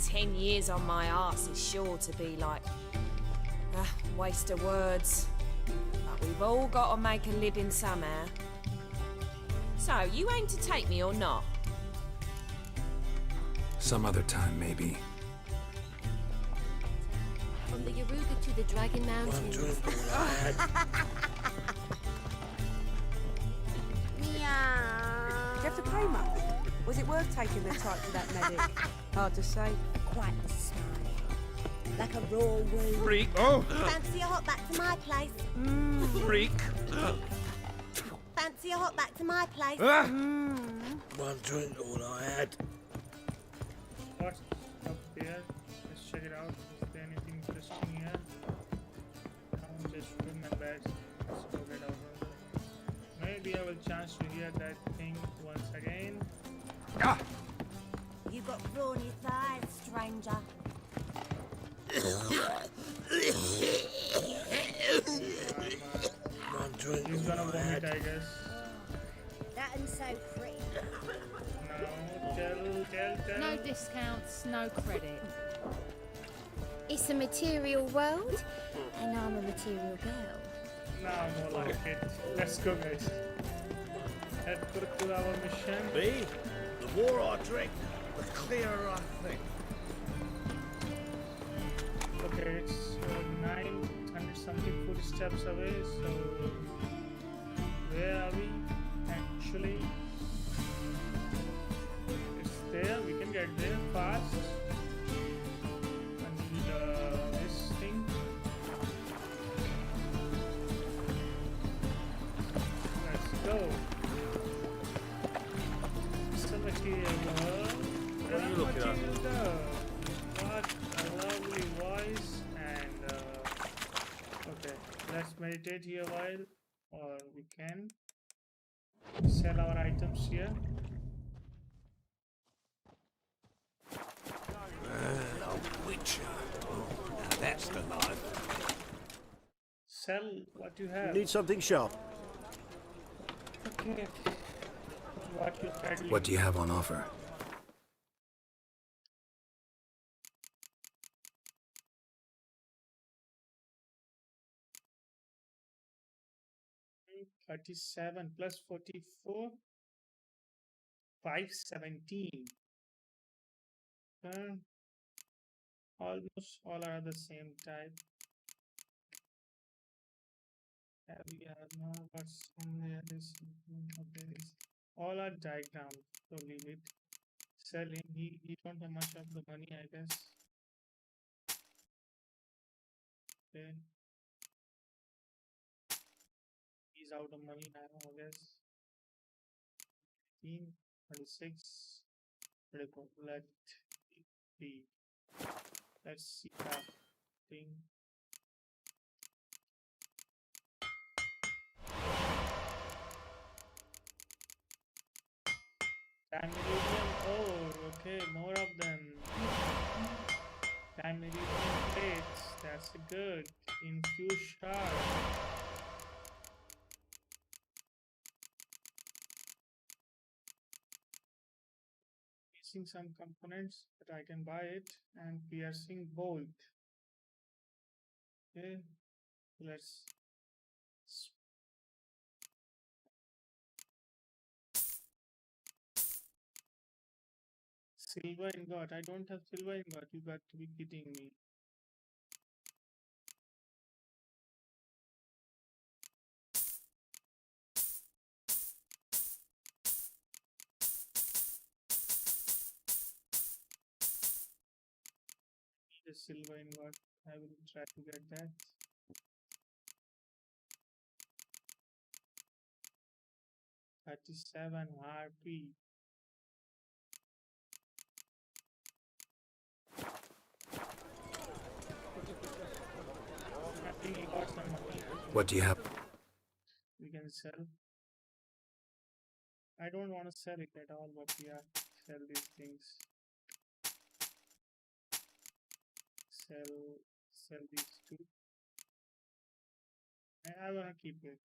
10 years on my arse is sure to be like... waste of words. But we've all got to make a living somehow. So, you aim to take me or not? Some other time, maybe. From the Yaruga to the Dragon Mountains. Do you have to pay much? Was it worth taking the type to that medic? Hard to say. Quite the smile. Like a raw wound. Freak! Oh! Fancy a hot back to my place? Freak! Fancy a hot back to my place? One drink, all I had. What's up there? Let's check it out. Is there anything interesting here? No, just room and beds. Let's go get out of there. Maybe I will chance to hear that thing once again. Ah! You got brawny thighs, stranger. One drink, He's all gonna I vomit, had. I guess. That and so pretty. No, tell. No discounts, no credit. It's a material world, and I'm a material girl. Nah, more like it. Let's go, guys. Let's go to our mission. Me? The more I drink, the clearer I think. Okay, it's 900 something footsteps away, so where are we actually? It's there, we can get there fast. I need this thing. Let's go. Some material. What are you looking at? What a lovely voice, and okay, let's meditate here a while, or we can sell our items here. A witcher. Now that's the life. Sell what you have. Need something sharp. Okay. What you peddling? What do you have on offer? $37 plus 44, 517. Almost all are the same type. We have no what's in there is okay, all are diagrams, so leave it. Selling, he don't have much of the money, I guess. Okay. He's out of money now, I guess. 15, 26. Let be. Let's see that thing. Time meridian. Oh, okay, more of them. Time meridian plates. That's good. Infused shard. Missing some components, but I can buy it. And piercing bolt. Okay, let's. Silver ingot. I don't have silver ingot. You got to be kidding me. silver ingot. I will try to get that. $37 RP. I think we got some money. What do you have? We can sell. I don't want to sell it at all, but yeah, sell these things. Sell these two. I wanna keep it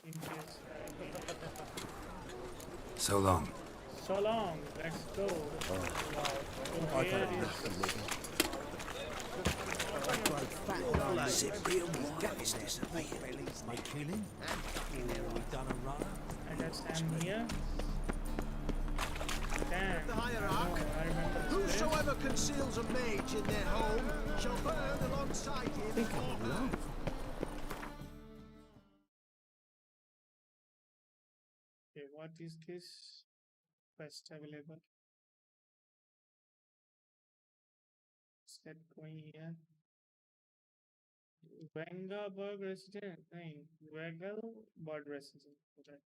in case I need it. So long. So long, let's go. Wow. So here is killing. We've done a run. I just am here. Damn. The hierarch, I remember this place. whosoever conceals a mage in their home shall burn alongside him. Okay, what is this? Quest available. Let's get going here. Vengaberg resident. Nahin, Vegelberg resident. Right.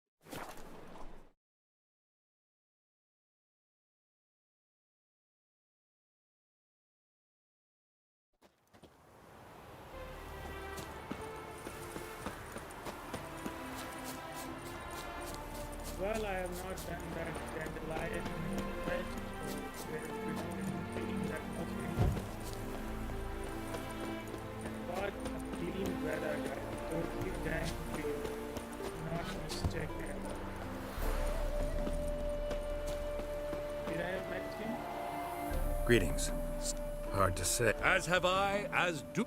Well, I have not done that dandelion quest, so there is feeling that much enough. What a clean weather, guys. Totally damn pure. Not mistaken. Did I have met him? Greetings. Hard to say. As have I, as do.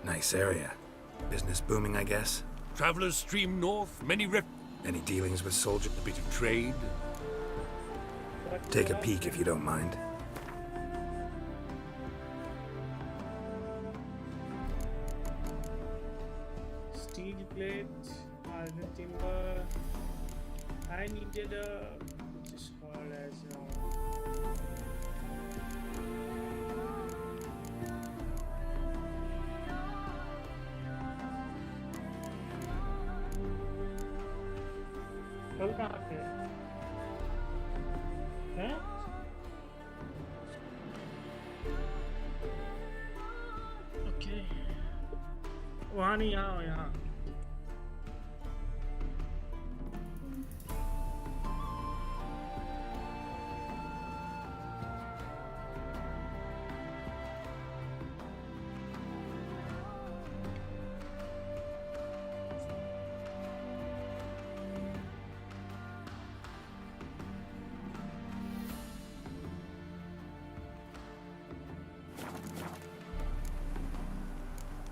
Nice area. Business booming, I guess. Travelers stream north, many Any dealings with soldiers? a bit of trade. Take a peek if you don't mind. Steel plate, iron timber. I needed a, which is called as कल कहाँ पे हैं? Okay वहाँ नहीं यहाँ यहाँ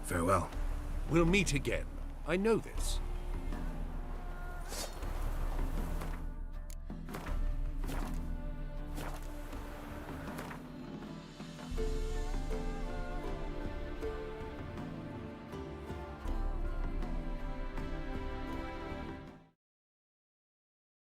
Farewell. We'll meet again. I know this.